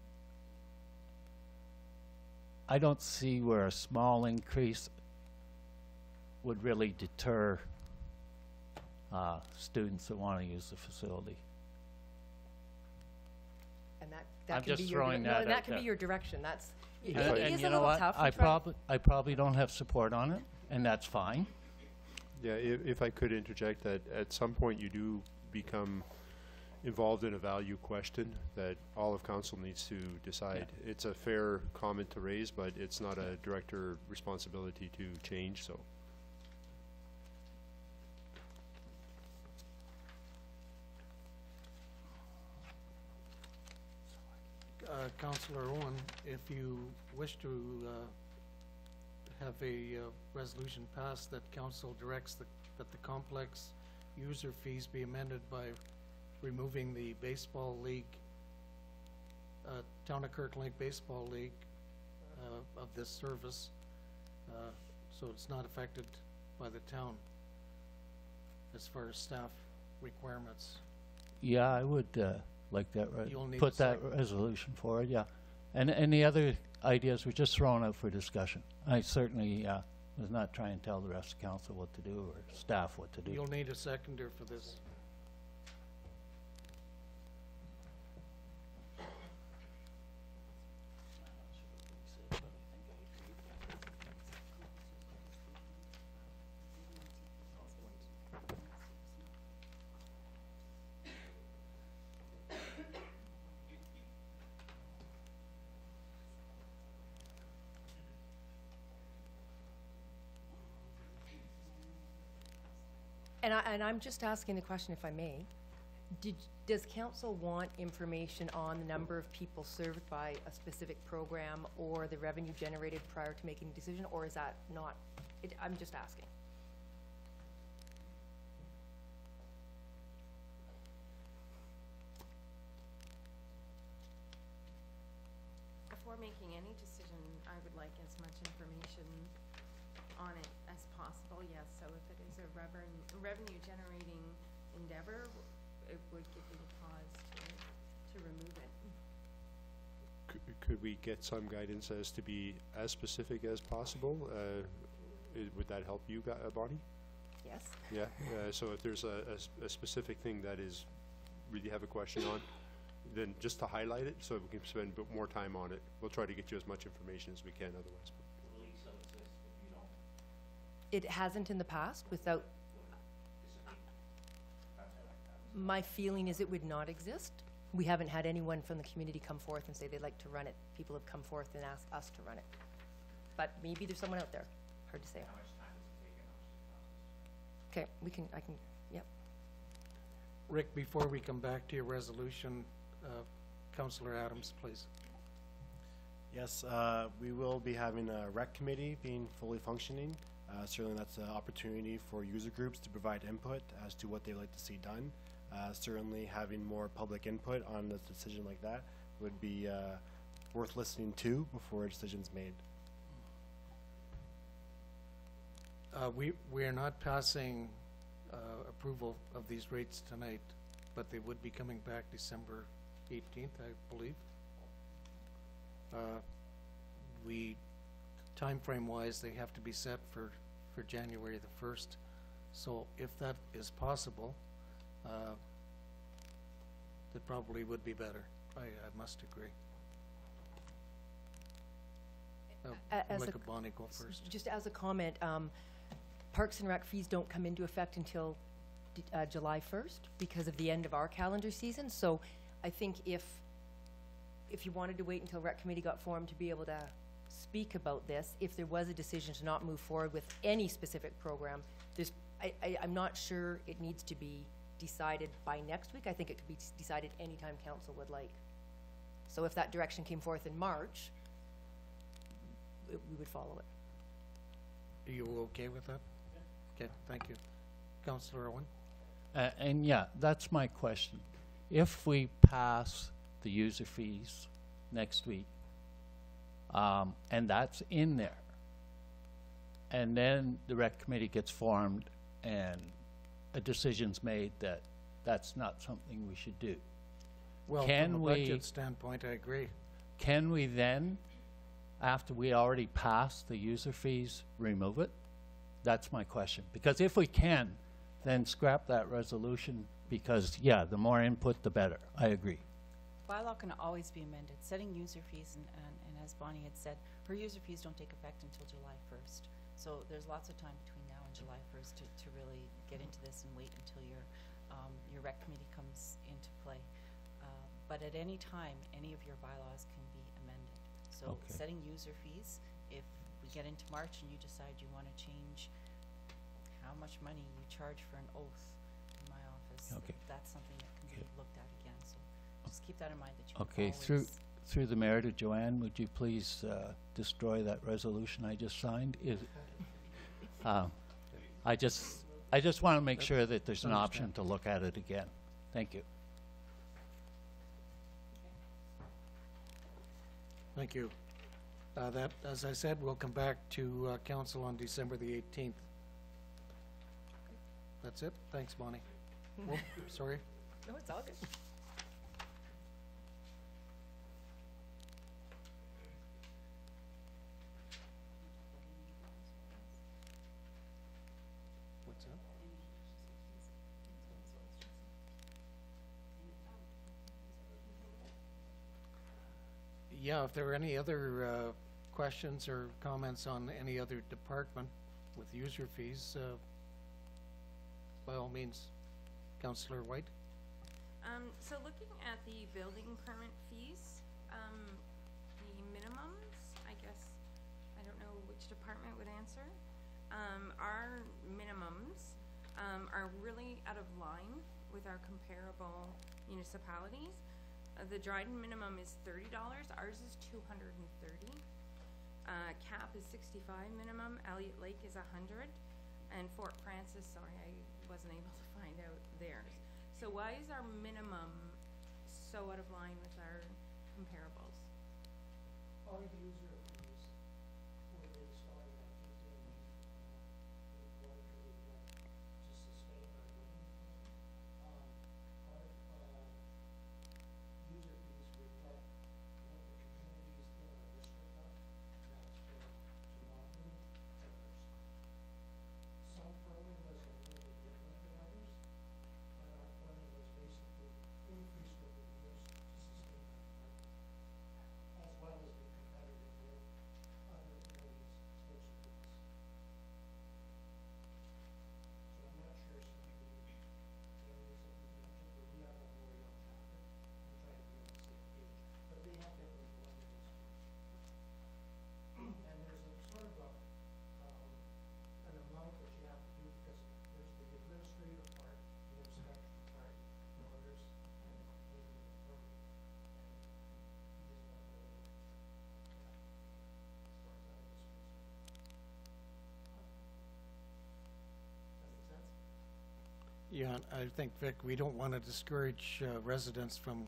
I don't see where a small increase would really deter students that want to use the facility. And I'm that can be just your, throwing no, that and that out can be there. your direction, that's, it And is you a know little what? tough. I probably don't have support on it, and that's fine. Yeah, if I could interject that at some point you do become involved in a value question that all of council needs to decide. It's a fair comment to raise, but it's not a director responsibility to change, so. Councillor Owen, if you wish to have a resolution passed that council directs that the complex user fees be amended by removing the baseball league, Town of Kirkland Lake Baseball League of this service, so it's not affected by the town as far as staff requirements. Yeah, I would like that, You'll need put a that second. resolution forward, yeah. And any other ideas were just thrown out for discussion. I certainly was not trying to tell the rest of council what to do or staff what to do. You'll need a seconder for this. And I'm just asking the question, if I may. Does council want information on the number of people served by a specific program or the revenue generated prior to making a decision, or is that not? I'm just asking. Before making any decision, I would like as much information on it as possible, yes. So if it is a revenue generating endeavor, it would give me pause to remove it. Could we get some guidance as to be as specific as possible? Would that help you, Bonnie? Yes. Yeah, so if there's a specific thing that is, really have a question on, then just to highlight it so we can spend a bit more time on it. We'll try to get you as much information as we can otherwise. It hasn't in the past without. My feeling is it would not exist. We haven't had anyone from the community come forth and say they'd like to run it. People have come forth and asked us to run it. But maybe there's someone out there. Hard to say. Okay, I can, yep. Rick, before we come back to your resolution, Councillor Adams, please. Yes, we will be having a rec committee being fully functioning. Certainly that's an opportunity for user groups to provide input as to what they'd like to see done. Certainly having more public input on a decision like that would be worth listening to before a decision's made. We are not passing approval of these rates tonight, but they would be coming back December 18th, I believe. Time frame wise, they have to be set for January the 1st. So if that is possible, that probably would be better. I must agree. Look at Bonnie go first. Just as a comment, Parks and Rec fees don't come into effect until July 1st because of the end of our calendar season. So I think if you wanted to wait until Rec Committee got formed to be able to speak about this, if there was a decision to not move forward with any specific program, I'm not sure it needs to be decided by next week. I think it could be decided anytime council would like. So if that direction came forth in March, we would follow it. Are you okay with that? Okay, thank you. Councillor Owen? And yeah, that's my question. If we pass the user fees next week, and that's in there, and then the rec committee gets formed and a decision's made that that's not something we should do. Well, Can from a we- budget standpoint, I agree. Can we then, after we already passed the user fees, remove it? That's my question. Because if we can, then scrap that resolution, because, yeah, the more input, the better. I agree. Bylaw can always be amended. Setting user fees, and as Bonnie had said, her user fees don't take effect until July 1st. So there's lots of time between now and July 1st to really get into this and wait until your rec committee comes into play. But at any time, any of your bylaws can be amended. So Okay. setting user fees, if we get into March and you decide you want to change how much money you charge for an oath in my office, Okay. that's something that can be Okay. looked at again. So just keep that in mind that you Okay, can always through the mayor to Joanne, would you please destroy that resolution I just signed? I just want to make sure that there's an option to look at it again. Thank you. Thank you. That, as I said, we'll come back to council on December the 18th. That's it? Thanks, Bonnie. Whoop, sorry. No, it's all good. What's that? Yeah, if there are any other questions or comments on any other department with user fees, by all means, Councillor White. So looking at the building permit fees, the minimums, I guess, I don't know which department would answer. Our minimums, are really out of line with our comparable municipalities. The Dryden minimum is $30, ours is $230. Cap is 65 minimum, Elliott Lake is 100, and Fort Francis, sorry, I wasn't able to find out theirs. So why is our minimum so out of line with our comparables? Our user fees for the installing that contained report to reflect to sustain our building fund. Our user fees reflect what the communities in our district are, and that's from Toronto to Hearst. Some formulas are a little bit different than others, but our formulas basically increase what we use to sustain our market, as well as be competitive with other areas closer to us. So I'm not sure some of the areas that we mentioned, but we have a lawyer on traffic and try to be on the same page, but they have different formulas too. And there's a sort of an amount that you have to do because there's the administrative part, the inspection part, and there's maybe the permit. And you just don't know as far as that is concerned. Does that make sense? Yeah, I think, Vic, we don't want to discourage residents from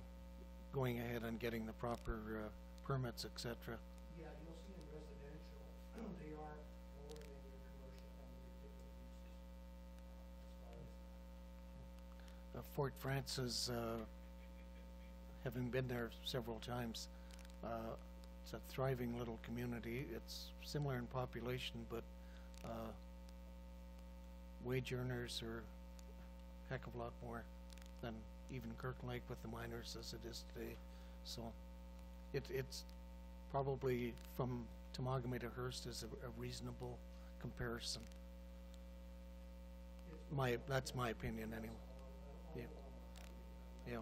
going ahead and getting the proper permits, et cetera. Yeah, you'll see in residential, they are lower than your commercial and your different uses, as far as that. Fort Francis, having been there several times, it's a thriving little community. It's similar in population, but wage earners are a heck of a lot more than even Kirkland Lake with the miners as it is today. So it's probably from Temagami to Hearst is a reasonable comparison. That's my opinion anyway. Yeah. Yeah.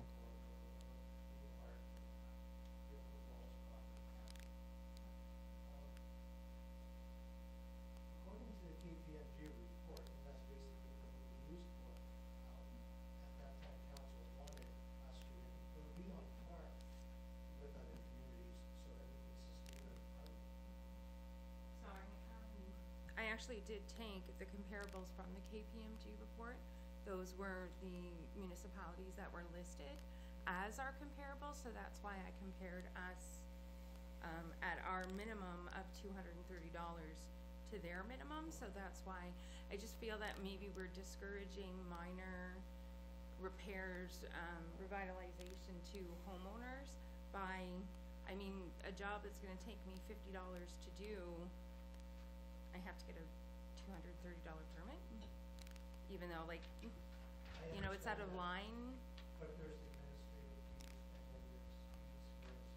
According to the KPMG report, and that's basically what we used for, at that time council wanted us to, it would be on par with other actually did take the comparables from the KPMG report. Those were the municipalities that were listed as our comparables, so that's why I compared us at our minimum of $230 to their minimum. So that's why I just feel that maybe we're discouraging minor repairs, revitalization to homeowners by, I mean, a job that's gonna take me $50 to do, I have to get a $230 permit, even though, like, you know, it's out of line. But there's the administrative fees, and then there's fees for inspections.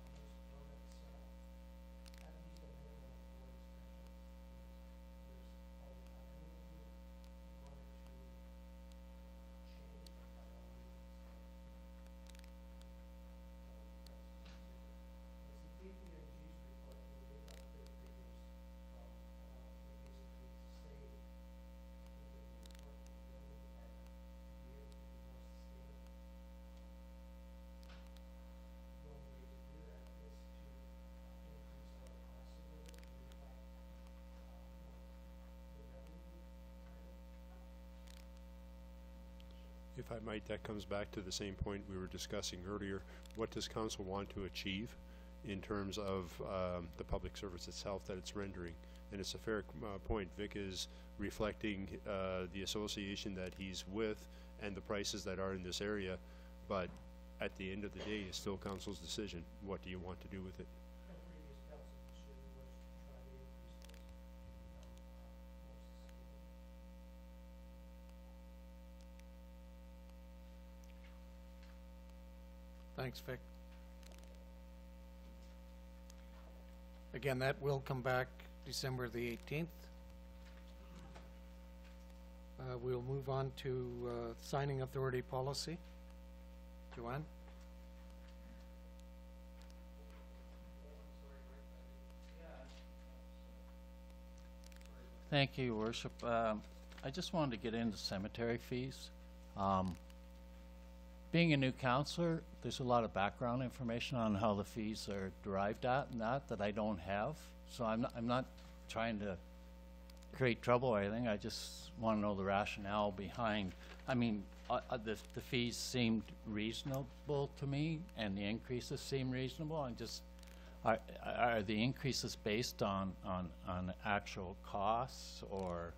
Most permits, at least a minimum of 4 inspections. There's probably not any of you wanted to change them by all means. It's the KPMG's report, where they got their figures from, they basically say in the report from the building department to be able to be more sustainable. The only way to do that is to increase our cost of living to reflect, the revenue target. If I might, that comes back to the same point we were discussing earlier. What does council want to achieve in terms of the public service itself that it's rendering? And it's a fair point. Vic is reflecting the association that he's with and the prices that are in this area, but at the end of the day, it's still council's decision. What do you want to do with it? And previous council decision was to try to increase those to become, more sustainable. Thanks, Vic. Again, that will come back December the 18th. We'll move on to signing authority policy. Joanne? Thank you, Your Worship. I just wanted to get into cemetery fees. Being a new counselor, there's a lot of background information on how the fees are derived at and that I don't have. So I'm not trying to create trouble or anything. I just want to know the rationale behind. I mean, the fees seemed reasonable to me, and the increases seem reasonable. I'm just, are the increases based on actual costs, or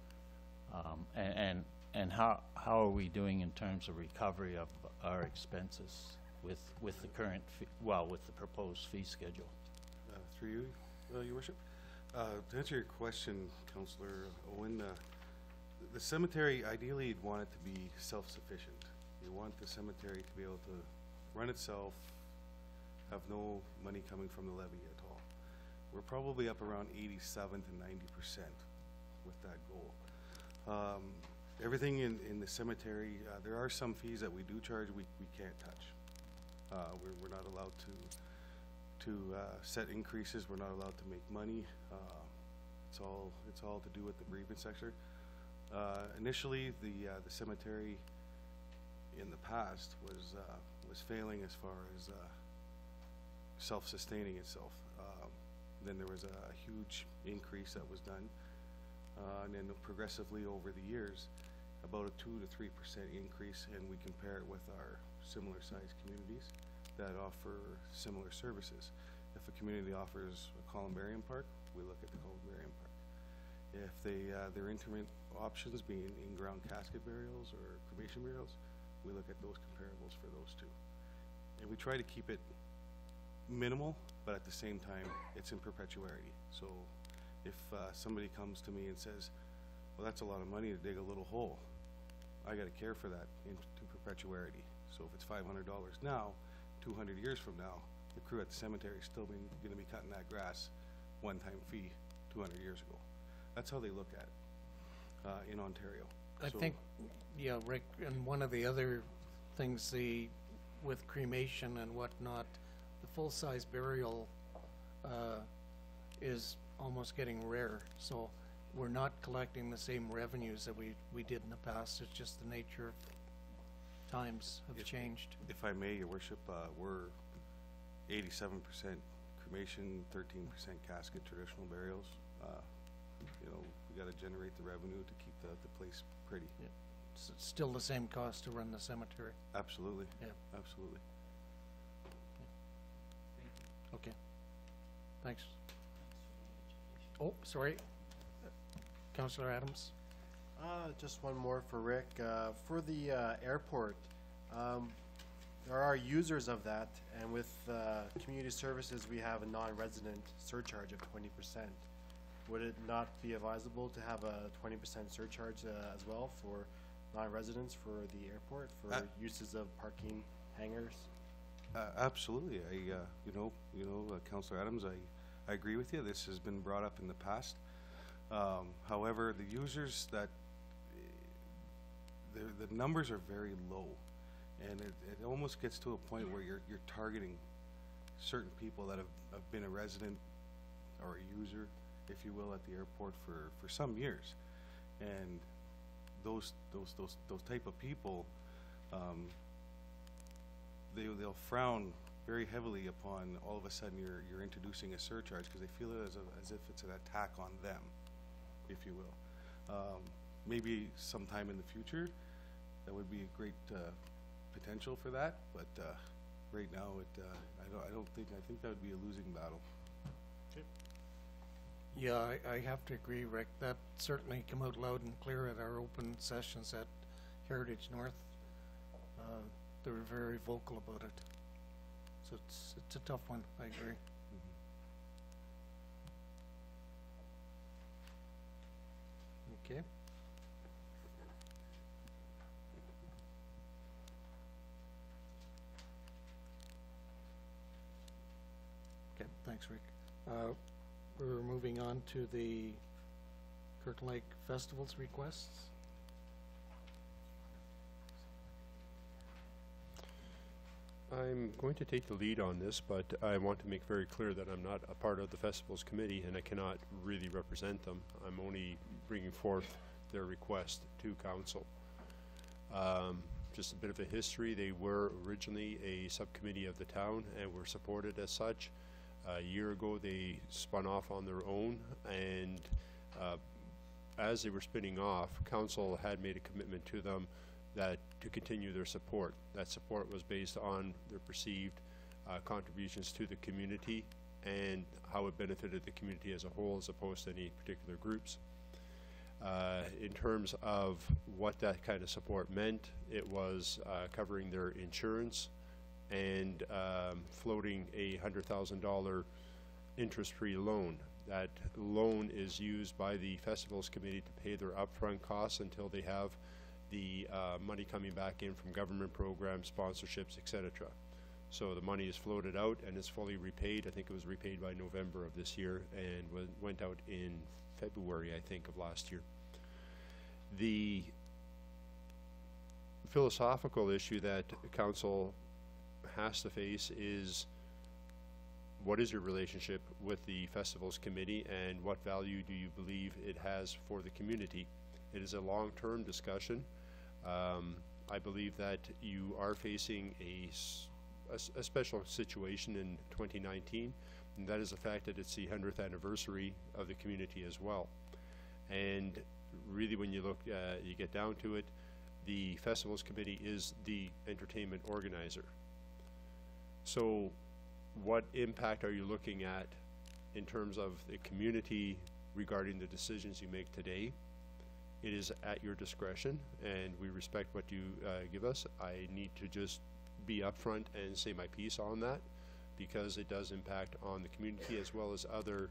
and how are we doing in terms of recovery of our expenses with the current with the proposed fee schedule? Through you, Your Worship. To answer your question, Councillor Owen, the cemetery, ideally you'd want it to be self-sufficient. You want the cemetery to be able to run itself, have no money coming from the levy at all. We're probably up around 87 to 90% with that goal. Everything in the cemetery, there are some fees that we do charge we can't touch. We're not allowed to set increases. We're not allowed to make money. It's all to do with the bereavement sector. Initially, the cemetery in the past was failing as far as self-sustaining itself. Then there was a huge increase that was done, and then progressively over the years, about a 2 to 3% increase, and we compare it with our similar-sized communities that offer similar services. If a community offers a columbarium park, we look at the columbarium park. If their intimate options being in-ground casket burials or cremation burials, we look at those comparables for those two. And we try to keep it minimal, but at the same time, it's in perpetuity. So if somebody comes to me and says, well, that's a lot of money to dig a little hole, I got to care for that into perpetuity. So if it's $500 now, 200 years from now, the crew at the cemetery is still going to be cutting that grass, one-time fee, 200 years ago. That's how they look at it in Ontario. I think, yeah, Rick, and one of the other things, with cremation and whatnot, the full-size burial is almost getting rare. So we're not collecting the same revenues that we did in the past. It's just the nature of times have changed. If I may, Your Worship, we're 87% cremation, 13% casket, traditional burials. you know, we gotta generate the revenue to keep the place pretty. Yeah. It's still the same cost to run the cemetery. Absolutely. Yeah. Absolutely. Okay. Thanks. Oh, sorry. Councillor Adams? Just one more for Rick. For the airport, there are users of that, and with community services, we have a non-resident surcharge of 20%. Would it not be advisable to have a 20% surcharge as well for non-residents for the airport, for uses of parking hangars? Absolutely. Councillor Adams, I agree with you. This has been brought up in the past. However, the users that the numbers are very low, and it almost gets to a point where you're targeting certain people that have been a resident or a user, if you will, at the airport for some years, and those type of people, they'll frown very heavily upon all of a sudden you're introducing a surcharge, because they feel it as if it's an attack on them, if you will. Maybe sometime in the future that would be a great potential for that, but right now I think that would be a losing battle. Okay. Yeah, I have to agree, Rick. That certainly came out loud and clear at our open sessions at Heritage North. They were very vocal about it. So it's a tough one, I agree. Okay. Okay, thanks, Rick. We're moving on to the Kirkland Lake Festival's requests. I'm going to take the lead on this, but I want to make very clear that I'm not a part of the festivals committee and I cannot really represent them. I'm only bringing forth their request to council. Just a bit of a history. They were originally a subcommittee of the town and were supported as such. A year ago they spun off on their own, and as they were spinning off, council had made a commitment to them that to continue their support. That support was based on their perceived contributions to the community and how it benefited the community as a whole as opposed to any particular groups. In terms of what that kind of support meant, it was covering their insurance and floating a $100,000 interest-free loan. That loan is used by the festivals committee to pay their upfront costs until they have the money coming back in from government programs, sponsorships, etc. So the money is floated out and is fully repaid. I think it was repaid by November of this year and went out in February, I think, of last year. The philosophical issue that council has to face is, what is your relationship with the festivals committee and what value do you believe it has for the community? It is a long-term discussion. I believe that you are facing a special situation in 2019, and that is the fact that it's the 100th anniversary of the community as well. And really, when you look, you get down to it, the festivals committee is the entertainment organizer. So what impact are you looking at in terms of the community regarding the decisions you make today? It is at your discretion, and we respect what you give us. I need to just be upfront and say my piece on that, because it does impact on the community as well as other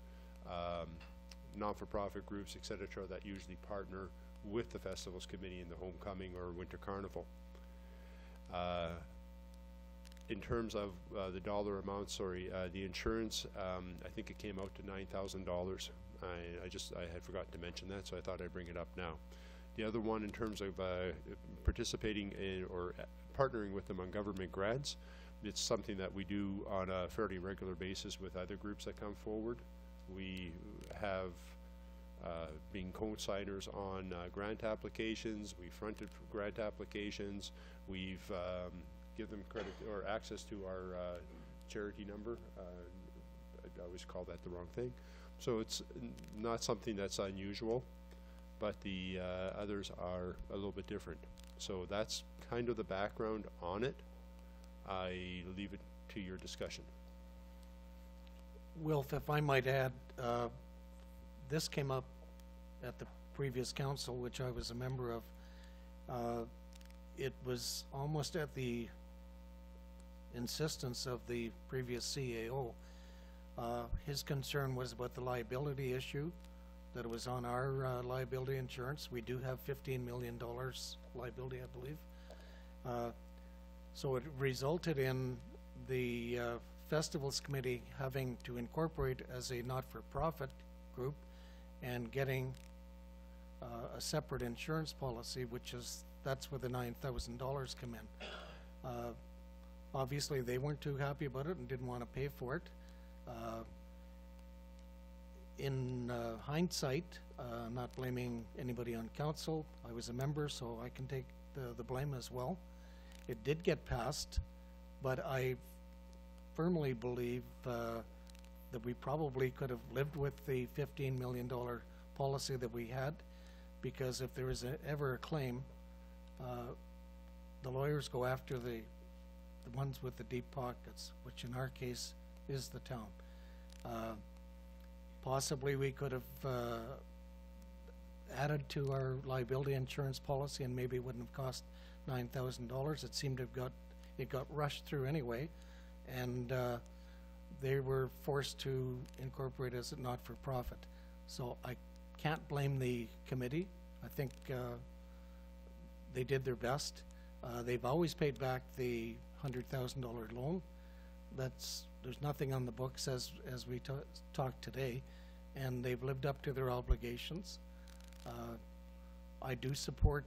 non-for-profit groups, etc., that usually partner with the festivals committee in the homecoming or winter carnival. In terms of the dollar amount, the insurance, I think it came out to $9,000. I had forgotten to mention that, so I thought I'd bring it up now. The other one, in terms of participating in or partnering with them on government grants, it's something that we do on a fairly regular basis with other groups that come forward. We have been co-signers on grant applications. We fronted for grant applications. We've given them credit or access to our charity number. I always call that the wrong thing. So it's not something that's unusual, but the others are a little bit different. So that's kind of the background on it. I leave it to your discussion. Wilf, if I might add, this came up at the previous council, which I was a member of. It was almost at the insistence of the previous CAO. His concern was about the liability issue, that it was on our liability insurance. We do have $15 million liability, I believe. So it resulted in the Festivals Committee having to incorporate as a not-for-profit group and getting a separate insurance policy, that's where the $9,000 come in. Obviously, they weren't too happy about it and didn't want to pay for it. In hindsight, I'm not blaming anybody on council. I was a member, so I can take the blame as well. It did get passed, but I firmly believe that we probably could have lived with the $15 million policy that we had, because if there is ever a claim, the lawyers go after the ones with the deep pockets, which in our case is the town. Possibly we could have added to our liability insurance policy, and maybe it wouldn't have cost $9,000. It seemed to have got rushed through anyway, and they were forced to incorporate as a not-for-profit. So I can't blame the committee. I think they did their best. They've always paid back the $100,000 loan. There's nothing on the books as we talk today, and they've lived up to their obligations. I do support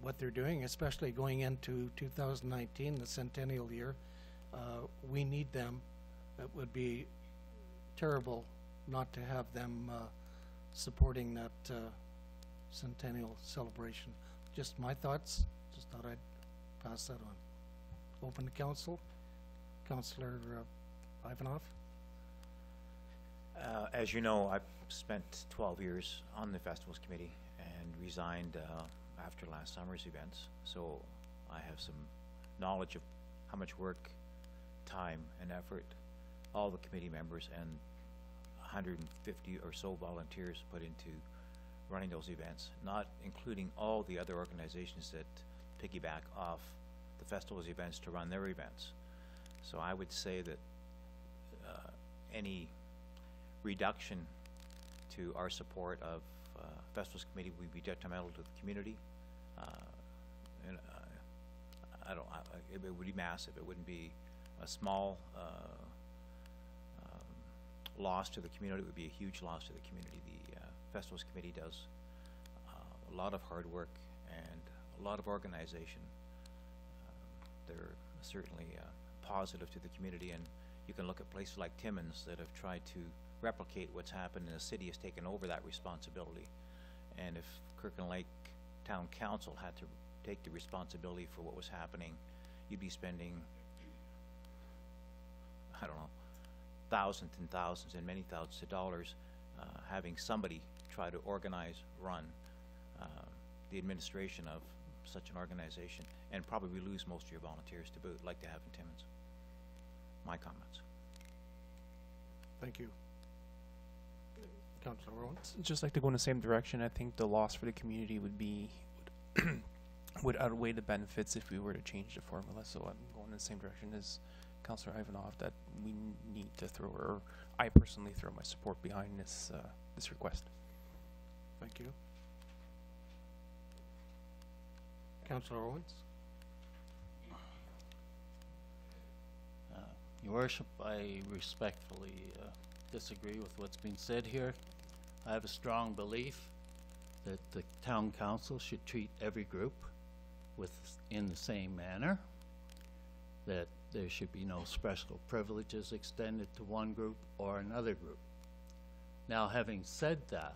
what they're doing, especially going into 2019, the centennial year. We need them. It would be terrible not to have them supporting that centennial celebration. Just my thoughts. Just thought I'd pass that on. Open to council. Councillor Ivanov. As you know, I've spent 12 years on the Festivals Committee and resigned after last summer's events. So I have some knowledge of how much work, time, and effort all the committee members and 150 or so volunteers put into running those events, not including all the other organizations that piggyback off the festivals events to run their events. So I would say that any reduction to our support of Festivals Committee would be detrimental to the community. And it would be massive. It wouldn't be a small loss to the community. It would be a huge loss to the community. The Festivals Committee does a lot of hard work and a lot of organization. They're certainly positive to the community, and you can look at places like Timmins that have tried to replicate what's happened, and the city has taken over that responsibility. And if Kirkland Lake Town Council had to take the responsibility for what was happening, you'd be spending, I don't know, thousands and thousands and many thousands of dollars having somebody try to organize, run the administration of such an organization, and probably lose most of your volunteers to boot, like they have in Timmins. My comments. Thank you. Councillor Owens. Just like to go in the same direction. I think the loss for the community would outweigh the benefits if we were to change the formula. So I'm going in the same direction as Councillor Ivanov, that we need to throw, or I personally throw my support behind this this request. Thank you. Councillor Owens. Your Worship, I respectfully disagree with what's been said here. I have a strong belief that the town council should treat every group in the same manner, that there should be no special privileges extended to one group or another group. Now, having said that,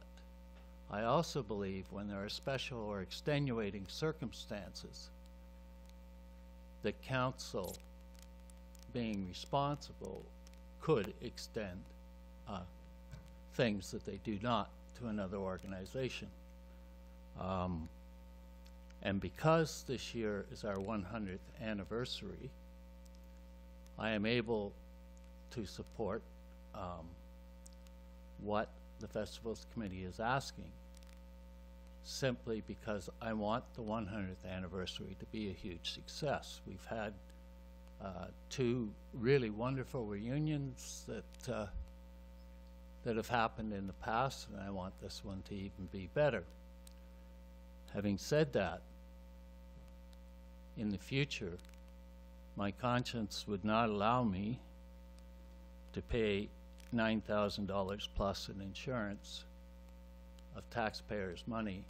I also believe when there are special or extenuating circumstances, the council, being responsible, could extend a things that they do not to another organization. And because this year is our 100th anniversary, I am able to support what the Festivals Committee is asking, simply because I want the 100th anniversary to be a huge success. We've had 2 really wonderful reunions that have happened in the past, and I want this one to even be better. Having said that, in the future, my conscience would not allow me to pay $9,000 plus in insurance of taxpayers' money.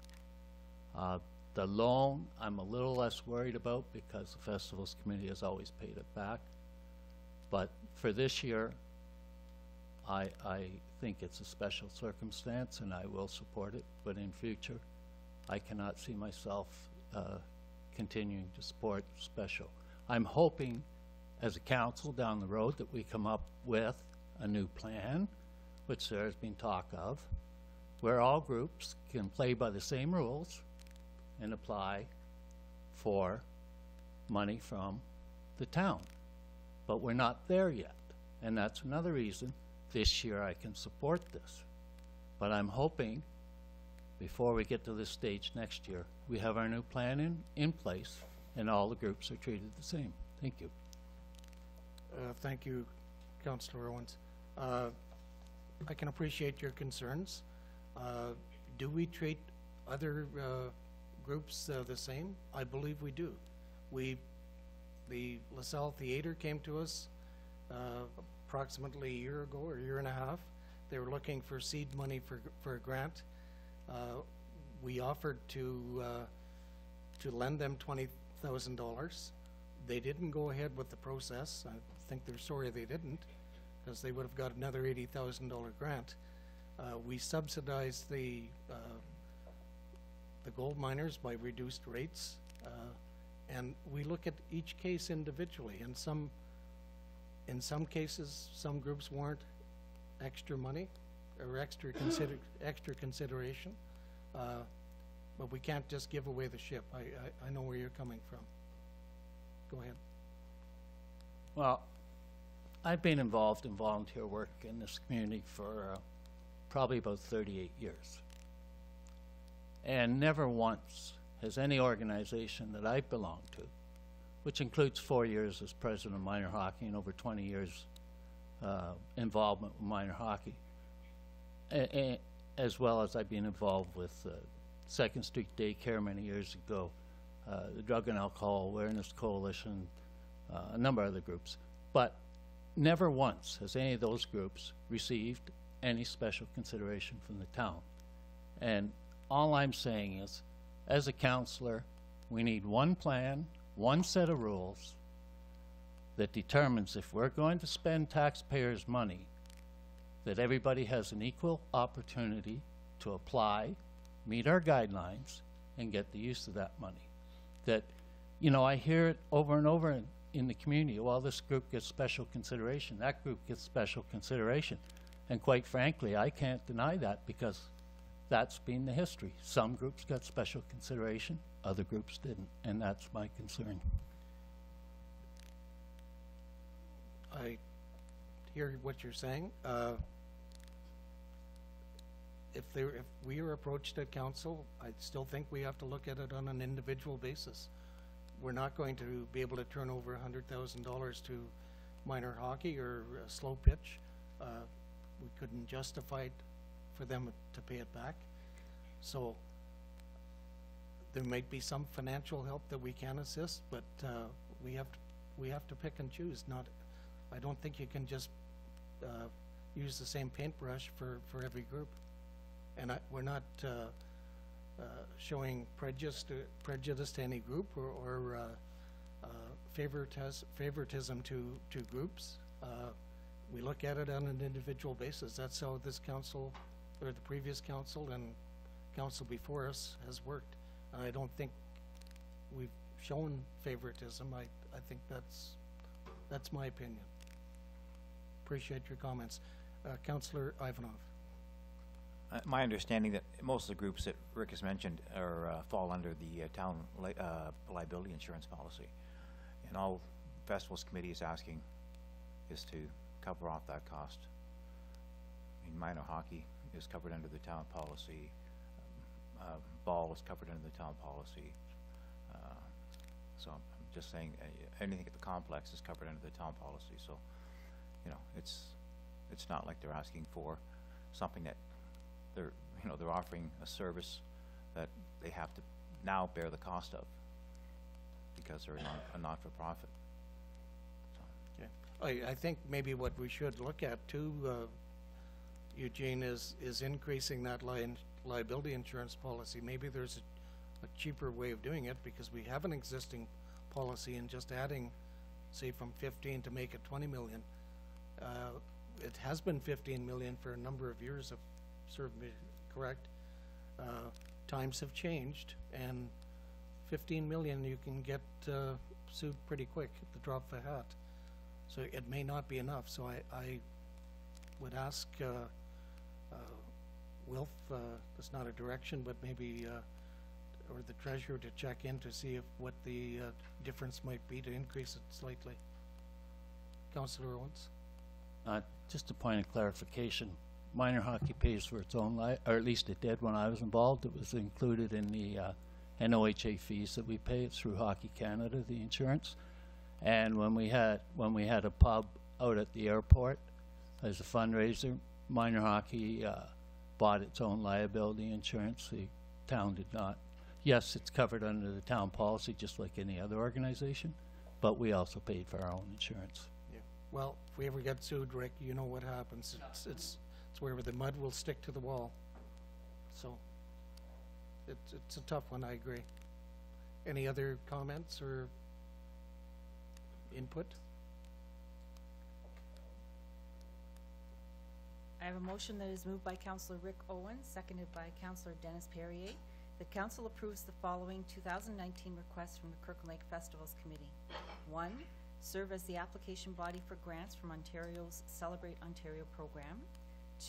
The loan, I'm a little less worried about because the Festivals Committee has always paid it back. But for this year, I think it's a special circumstance and I will support it. But in future, I cannot see myself continuing to support special. I'm hoping as a council down the road that we come up with a new plan, which there has been talk of, where all groups can play by the same rules and apply for money from the town. But we're not there yet, and that's another reason this year I can support this. But I'm hoping before we get to this stage next year, we have our new plan in place and all the groups are treated the same. Thank you. Thank you, Councillor Owens. I can appreciate your concerns. Do we treat other groups the same? I believe we do. The LaSalle Theater came to us approximately a year ago or a year and a half. They were looking for seed money for a grant. We offered to lend them $20,000. They didn't go ahead with the process. I think they're sorry they didn't, because they would have got another $80,000 grant. We subsidized the gold miners by reduced rates, and we look at each case individually. And in some cases, some groups warrant extra money or extra consideration, but we can't just give away the ship. I know where you're coming from. Go ahead. Well, I've been involved in volunteer work in this community for probably about 38 years. And never once has any organization that I've belonged to, which includes 4 years as president of minor hockey and over 20 years involvement with minor hockey, as well as I've been involved with Second Street Daycare many years ago, the Drug and Alcohol Awareness Coalition, a number of other groups. But never once has any of those groups received any special consideration from the town. And all I'm saying is, as a councillor, we need one plan, one set of rules that determines if we're going to spend taxpayers' money, that everybody has an equal opportunity to apply, meet our guidelines, and get the use of that money. That, you know, I hear it over and over in the community, well, this group gets special consideration, that group gets special consideration. And quite frankly, I can't deny that, because that's been the history. Some groups got special consideration, other groups didn't, and that's my concern. I hear what you're saying. If we are approached at council, I still think we have to look at it on an individual basis. We're not going to be able to turn over $100,000 to minor hockey or slow pitch. We couldn't justify it for them to pay it back. So there might be some financial help that we can assist, but we have to pick and choose. I don't think you can just use the same paintbrush for every group. And we're not showing prejudice to any group or favoritism to groups. We look at it on an individual basis. That's how this council, or the previous council and council before us, has worked. And I don't think we've shown favoritism. I think that's my opinion. Appreciate your comments. Councillor Ivanov. my understanding that most of the groups that Rick has mentioned are, fall under the town liability insurance policy. And all festivals committee is asking is to cover off that cost. I mean, minor hockey is covered under the town policy. Ball is covered under the town policy. So I'm just saying, anything at the complex is covered under the town policy. So, you know, it's not like they're asking for something that they're, you know, they're offering a service that they have to now bear the cost of because they're a not-for-profit. Okay. I think maybe what we should look at too, Eugene, is increasing that liability insurance policy. Maybe there's a cheaper way of doing it because we have an existing policy and just adding, say, from 15 to make it 20 million. It has been 15 million for a number of years, if served me correct. Times have changed, and 15 million you can get sued pretty quick at the drop of a hat. So it may not be enough. So I would ask Wilf, that's not a direction, but maybe or the treasurer to check in to see if what the difference might be to increase it slightly. Councillor Owens. Just a point of clarification. Minor hockey pays for its own or at least it did when I was involved. It was included in the NOHA fees that we pay. It's through Hockey Canada, the insurance. And when we had a pub out at the airport as a fundraiser, minor hockey bought its own liability insurance. The town did not. Yes, it's covered under the town policy just like any other organization, but we also paid for our own insurance. Yeah. Well, if we ever get sued, Rick, you know what happens. It's where the mud will stick to the wall. So it's a tough one, I agree. Any other comments or input? I have a motion that is moved by Councillor Rick Owens, seconded by Councillor Dennis Perrier. The council approves the following 2019 requests from the Kirkland Lake Festivals Committee. 1, serve as the application body for grants from Ontario's Celebrate Ontario program.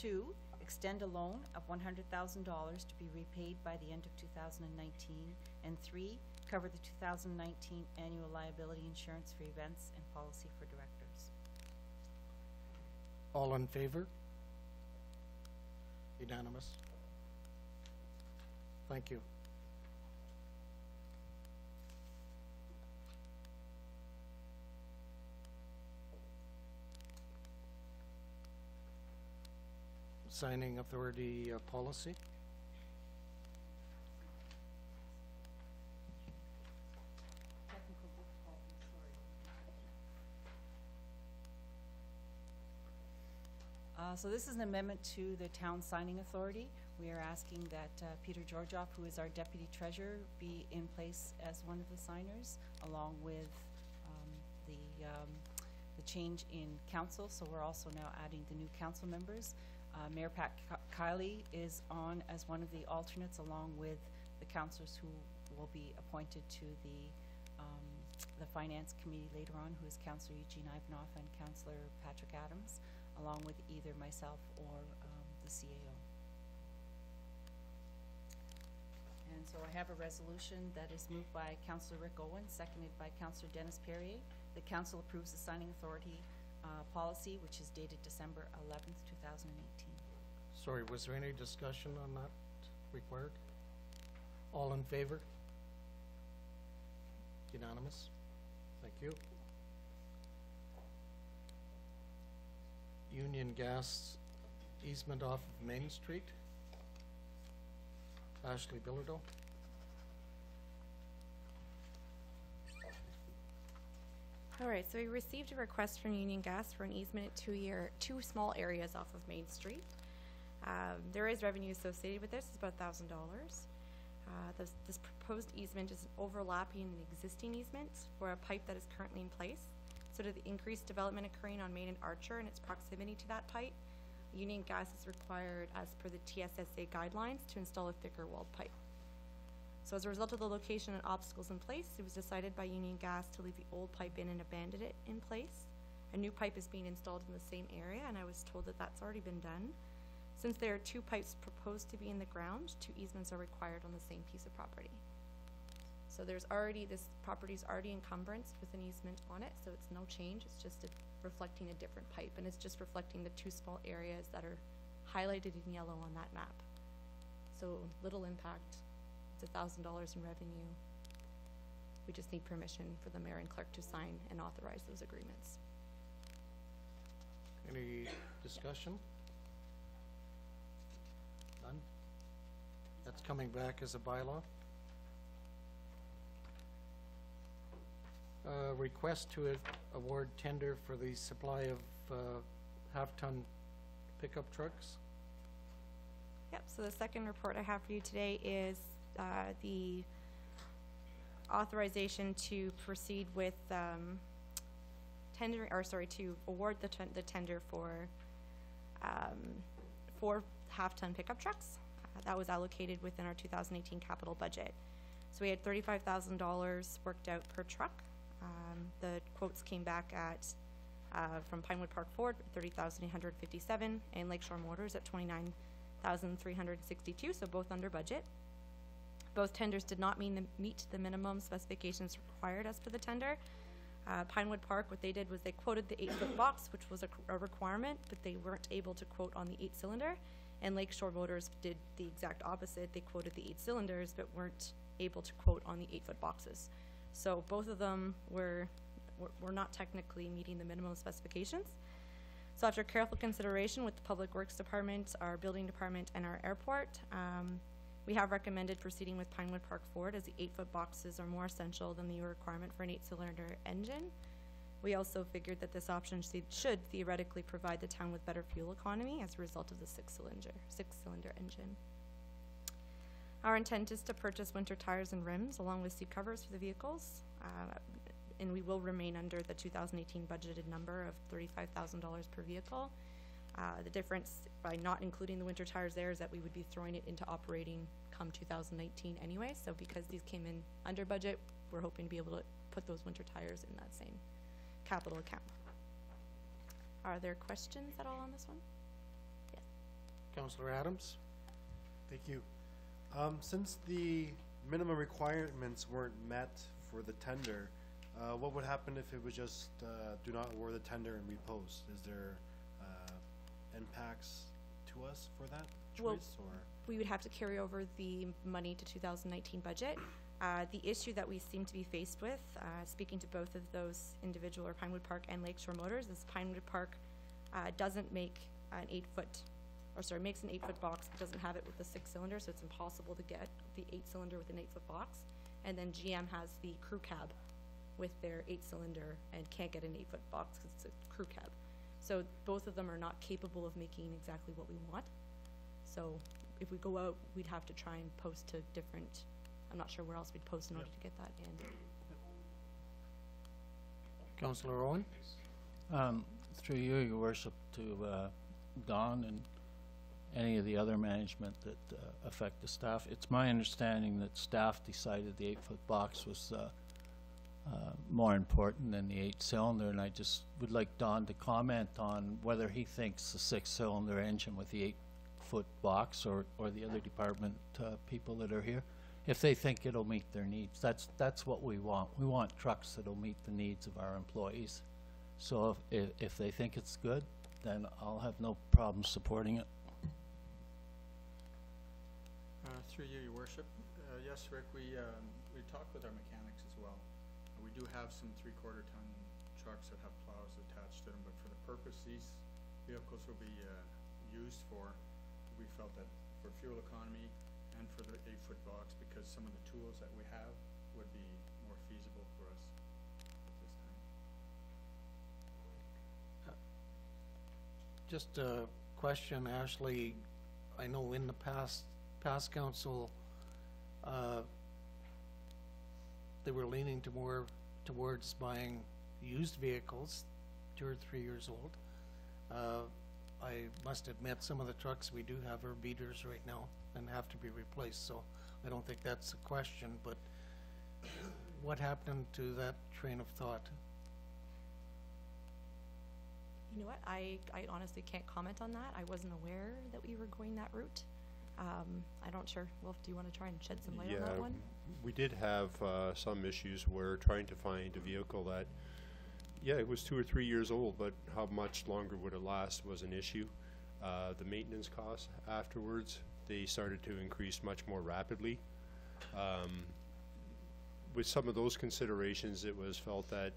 2, extend a loan of $100,000 to be repaid by the end of 2019. And 3, cover the 2019 annual liability insurance for events and policy for directors. All in favor? Unanimous. Thank you. Signing authority policy. So this is an amendment to the town signing authority. We are asking that Peter Georgioff, who is our deputy treasurer, be in place as one of the signers, along with the change in council. So we're also now adding the new council members. Mayor Pat Kiley is on as one of the alternates, along with the councillors who will be appointed to the finance committee later on, who is Councillor Eugene Ivanoff and Councillor Patrick Adams, along with either myself or the CAO. And so I have a resolution that is moved by Councillor Rick Owens, seconded by Councillor Dennis Perrier. The council approves the signing authority policy, which is dated December 11th, 2018. Sorry, was there any discussion on that required? All in favor? Unanimous. Thank you. Union Gas easement off of Main Street. Ashley Bilodeau. All right, so we received a request from Union Gas for an easement at two small areas off of Main Street. There is revenue associated with this. It's about $1,000. This proposed easement is overlapping an existing easement for a pipe that is currently in place. So to the increased development occurring on Main and Archer and its proximity to that pipe, Union Gas is required, as per the TSSA guidelines, to install a thicker walled pipe. So as a result of the location and obstacles in place, it was decided by Union Gas to leave the old pipe in and abandon it in place. A new pipe is being installed in the same area, and I was told that that's already been done. Since there are two pipes proposed to be in the ground, two easements are required on the same piece of property. So there's already, this property's already encumbrance with an easement on it, so it's no change, it's just reflecting a different pipe, and it's just reflecting the two small areas that are highlighted in yellow on that map. So little impact, it's $1,000 in revenue. We just need permission for the mayor and clerk to sign and authorize those agreements. Any discussion? None? That's coming back as a bylaw. Request to award tender for the supply of half-ton pickup trucks. Yep, so the second report I have for you today is the authorization to proceed with to award the tender for 4 half-ton pickup trucks. That was allocated within our 2018 capital budget. So we had $35,000 worked out per truck. The quotes came back at from Pinewood Park Ford, $30,857, and Lakeshore Motors at $29,362, so both under budget. Both tenders did not meet the minimum specifications required as per the tender. Pinewood Park, what they did was they quoted the 8-foot box, which was a requirement, but they weren't able to quote on the 8-cylinder. And Lakeshore Motors did the exact opposite. They quoted the 8 cylinders, but weren't able to quote on the 8-foot boxes. So both of them were not technically meeting the minimum specifications. So after careful consideration with the Public Works Department, our Building Department, and our airport, we have recommended proceeding with Pinewood Park Ford, as the 8-foot boxes are more essential than the requirement for an 8-cylinder engine. We also figured that this option should theoretically provide the town with better fuel economy as a result of the 6-cylinder engine. Our intent is to purchase winter tires and rims along with seat covers for the vehicles, and we will remain under the 2018 budgeted number of $35,000 per vehicle. The difference by not including the winter tires there is that we would be throwing it into operating come 2019 anyway. So because these came in under budget, we're hoping to be able to put those winter tires in that same capital account. Are there questions at all on this one? Yes. Councillor Adams? Thank you. Since the minimum requirements weren't met for the tender, what would happen if it was just do not award the tender and repost? Is there impacts to us for that choice? Well, or we would have to carry over the money to 2019 budget. The issue that we seem to be faced with, speaking to both of those individual, or Pinewood Park and Lakeshore Motors, is Pinewood Park doesn't make an 8-foot, or sorry, makes an 8-foot box, but doesn't have it with the 6-cylinder, so it's impossible to get the 8-cylinder with an 8-foot box. And then GM has the crew cab with their 8-cylinder and can't get an 8-foot box because it's a crew cab. So both of them are not capable of making exactly what we want. So if we go out, we'd have to try and post to different, I'm not sure where else we'd post in order to get that in. Councillor Owen? Through you, Your Worship, to Don and any of the other management that affect the staff. It's my understanding that staff decided the 8-foot box was more important than the 8-cylinder, and I just would like Don to comment on whether he thinks the 6-cylinder engine with the 8-foot box, or the other department people that are here, if they think it'll meet their needs. That's what we want. We want trucks that'll meet the needs of our employees. So if they think it's good, then I'll have no problem supporting it. Through you, Your Worship. Yes, Rick, we talked with our mechanics as well. We do have some 3/4 ton trucks that have plows attached to them, but for the purpose these vehicles will be used for, we felt that for fuel economy and for the 8-foot box, because some of the tools that we have would be more feasible for us at this time. Just a question, Ashley. I know in the past council, they were leaning towards buying used vehicles, 2 or 3 years old. I must admit, some of the trucks we do have are beaters right now and have to be replaced, so I don't think that's a question, but what happened to that train of thought? You know what, I honestly can't comment on that. I wasn't aware that we were going that route. I'm not sure. Wolf, do you want to try and shed some light on that one? We did have some issues where trying to find a vehicle that, yeah, it was 2 or 3 years old, but how much longer would it last was an issue. The maintenance costs afterwards, they started to increase much more rapidly. With some of those considerations, it was felt that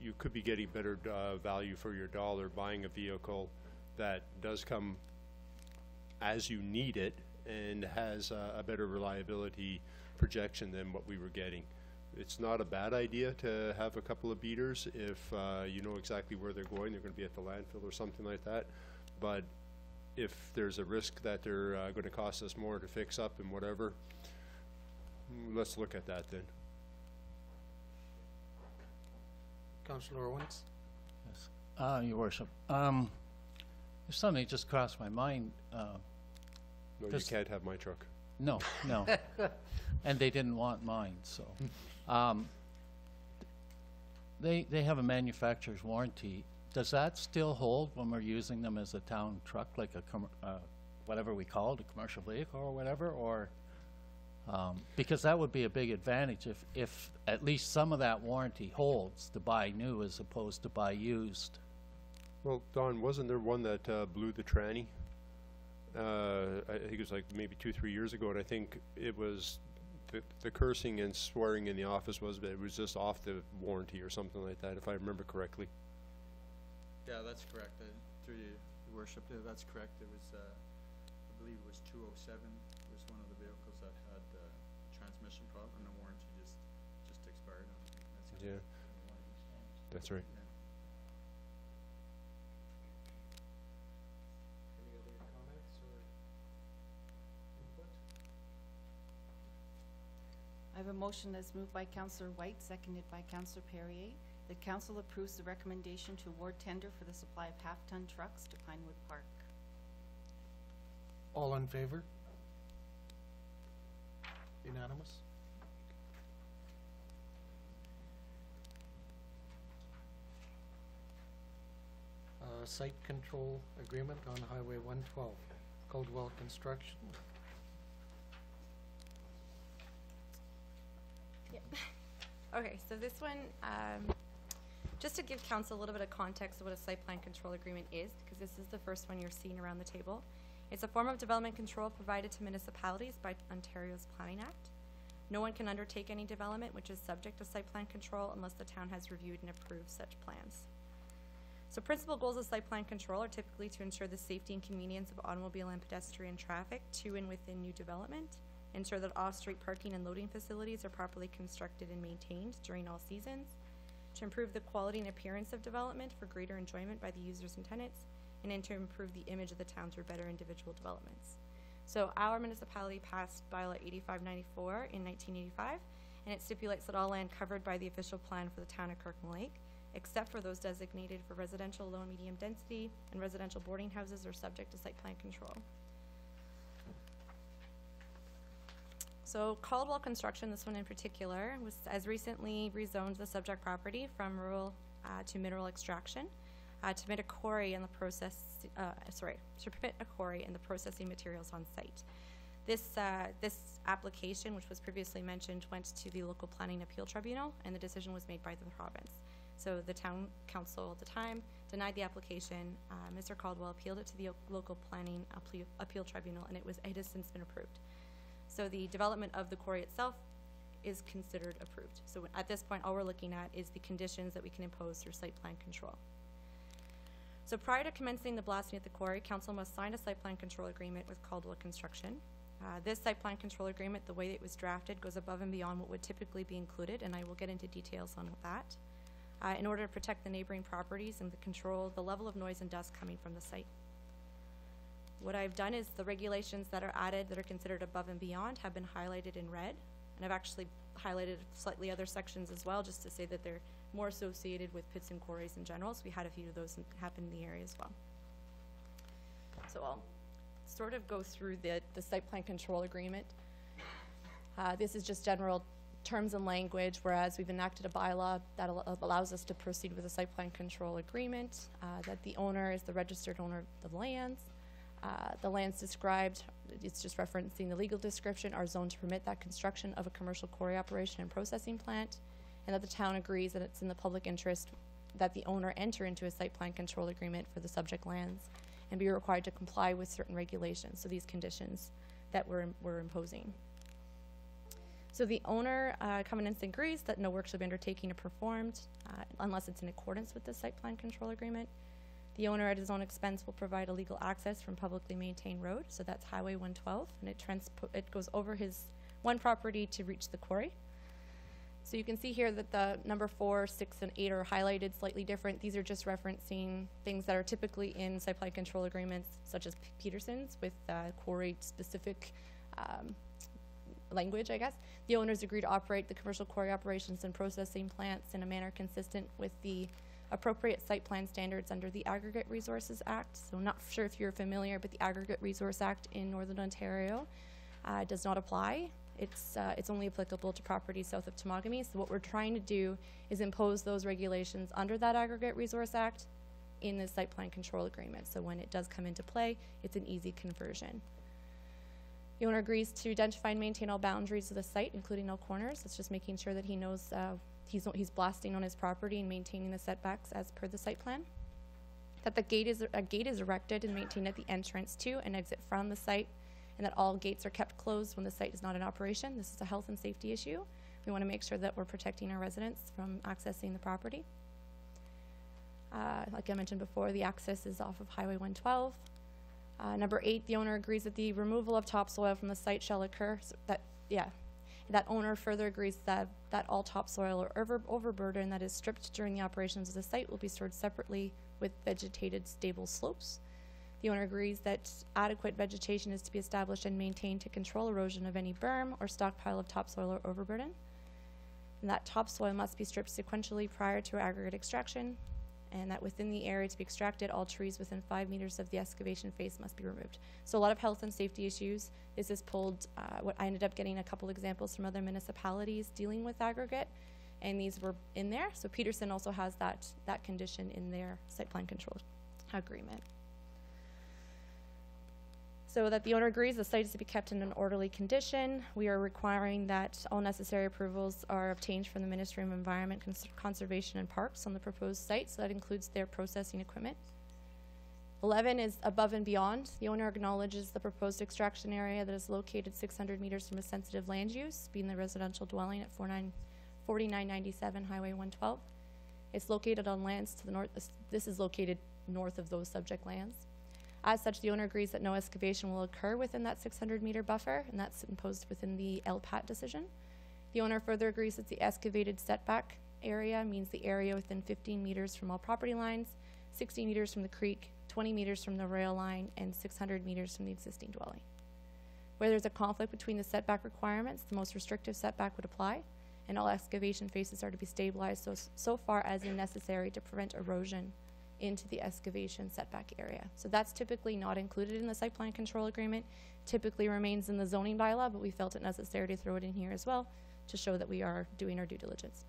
you could be getting better value for your dollar buying a vehicle that does come as you need it and has a better reliability projection than what we were getting. It's not a bad idea to have a couple of beaters if you know exactly where they're going. They're going to be at the landfill or something like that. But if there's a risk that they're going to cost us more to fix up and whatever, let's look at that then. Councillor Owens? Yes. Your worship. There's something that just crossed my mind. No, you can't have my truck. No, no. And they didn't want mine, so. They have a manufacturer's warranty. Does that still hold when we're using them as a town truck, like a whatever we call it, a commercial vehicle or whatever, or? Because that would be a big advantage if at least some of that warranty holds to buy new as opposed to buy used. Well, Don, wasn't there one that blew the tranny? I think it was like maybe 2-3 years ago, and I think it was the cursing and swearing in the office was, but it was just off the warranty or something like that, if I remember correctly. Yeah, that's correct. Through your worship, that's correct. It was, I believe it was 207 was one of the vehicles that had transmission problem, and the warranty just expired on it. That's Yeah, that's right. Yeah. Any other comments or input? I have a motion that's moved by Councillor White, seconded by Councillor Perrier. The council approves the recommendation to award tender for the supply of half-ton trucks to Pinewood Park. All in favor? Unanimous? Site control agreement on Highway 112, Coldwell Construction. Yep. Okay, so this one, just to give council a little bit of context of what a site plan control agreement is, because this is the first one you're seeing around the table. It's a form of development control provided to municipalities by Ontario's Planning Act. No one can undertake any development which is subject to site plan control unless the town has reviewed and approved such plans. So principal goals of site plan control are typically to ensure the safety and convenience of automobile and pedestrian traffic to and within new development, ensure that off-street parking and loading facilities are properly constructed and maintained during all seasons, to improve the quality and appearance of development for greater enjoyment by the users and tenants, and then to improve the image of the town through better individual developments. So our municipality passed bylaw 8594 in 1985, and it stipulates that all land covered by the official plan for the town of Kirkland Lake, except for those designated for residential low and medium density and residential boarding houses, are subject to site plan control. So Caldwell Construction, this one in particular, was as recently rezoned the subject property from rural to mineral extraction to permit a quarry in the process. To permit a quarry and the processing materials on site. This application, which was previously mentioned, went to the local planning appeal tribunal, and the decision was made by the province. So the town council at the time denied the application. Mr. Caldwell appealed it to the local planning appeal tribunal, and it has since been approved. So the development of the quarry itself is considered approved. So at this point, all we're looking at is the conditions that we can impose through site plan control. So prior to commencing the blasting at the quarry, council must sign a site plan control agreement with Caldwell Construction. This site plan control agreement, the way it was drafted, goes above and beyond what would typically be included, and I will get into details on that, in order to protect the neighboring properties and control the level of noise and dust coming from the site. What I've done is the regulations that are added that are considered above and beyond have been highlighted in red, and I've actually highlighted slightly other sections as well, just to say that they're more associated with pits and quarries in general. So we had a few of those happen in the area as well. So I'll sort of go through the site plan control agreement. This is just general terms and language, whereas we've enacted a bylaw that allows us to proceed with a site plan control agreement, that the owner is the registered owner of the lands. The lands described, it's just referencing the legal description, are zoned to permit that construction of a commercial quarry operation and processing plant, and that the town agrees that it's in the public interest that the owner enter into a site plan control agreement for the subject lands and be required to comply with certain regulations, so these conditions that we're imposing. So the owner covenants agrees that no work shall be undertaken or performed unless it's in accordance with the site plan control agreement. The owner at his own expense will provide a legal access from publicly maintained road, so that's Highway 112, and it goes over his one property to reach the quarry. So you can see here that the number 4, 6, and 8 are highlighted slightly different. These are just referencing things that are typically in site plan control agreements, such as Peterson's, with quarry-specific language, I guess. The owners agree to operate the commercial quarry operations and processing plants in a manner consistent with the appropriate site plan standards under the Aggregate Resources Act. So I'm not sure if you're familiar, but the Aggregate Resource Act in Northern Ontario does not apply. It's only applicable to properties south of Temagami. So what we're trying to do is impose those regulations under that Aggregate Resource Act in the site plan control agreement. So when it does come into play, it's an easy conversion. The owner agrees to identify and maintain all boundaries of the site, including all corners. It's just making sure that he knows he's blasting on his property and maintaining the setbacks as per the site plan. That a gate is erected and maintained at the entrance to and exit from the site, and that all gates are kept closed when the site is not in operation. This is a health and safety issue. We want to make sure that we're protecting our residents from accessing the property. Like I mentioned before, the access is off of Highway 112. Number 8, the owner agrees that the removal of topsoil from the site shall occur. So that owner further agrees that all topsoil or overburden that is stripped during the operations of the site will be stored separately with vegetated stable slopes. The owner agrees that adequate vegetation is to be established and maintained to control erosion of any berm or stockpile of topsoil or overburden. And that topsoil must be stripped sequentially prior to aggregate extraction, and that within the area to be extracted, all trees within 5 meters of the excavation face must be removed. So a lot of health and safety issues. This is pulled, what I ended up getting a couple examples from other municipalities dealing with aggregate, and these were in there. So Peterson also has that condition in their site plan control agreement. So that the owner agrees the site is to be kept in an orderly condition. We are requiring that all necessary approvals are obtained from the Ministry of Environment, Conservation and Parks on the proposed site, so that includes their processing equipment. 11 is above and beyond. The owner acknowledges the proposed extraction area that is located 600 meters from a sensitive land use, being the residential dwelling at 4997 Highway 112. It's located on lands to the north. This is located north of those subject lands. As such, the owner agrees that no excavation will occur within that 600-meter buffer, and that's imposed within the LPAT decision. The owner further agrees that the excavated setback area means the area within 15 meters from all property lines, 60 meters from the creek, 20 meters from the rail line, and 600 meters from the existing dwelling. Where there's a conflict between the setback requirements, the most restrictive setback would apply, and all excavation faces are to be stabilized so far as is necessary to prevent erosion into the excavation setback area. So that's typically not included in the site plan control agreement, typically remains in the zoning bylaw, but we felt it necessary to throw it in here as well to show that we are doing our due diligence.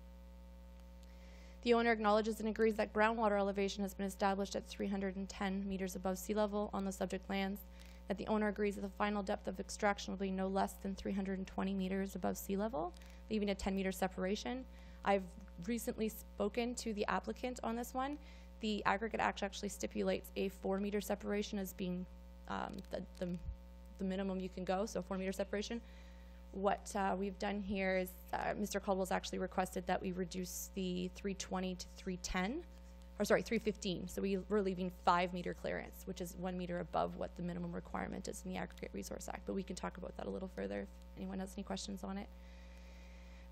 The owner acknowledges and agrees that groundwater elevation has been established at 310 meters above sea level on the subject lands, that the owner agrees that the final depth of extraction will be no less than 320 meters above sea level, leaving a 10-meter separation. I've recently spoken to the applicant on this one. The Aggregate Act actually stipulates a 4-meter separation as being the minimum you can go, so 4-meter separation. What we've done here is Mr. Caldwell's actually requested that we reduce the 320 to 310, or sorry, 315. So we're leaving 5-meter clearance, which is 1 meter above what the minimum requirement is in the Aggregate Resource Act. But we can talk about that a little further if anyone has any questions on it.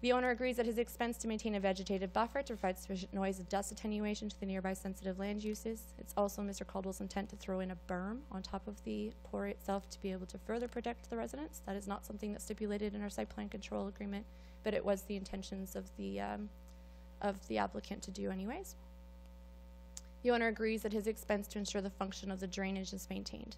The owner agrees at his expense to maintain a vegetative buffer to provide sufficient noise and dust attenuation to the nearby sensitive land uses. It's also Mr. Caldwell's intent to throw in a berm on top of the quarry itself to be able to further protect the residents. That is not something that's stipulated in our site plan control agreement, but it was the intentions of the applicant to do anyways. The owner agrees at his expense to ensure the function of the drainage is maintained.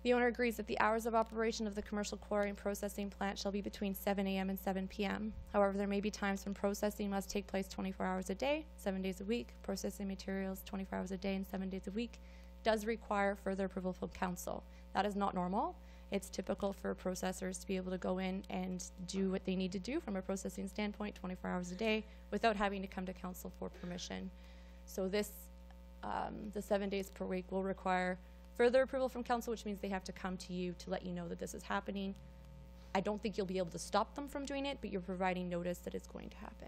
The owner agrees that the hours of operation of the commercial quarry and processing plant shall be between 7 a.m. and 7 p.m. However, there may be times when processing must take place 24 hours a day, 7 days a week. Processing materials 24 hours a day and 7 days a week does require further approval from council. That is not normal. It's typical for processors to be able to go in and do what they need to do from a processing standpoint 24 hours a day without having to come to council for permission. So this, the 7 days per week will require further approval from council, which means they have to come to you to let you know that this is happening. I don't think you'll be able to stop them from doing it, but you're providing notice that it's going to happen.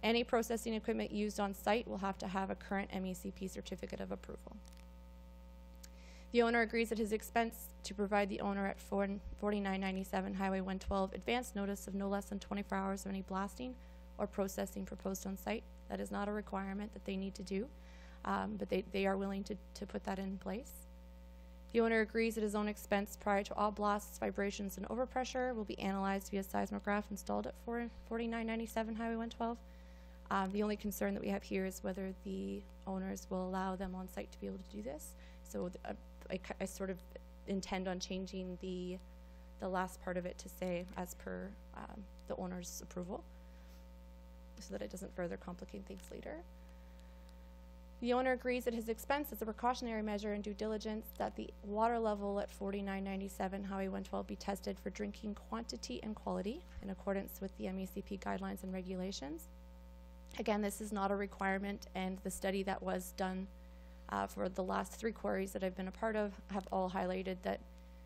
Any processing equipment used on site will have to have a current MECP certificate of approval. The owner agrees at his expense to provide the owner at 4997 Highway 112 advance notice of no less than 24 hours of any blasting or processing proposed on site. That is not a requirement that they need to do, but they are willing to put that in place. The owner agrees at his own expense prior to all blasts, vibrations, and overpressure will be analyzed via seismograph installed at 4997 Highway 112. The only concern that we have here is whether the owners will allow them on site to be able to do this. So I sort of intend on changing the last part of it to say as per the owner's approval, so that it doesn't further complicate things later. The owner agrees at his expense as a precautionary measure and due diligence that the water level at 4997 Highway 112 be tested for drinking quantity and quality in accordance with the MECP guidelines and regulations. Again, this is not a requirement, and the study that was done for the last 3 quarries that I've been a part of have all highlighted that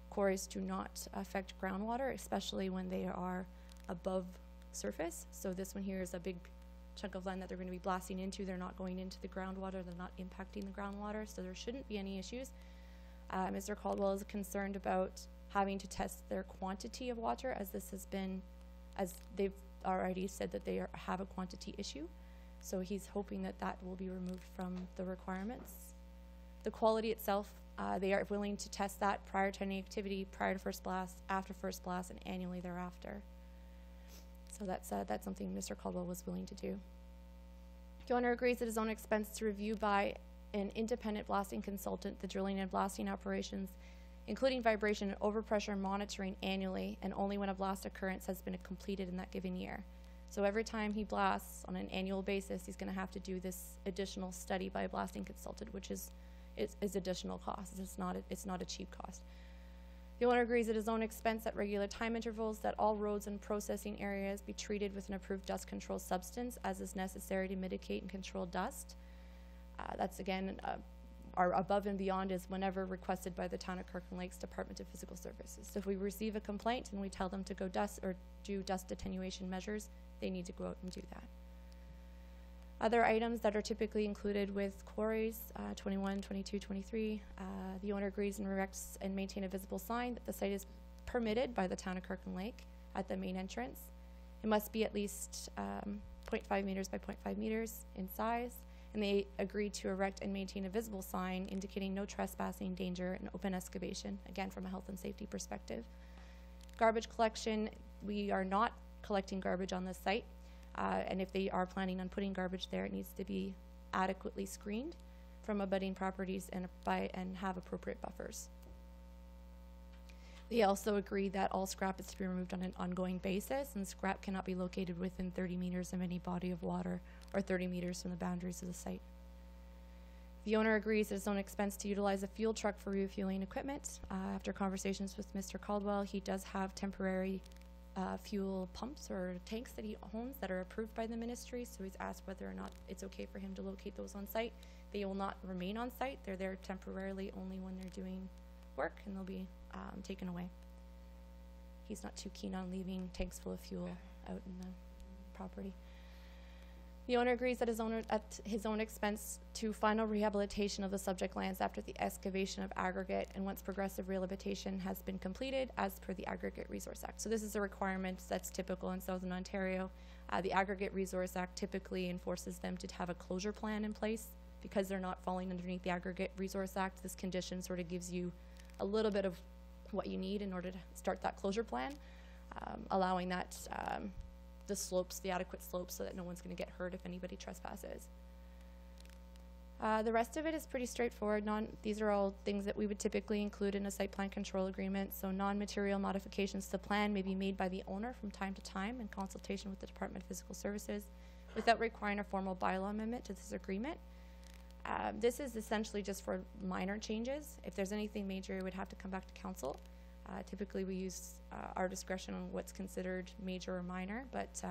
quarries do not affect groundwater, especially when they are above surface. So this one here is a big chunk of land that they're going to be blasting into. They're not going into the groundwater. They're not impacting the groundwater, so there shouldn't be any issues. Mr. Caldwell is concerned about having to test their quantity of water, as this has been, as they've already said that they have a quantity issue. So he's hoping that that will be removed from the requirements. The quality itself, they are willing to test that prior to any activity, prior to first blast, after first blast, and annually thereafter. So that's something Mr. Caldwell was willing to do. The owner agrees at his own expense to review by an independent blasting consultant the drilling and blasting operations, including vibration and overpressure monitoring annually, and only when a blast occurrence has been completed in that given year. So every time he blasts on an annual basis, he's going to have to do this additional study by a blasting consultant, which is additional cost. It's not a cheap cost. The owner agrees at his own expense at regular time intervals that all roads and processing areas be treated with an approved dust control substance as is necessary to mitigate and control dust. That's again, our above and beyond is whenever requested by the Town of Kirkland Lakes Department of Physical Services. So if we receive a complaint and we tell them to go dust or do dust attenuation measures, they need to go out and do that. Other items that are typically included with quarries, 21, 22, 23, the owner agrees and erects and maintain a visible sign that the site is permitted by the Town of Kirkland Lake at the main entrance. It must be at least 0.5 meters by 0.5 meters in size, and they agreed to erect and maintain a visible sign indicating no trespassing, danger, and open excavation, again from a health and safety perspective. Garbage collection, we are not collecting garbage on this site. And if they are planning on putting garbage there, it needs to be adequately screened from abutting properties and have appropriate buffers. They also agree that all scrap is to be removed on an ongoing basis, and scrap cannot be located within 30 meters of any body of water or 30 meters from the boundaries of the site. The owner agrees at his own expense to utilize a fuel truck for refueling equipment. After conversations with Mr. Caldwell, he does have temporary fuel pumps or tanks that he owns that are approved by the ministry, so he's asked whether or not it's okay for him to locate those on site. They will not remain on site. They're there temporarily only when they're doing work, and they'll be taken away. He's not too keen on leaving tanks full of fuel out in the property. The owner agrees at his own expense to final rehabilitation of the subject lands after the excavation of aggregate and once progressive rehabilitation has been completed as per the Aggregate Resource Act. So this is a requirement that's typical in Southern Ontario. The Aggregate Resource Act typically enforces them to have a closure plan in place. Because they're not falling underneath the Aggregate Resource Act, this condition sort of gives you a little bit of what you need in order to start that closure plan, allowing that the slopes, the adequate slopes, so that no one's going to get hurt if anybody trespasses. The rest of it is pretty straightforward. These are all things that we would typically include in a site plan control agreement. So non-material modifications to the plan may be made by the owner from time to time in consultation with the Department of Physical Services without requiring a formal bylaw amendment to this agreement. This is essentially just for minor changes. If there's anything major, it would have to come back to council. Typically, we use our discretion on what's considered major or minor, but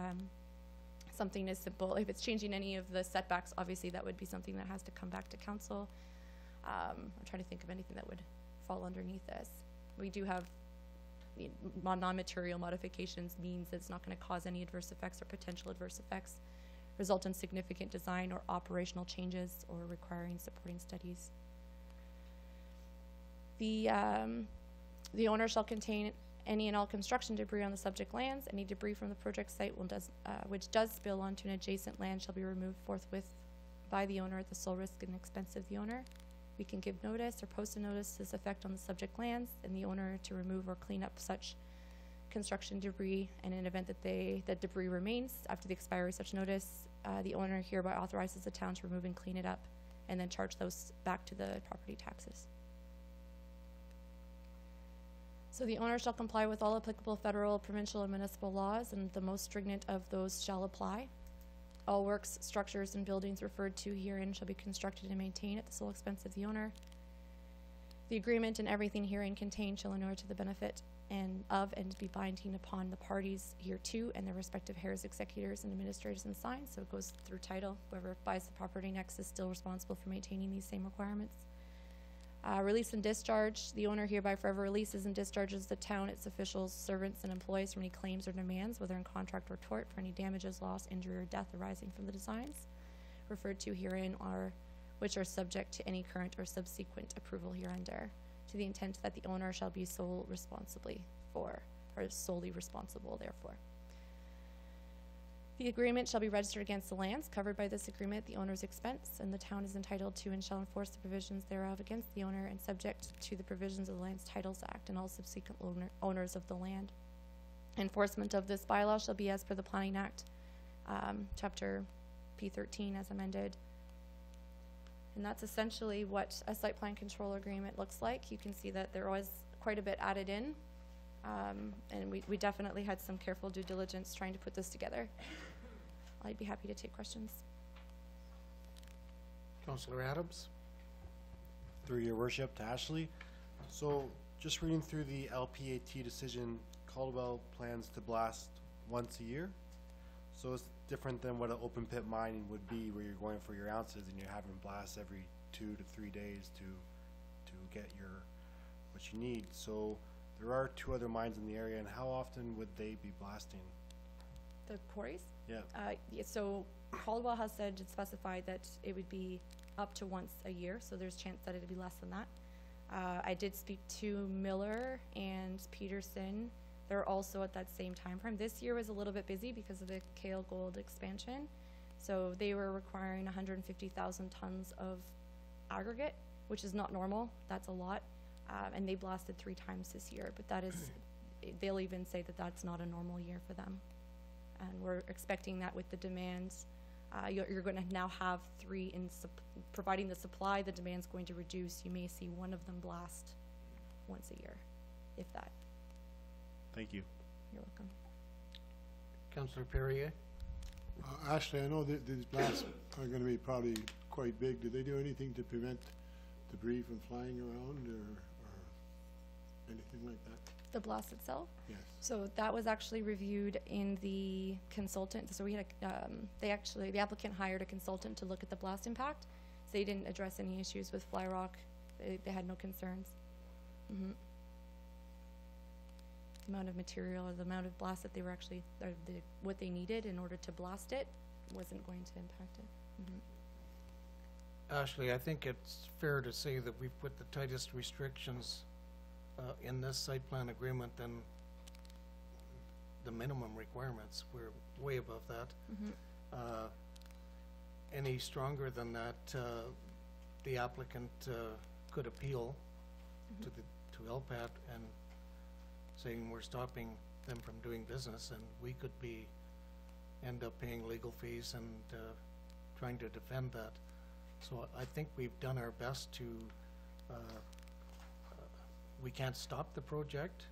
something as simple, if it's changing any of the setbacks, obviously that would be something that has to come back to council. I'm trying to think of anything that would fall underneath this. We do have non-material modifications means that it's not going to cause any adverse effects or potential adverse effects, result in significant design or operational changes, or requiring supporting studies. The owner shall contain any and all construction debris on the subject lands. Any debris from the project site which does spill onto an adjacent land shall be removed forthwith by the owner at the sole risk and expense of the owner. We can give notice or post a notice to this effect on the subject lands and the owner to remove or clean up such construction debris. And in an event that debris remains after the expiry of such notice, the owner hereby authorizes the town to remove and clean it up and then charge those back to the property taxes. So the owner shall comply with all applicable federal, provincial, and municipal laws, and the most stringent of those shall apply. All works, structures, and buildings referred to herein shall be constructed and maintained at the sole expense of the owner. The agreement and everything herein contained shall inure to the benefit and be binding upon the parties hereto and their respective heirs, executors, and administrators and signs. So it goes through title. Whoever buys the property next is still responsible for maintaining these same requirements. Release and discharge. The owner hereby forever releases and discharges the town, its officials, servants, and employees from any claims or demands, whether in contract or tort, for any damages, loss, injury, or death arising from the designs referred to herein, or which are subject to any current or subsequent approval hereunder, to the intent that the owner shall be solely responsible therefore. The agreement shall be registered against the lands covered by this agreement at the owner's expense, and the town is entitled to and shall enforce the provisions thereof against the owner and subject to the provisions of the Lands Titles Act and all subsequent owners of the land. Enforcement of this bylaw shall be as per the Planning Act, Chapter P13 as amended. And that's essentially what a site plan control agreement looks like. You can see that there was quite a bit added in. And we definitely had some careful due diligence trying to put this together. I'd be happy to take questions. Councillor Adams? Through your worship to Ashley. So just reading through the LPAT decision, Caldwell plans to blast once a year. So it's different than what an open pit mining would be, where you're going for your ounces and you're having blasts every 2 to 3 days to get what you need. So there are 2 other mines in the area, and how often would they be blasting? The quarries? Yeah. So Caldwell has said and specified that it would be up to once a year, so there's chance that it'd be less than that. I did speak to Miller and Peterson. They're also at that same time frame. This year was a little bit busy because of the Kale Gold expansion. So they were requiring 150,000 tons of aggregate, which is not normal. That's a lot. And they blasted 3 times this year, but that is, they'll even say that that's not a normal year for them. And we're expecting that with the demands, you're going to now have 3 providing the supply, the demand's going to reduce. You may see one of them blast once a year, if that. Thank you. You're welcome. Councillor Perrier? Ashley, I know that these blasts are going to be probably quite big. Do they do anything to prevent debris from flying around or anything like that? The blast itself? Yes. So that was actually reviewed in the consultant. So we had the applicant hired a consultant to look at the blast impact. So they didn't address any issues with fly rock. They had no concerns. Mm-hmm. The amount of material or the amount of blast that they were actually, what they needed in order to blast it wasn't going to impact it. Mm-hmm. Ashley, I think it's fair to say that we've put the tightest restrictions in this site plan agreement than the minimum requirements. We're way above that. Mm-hmm. Any stronger than that, the applicant could appeal to LPAT and saying we're stopping them from doing business, and we could end up paying legal fees and trying to defend that. So I think we've done our best to, we can't stop the project.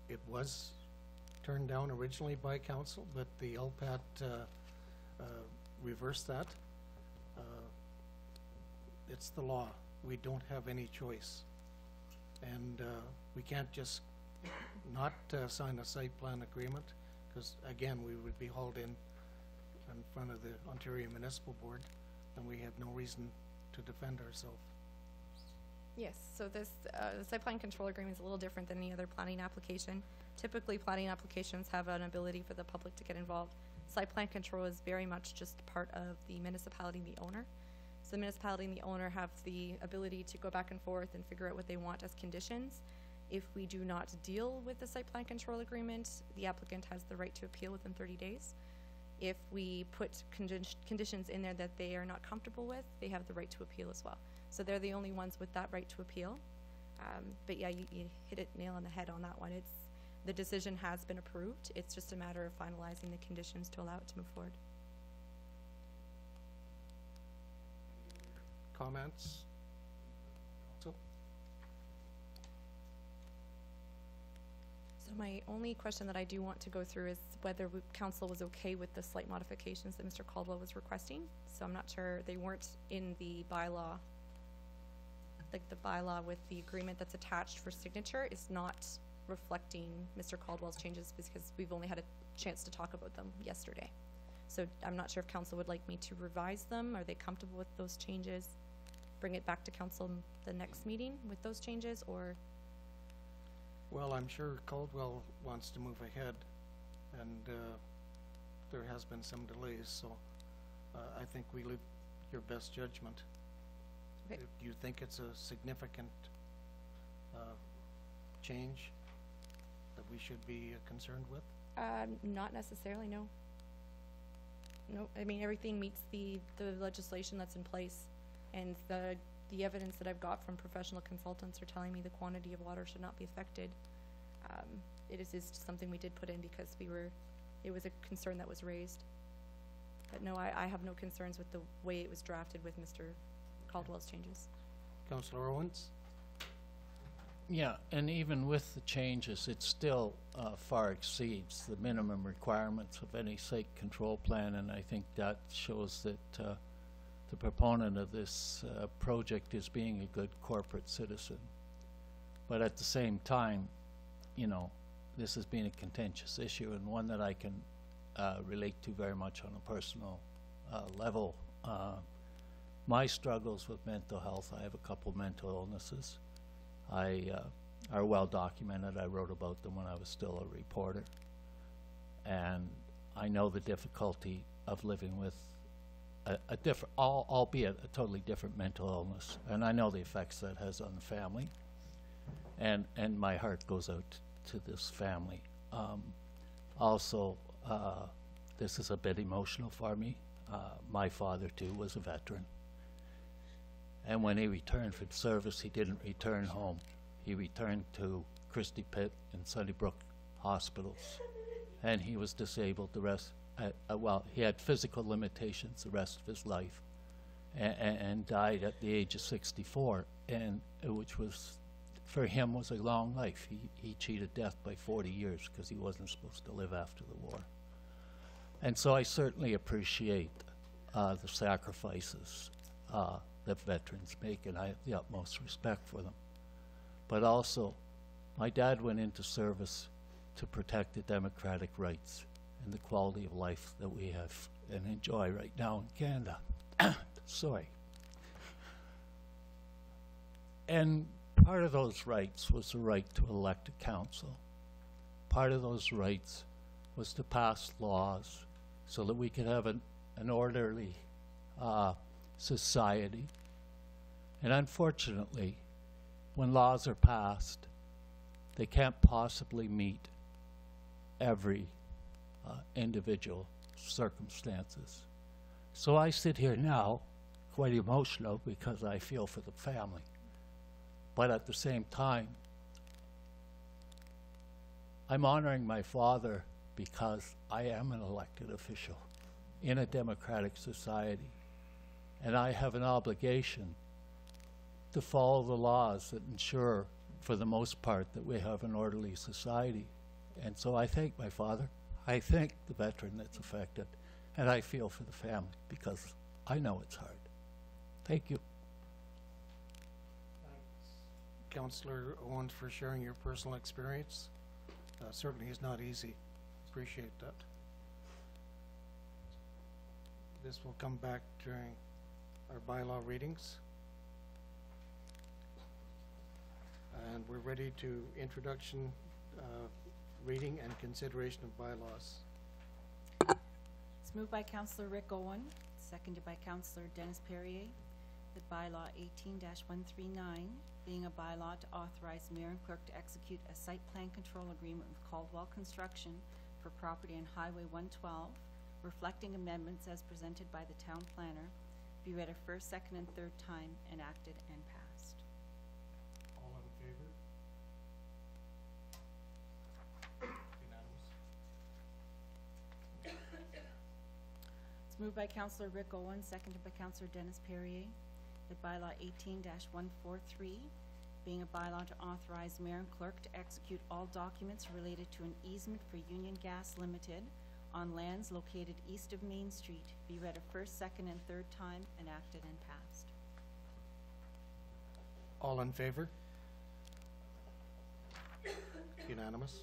It was turned down originally by council, but the LPAT reversed that. It's the law. We don't have any choice. And we can't just not sign a site plan agreement, because again, we would be hauled in front of the Ontario Municipal Board, and we have no reason to defend ourselves. Yes, so this, the site plan control agreement is a little different than any other planning application. Typically, planning applications have an ability for the public to get involved. Site plan control is very much just part of the municipality and the owner. So the municipality and the owner have the ability to go back and forth and figure out what they want as conditions. If we do not deal with the site plan control agreement, the applicant has the right to appeal within 30 days. If we put conditions in there that they are not comfortable with, they have the right to appeal as well. So they're the only ones with that right to appeal. But yeah, you hit it nail on the head on that one. The decision has been approved. It's just a matter of finalizing the conditions to allow it to move forward. Comments? So, my only question that I do want to go through is whether council was okay with the slight modifications that Mr. Caldwell was requesting. So I'm not sure, they weren't in the bylaw. Like the bylaw with the agreement that's attached for signature is not reflecting Mr. Caldwell's changes because we've only had a chance to talk about them yesterday. So I'm not sure if council would like me to revise them. Are they comfortable with those changes? Bring it back to council the next meeting with those changes, or? well, I'm sure Caldwell wants to move ahead, and there has been some delays, so I think we leave your best judgment. Okay. Do you think it's a significant change that we should be concerned with? Not necessarily, no. No, I mean, everything meets the legislation that's in place, and the evidence that I've got from professional consultants are telling me the quantity of water should not be affected. It is just something we did put in because it was a concern that was raised. But no, I have no concerns with the way it was drafted with Mr. Caldwell's changes. Councillor Owens? Yeah, and even with the changes, it still far exceeds the minimum requirements of any site control plan, and I think that shows that the proponent of this project is being a good corporate citizen. But at the same time, you know, this has been a contentious issue and one that I can relate to very much on a personal level. My struggles with mental health, I have a couple mental illnesses. Are well documented. I wrote about them when I was still a reporter. And I know the difficulty of living with a different, albeit a totally different mental illness. And I know the effects that has on the family. And my heart goes out to this family. Also, this is a bit emotional for me. My father too was a veteran. And when he returned from service, he didn't return home. He returned to Christie Pitt and Sunnybrook hospitals. And he was disabled the rest, well, he had physical limitations the rest of his life and died at the age of 64, and which was, for him, was a long life. He cheated death by 40 years because he wasn't supposed to live after the war. And so I certainly appreciate the sacrifices that veterans make, and I have the utmost respect for them. But also, my dad went into service to protect the democratic rights and the quality of life that we have and enjoy right now in Canada. Sorry. And part of those rights was the right to elect a council. Part of those rights was to pass laws so that we could have an orderly society. And unfortunately, when laws are passed, they can't possibly meet every individual circumstances. So I sit here now quite emotional because I feel for the family. But at the same time, I'm honoring my father because I am an elected official in a democratic society. And I have an obligation to follow the laws that ensure, for the most part, that we have an orderly society. And so I thank my father. I thank the veteran that's affected. And I feel for the family because I know it's hard. Thank you. Councillor Owens, for sharing your personal experience. Certainly is not easy. Appreciate that. This will come back during our bylaw readings. And we're ready to introduction, reading and consideration of bylaws. It's moved by Councillor Rick Owen, seconded by Councillor Dennis Perrier, that bylaw 18-139, being a bylaw to authorize mayor and clerk to execute a site plan control agreement with Caldwell Construction for property on Highway 112, reflecting amendments as presented by the town planner, be read a first, second, and third time, enacted and passed. All in favor? Unanimous. It's moved by Councillor Rick Owen, seconded by Councillor Dennis Perrier, that bylaw 18-143, being a bylaw to authorize mayor and clerk to execute all documents related to an easement for Union Gas Limited on lands located east of Main Street, be read a first, second, and third time, enacted and passed. All in favor? Unanimous.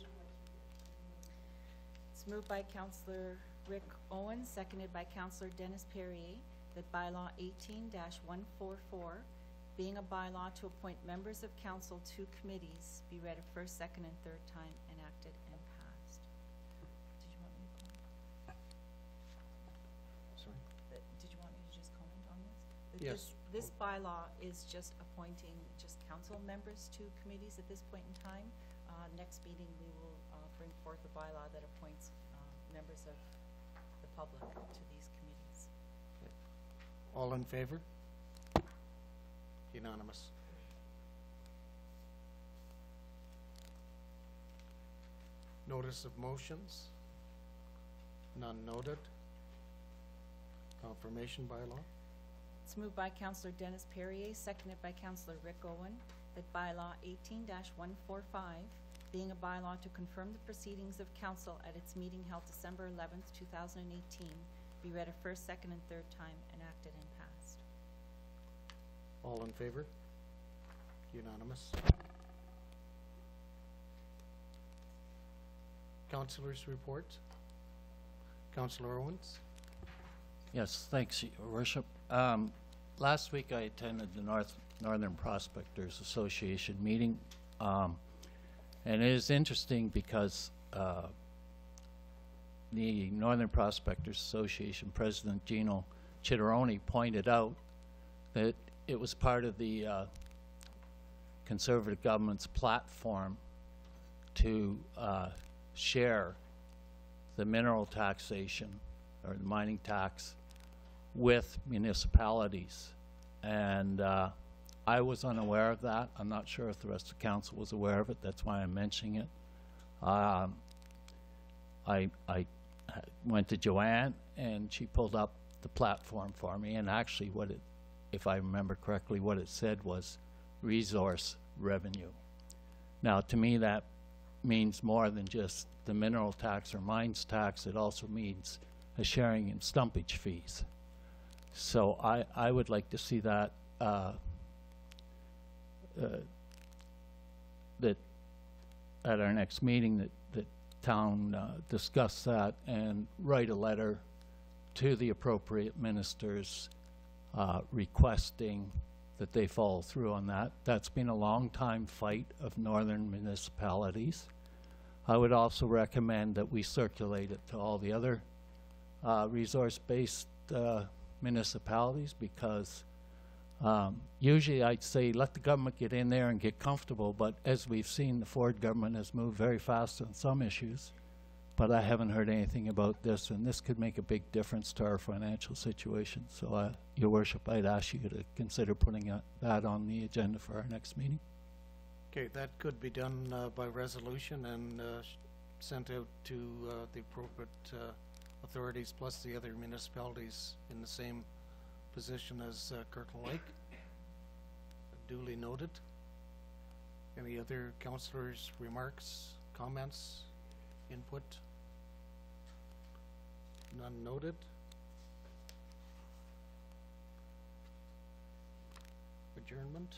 It's moved by Councillor Rick Owen, seconded by Councillor Dennis Perrier, that bylaw 18-144, being a bylaw to appoint members of council to committees, be read a first, second, and third time, enacted and passed. Did you want me to comment? Sorry? Did you want me to just comment on this? That Yes. This bylaw is just appointing just council members to committees at this point in time. Next meeting, we will bring forth a bylaw that appoints members of the public to these committees. All in favor? Unanimous. Notice of motions? None noted. Confirmation bylaw? It's moved by Councillor Dennis Perrier, seconded by Councillor Rick Owen, that bylaw 18-145, being a bylaw to confirm the proceedings of council at its meeting held December 11th, 2018, be read a first, second, and third time, enacted and passed. All in favor? Unanimous. Councillors' report. Councillor Owens? Yes, thanks, Your Worship. Last week I attended the Northern Prospectors Association meeting, and it is interesting because the Northern Prospectors Association President Gino Chitteroni pointed out that it was part of the Conservative government's platform to share the mineral taxation or the mining tax with municipalities. And I was unaware of that. I'm not sure if the rest of the council was aware of it. That's why I'm mentioning it. I went to Joanne and she pulled up the platform for me, and actually what it, if I remember correctly, what it said was resource revenue. Now to me that means more than just the mineral tax or mines tax. It also means a sharing in stumpage fees. So I would like to see that that at our next meeting that town discuss that and write a letter to the appropriate ministers requesting that they follow through on that. That's been a long time fight of northern municipalities. I would also recommend that we circulate it to all the other resource-based municipalities, because usually I'd say let the government get in there and get comfortable, but as we've seen, the Ford government has moved very fast on some issues, but I haven't heard anything about this, and this could make a big difference to our financial situation. So Your Worship, I'd ask you to consider putting that on the agenda for our next meeting. Okay, that could be done by resolution and sent out to the appropriate authorities plus the other municipalities in the same position as Kirkland Lake. Duly noted. Any other councillors' remarks, comments, input? None noted. Adjournment.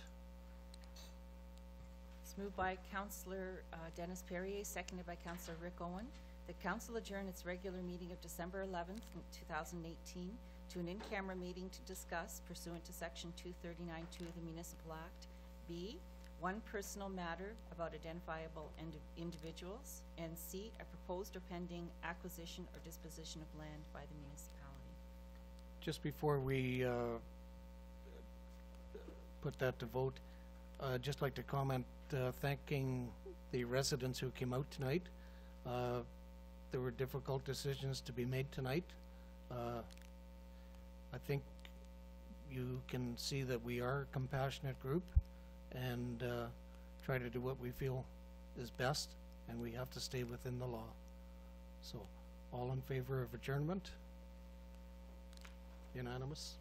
It's moved by Councillor Dennis Perrier, seconded by Councillor Rick Owen. The council adjourn its regular meeting of December 11th, 2018 to an in-camera meeting to discuss, pursuant to Section 239(2) of the Municipal Act, B, one personal matter about identifiable individuals, and C, a proposed or pending acquisition or disposition of land by the municipality. Just before we put that to vote, just like to comment, thanking the residents who came out tonight. There were difficult decisions to be made tonight. I think you can see that we are a compassionate group and try to do what we feel is best, and we have to stay within the law. So, all in favor of adjournment? Unanimous?